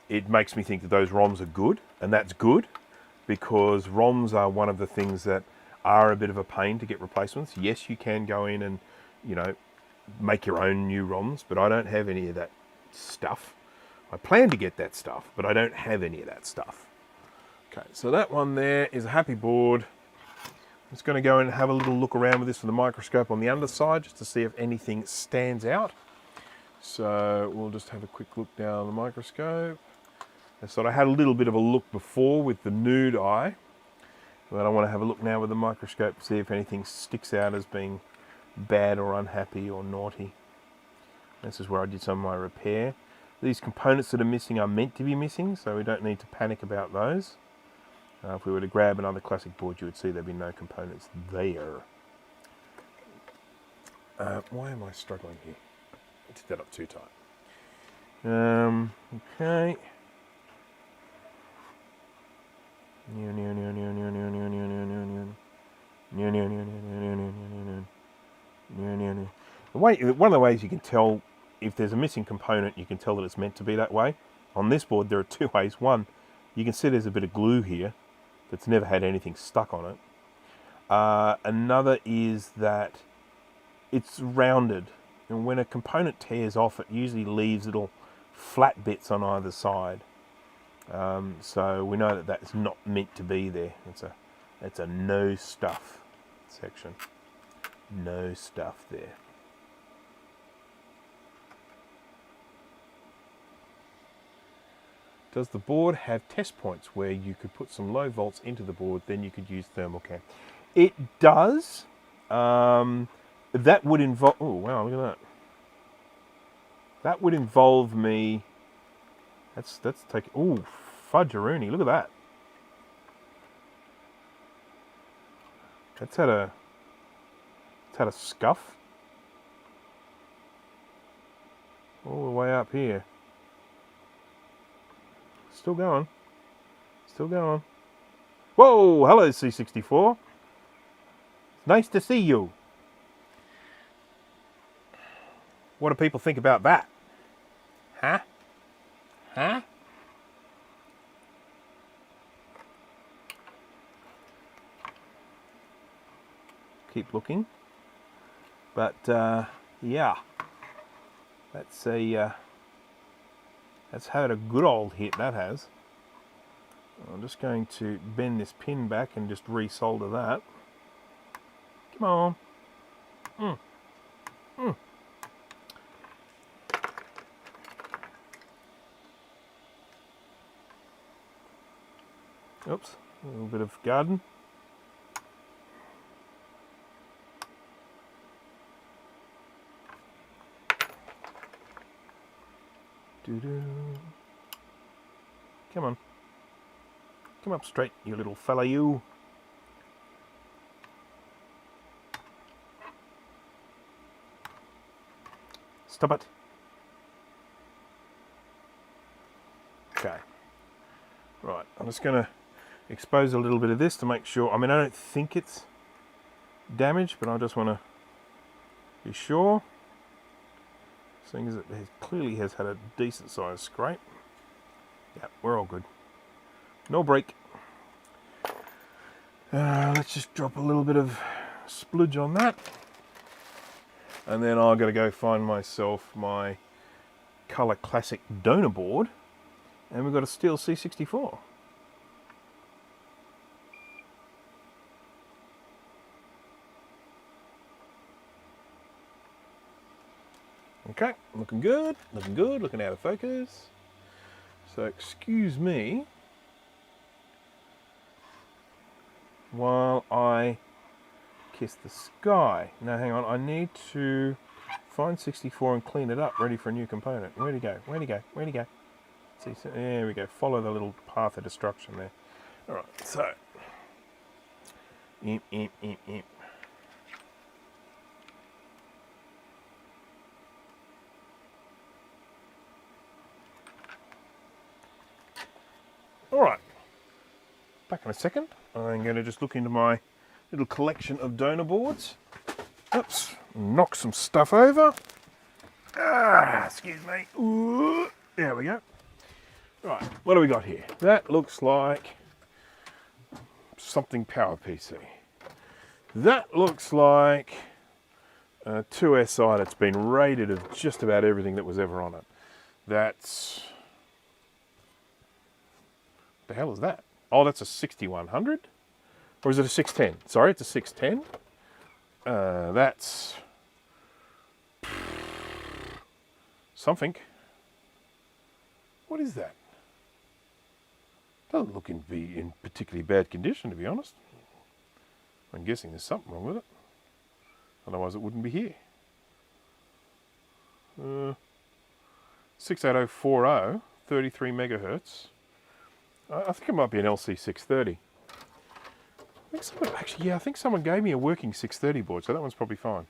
It makes me think that those ROMs are good, and that's good because ROMs are one of the things that are a bit of a pain to get replacements. Yes, you can go in and, make your own new ROMs, but I don't have any of that stuff. I plan to get that stuff, but I don't have any of that stuff. Okay, so that one there is a happy board. I'm just going to go and have a little look around with this with the microscope on the underside just to see if anything stands out. So we'll just have a quick look down the microscope. So I had a little bit of a look before with the nude eye. But I want to have a look now with the microscope to see if anything sticks out as being bad or unhappy or naughty. This is where I did some of my repair. These components that are missing are meant to be missing, so we don't need to panic about those. If we were to grab another Classic board, you would see there'd be no components there. Why am I struggling here? I did that up too tight. Okay. One of the ways you can tell if there's a missing component, you can tell that it's meant to be that way. On this board, there are two ways. One, you can see there's a bit of glue here that's never had anything stuck on it. Another is that it's rounded, and when a component tears off, it usually leaves little flat bits on either side. So we know that that's not meant to be there. It's a no stuff section. No stuff there. Does the board have test points where you could put some low volts into the board, then you could use thermal cam? It does. That would involve... Oh, wow, look at that. That would involve me... That's taking... Oh, fudgeroony, look at that. It's had a scuff. All the way up here. Still going. Still going. Whoa! Hello, C64. It's nice to see you. What do people think about that? Huh? Huh? Keep looking. But, yeah. That's had a good old hit, that has. I'm just going to bend this pin back and just resolder that. Come on. Oops, a little bit of garden. Doo-doo. Come on. Come up straight, you little fella, you. Stop it. Okay. Right, I'm just going to expose a little bit of this to make sure. I mean, I don't think it's damaged, but I just want to be sure. Seeing as it clearly has had a decent sized scrape. Yeah, we're all good. No break. Let's just drop a little bit of spludge on that. And then I've got to go find myself my Color Classic donor board. And we've got a steel C64. Okay, looking good, looking out of focus. So excuse me while I kiss the sky. Now hang on, I need to find 64 and clean it up, ready for a new component. Where'd he go? Where'd he go? Where'd he go? See, so there we go, follow the little path of destruction there. Alright, so imp. Alright, back in a second. I'm going to just look into my little collection of donor boards. Oops, knock some stuff over. Excuse me. Ooh, there we go. Right, what do we got here? That looks like something PowerPC. That looks like a 2SI that's been rated of just about everything that was ever on it. That's... the hell is that? Oh, that's a 6100? Or is it a 610? Sorry, it's a 610. That's something. What is that? Doesn't look to be in particularly bad condition, to be honest. I'm guessing there's something wrong with it. Otherwise it wouldn't be here. 68040, 33 megahertz. I think it might be an LC630. I think someone gave me a working 630 board, so that one's probably fine.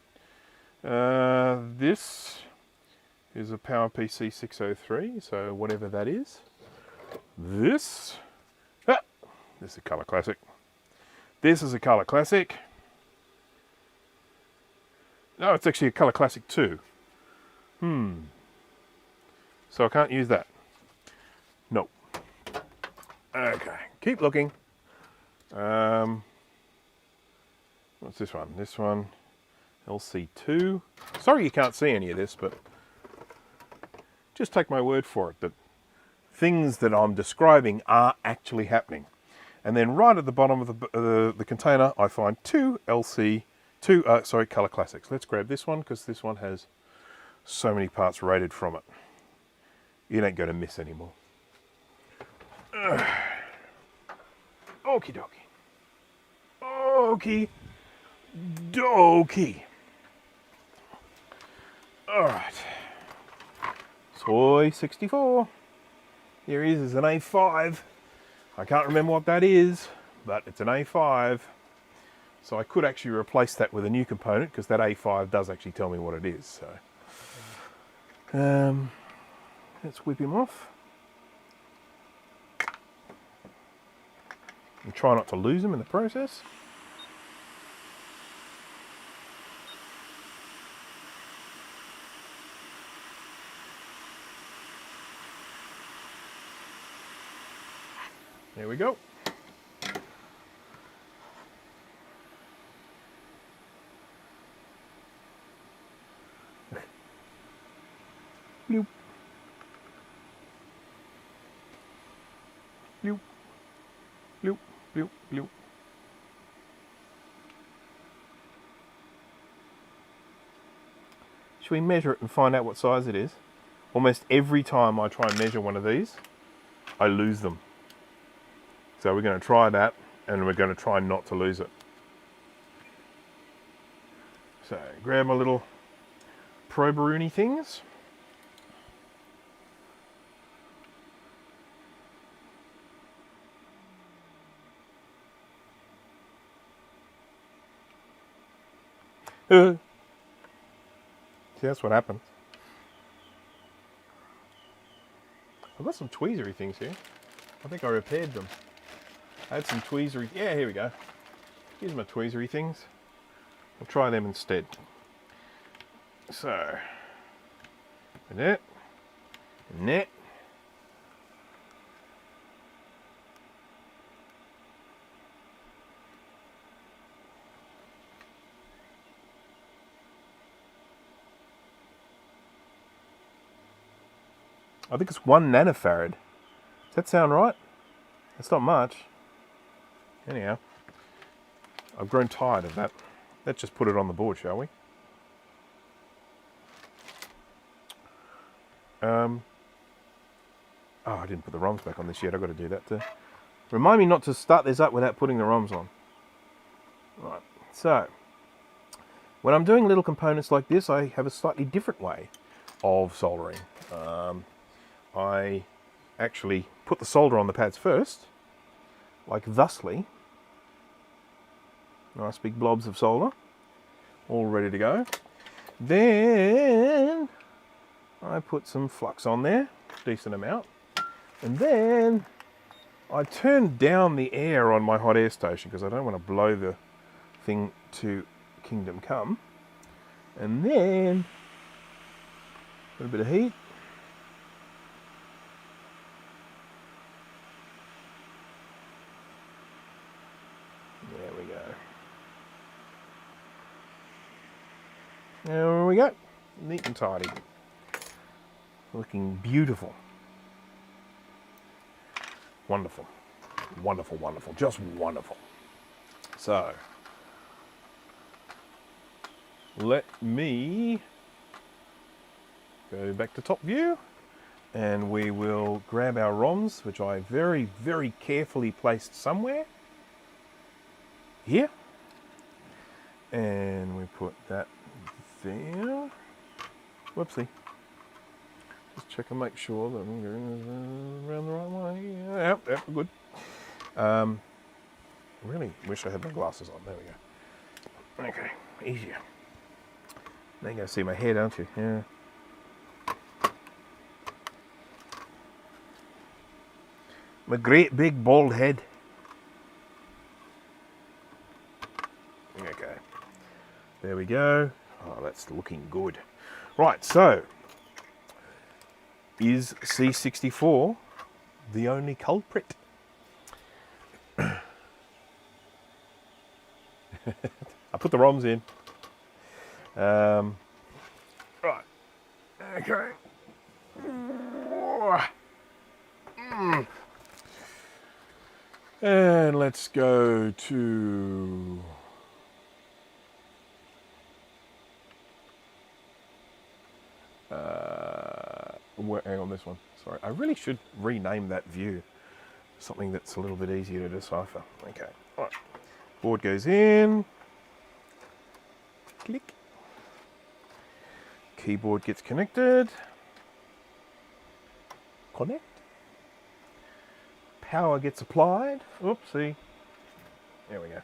This is a PowerPC 603, so whatever that is. This is a Color Classic. This is a Color Classic. No, it's actually a Color Classic 2. So I can't use that. Nope. Okay, keep looking. What's this one? This one, LC2. Sorry you can't see any of this, but just take my word for it that things that I'm describing are actually happening. And then right at the bottom of the container, I find two Color Classics. Let's grab this one because this one has so many parts rated from it. You ain't going to miss anymore. Okie dokie. Okie dokie. Alright. Toy 64. Here he is an A5. I can't remember what that is, but it's an A5. So I could actually replace that with a new component because that A5 does actually tell me what it is. So let's whip him off. And try not to lose him in the process. There we go. Bloop. Bloop. Bloop. Bloop. Bloop. Should we measure it and find out what size it is? Almost every time I try and measure one of these, I lose them. So we're going to try that, and we're going to try not to lose it. So grab my little probe-a-rooney things. See, that's what happens. I've got some tweezery things here. I think I repaired them. I had some tweezery. Yeah, here we go. Here's my tweezery things. I'll try them instead. So, that, and that. I think it's 1 nanofarad. Does that sound right? That's not much. Anyhow, I've grown tired of that. Let's just put it on the board, shall we? Oh, I didn't put the ROMs back on this yet. I've got to do that too. Remind me not to start this up without putting the ROMs on. Right, so when I'm doing little components like this, I have a slightly different way of soldering. I actually put the solder on the pads first, like thusly. Nice big blobs of solder, all ready to go. Then I put some flux on there, decent amount. And then I turn down the air on my hot air station because I don't want to blow the thing to kingdom come. And then a little bit of heat. There we go. There we go. Neat and tidy. Looking beautiful. Wonderful. Wonderful, wonderful. Just wonderful. So, let me go back to top view and we will grab our ROMs, which I very, very carefully placed somewhere here. And we put that there. Whoopsie. Just check and make sure that I'm going around the right way. Yep, yep, good. Really wish I had my glasses on. There we go. Okay, easier. Now you can see my hair, don't you? Yeah. My great big bald head. Okay. There we go. Oh, that's looking good. Right, so Is C64 the only culprit? I put the ROMs in. Right. Okay. And let's go to... hang on, this one. Sorry, I really should rename that view. Something that's a little bit easier to decipher. Okay, all right. Board goes in. Click. Keyboard gets connected. Connect. Power gets applied. Oopsie. There we go.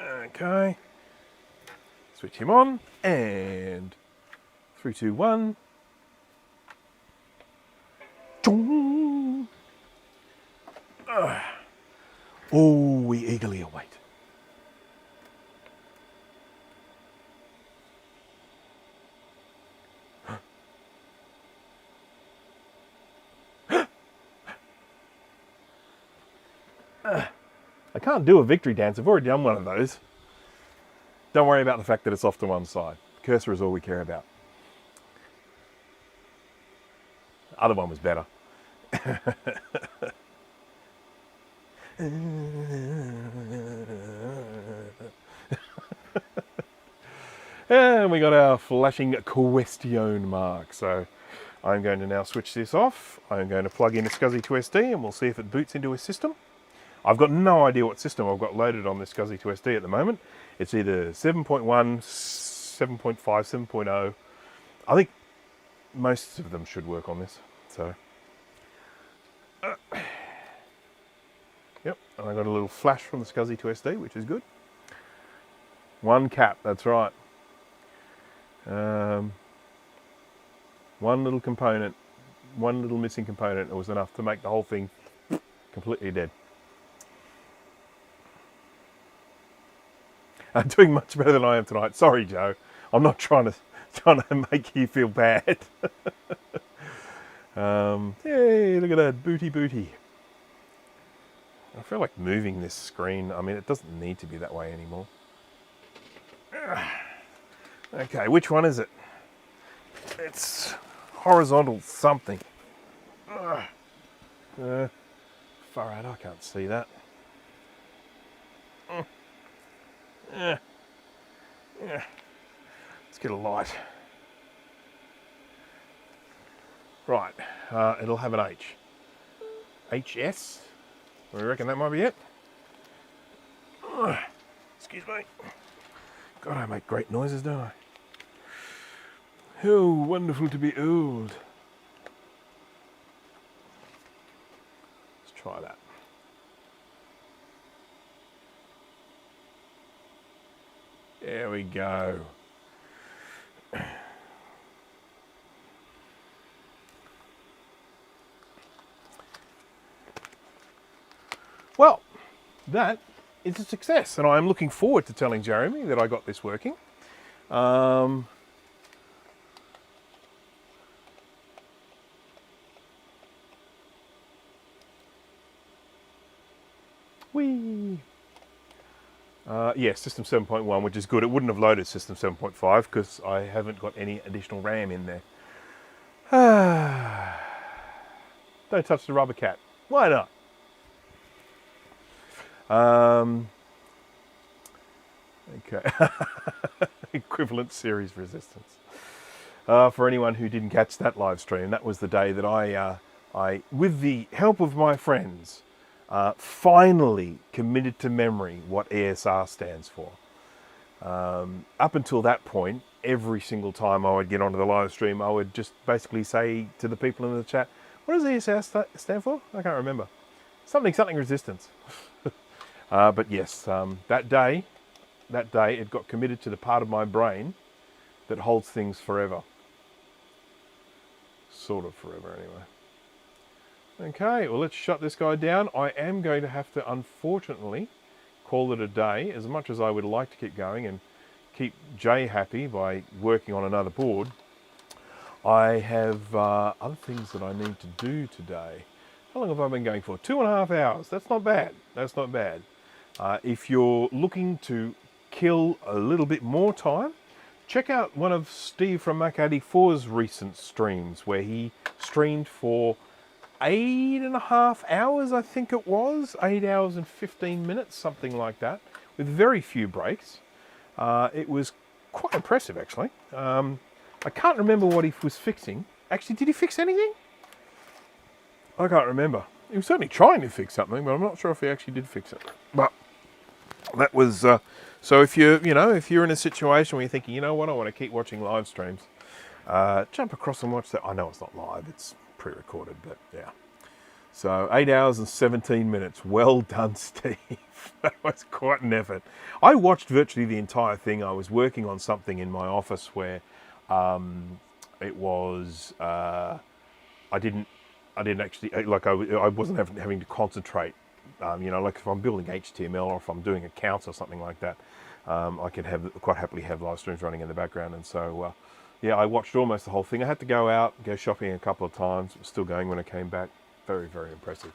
Okay. Switch him on, and 3, 2, 1. Oh, we eagerly await. I can't do a victory dance. I've already done one of those. Don't worry about the fact that it's off to one side. Cursor is all we care about. The other one was better. And we got our flashing question mark. So I'm going to now switch this off. I'm going to plug in a SCSI to SD and we'll see if it boots into a system. I've got no idea what system I've got loaded on this SCSI to SD at the moment. It's either 7.1, 7.5, 7.0. I think most of them should work on this. So, yep, and I got a little flash from the SCSI to SD, which is good. One cap, that's right. One little component, one little missing component, it was enough to make the whole thing completely dead. I'm doing much better than I am tonight. Sorry, Joe. I'm not trying to make you feel bad. Hey, look at that booty. I feel like moving this screen. I mean, it doesn't need to be that way anymore. Okay, which one is it? It's horizontal something. Far out, I can't see that. Let's get a light. Right, it'll have an H. HS? We reckon that might be it. Excuse me. God, I make great noises, don't I? Oh, wonderful to be old. Let's try that. There we go. Well, that is a success, and I'm looking forward to telling Jeremy that I got this working. Yeah, System 7.1, which is good. It wouldn't have loaded System 7.5 because I haven't got any additional RAM in there. Don't touch the rubber cat. Why not? Okay. Equivalent series resistance. For anyone who didn't catch that live stream, that was the day that I, with the help of my friends, finally committed to memory what ESR stands for. Up until that point, every single time I would get onto the live stream, I would just basically say to the people in the chat, what does ESR stand for? I can't remember. Something resistance. But yes, that day it got committed to the part of my brain that holds things forever. Sort of forever, anyway. Okay, well, let's shut this guy down. I am going to have to, unfortunately, call it a day. As much as I would like to keep going and keep Jay happy by working on another board, I have other things that I need to do today. How long have I been going for? 2.5 hours. That's not bad. That's not bad. If you're looking to kill a little bit more time, check out one of Steve from Mac84's recent streams where he streamed for 8.5 hours, I think it was. 8 hours and 15 minutes, something like that, with very few breaks. It was quite impressive, actually. I can't remember what he was fixing. Actually, did he fix anything? I can't remember. He was certainly trying to fix something, but I'm not sure if he actually did fix it. But that was so. If you're in a situation where you're thinking, you know what, I want to keep watching live streams, jump across and watch that. I know it's not live; it's pre-recorded, but yeah. So 8 hours and 17 minutes. Well done, Steve. That was quite an effort. I watched virtually the entire thing. I was working on something in my office where it was I didn't actually, like, I wasn't having to concentrate. Like if I'm building HTML or if I'm doing accounts or something like that, I can quite happily have live streams running in the background. And so, yeah, I watched almost the whole thing. I had to go out, go shopping a couple of times. It was still going when I came back. Very, very impressive.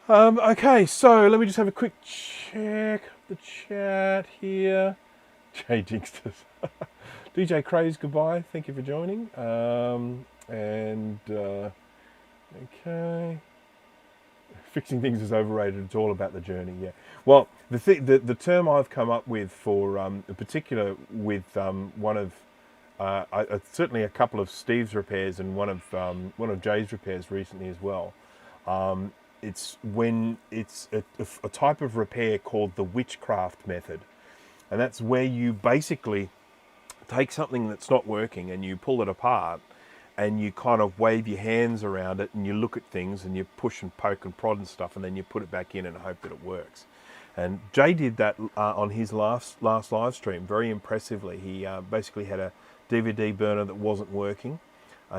Okay, so let me just have a quick check the chat here. Jay Jinxters. DJ Craze, goodbye. Thank you for joining. Okay. Fixing things is overrated. It's all about the journey. Yeah. Well, the term I've come up with for, in particular, with one of certainly a couple of Steve's repairs and one of Jay's repairs recently as well. It's when it's a type of repair called the witchcraft method, and that's where you basically take something that's not working and you pull it apart and you kind of wave your hands around it and you look at things and you push and poke and prod and stuff, and then you put it back in and hope that it works. And Jay did that on his last live stream very impressively. He basically had a DVD burner that wasn't working.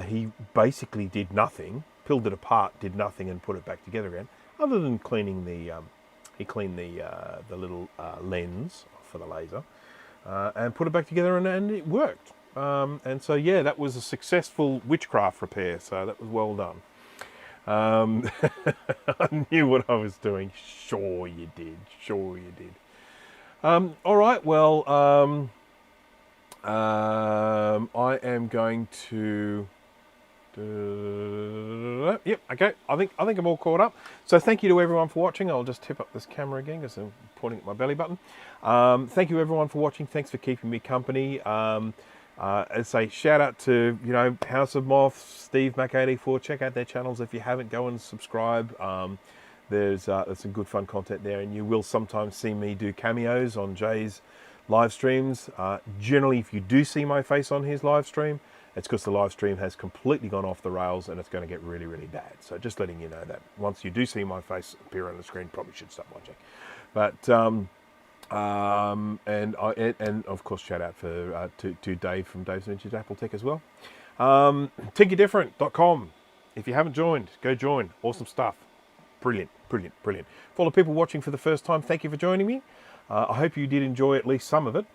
He basically did nothing, peeled it apart, did nothing, and put it back together again, other than cleaning he cleaned the little lens for the laser, and put it back together, and it worked. And so, yeah, that was a successful witchcraft repair, so that was well done. I knew what I was doing. Sure you did. Sure you did. All right, well, I am going to... Yep, okay, I think I'm all caught up. So thank you to everyone for watching. I'll just tip up this camera again because I'm pointing at my belly button. Thank you everyone for watching. Thanks for keeping me company. As I say, shout out to, House of Moth, Steve Mac84. Check out their channels if you haven't. Go and subscribe. There's some good fun content there, and you will sometimes see me do cameos on Jay's live streams. Generally, if you do see my face on his live stream, it's because the live stream has completely gone off the rails and it's going to get really, really bad. So just letting you know that once you do see my face appear on the screen, probably should stop watching. But and of course, shout out to Dave from Dave's Vintage Apple Tech as well. TinkyDifferent.com. If you haven't joined, go join. Awesome stuff. Brilliant, brilliant, brilliant. For all the people watching for the first time, thank you for joining me. I hope you did enjoy at least some of it.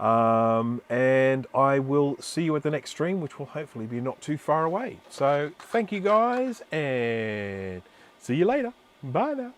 And I will see you at the next stream, which will hopefully be not too far away. So thank you guys, and see you later. Bye now.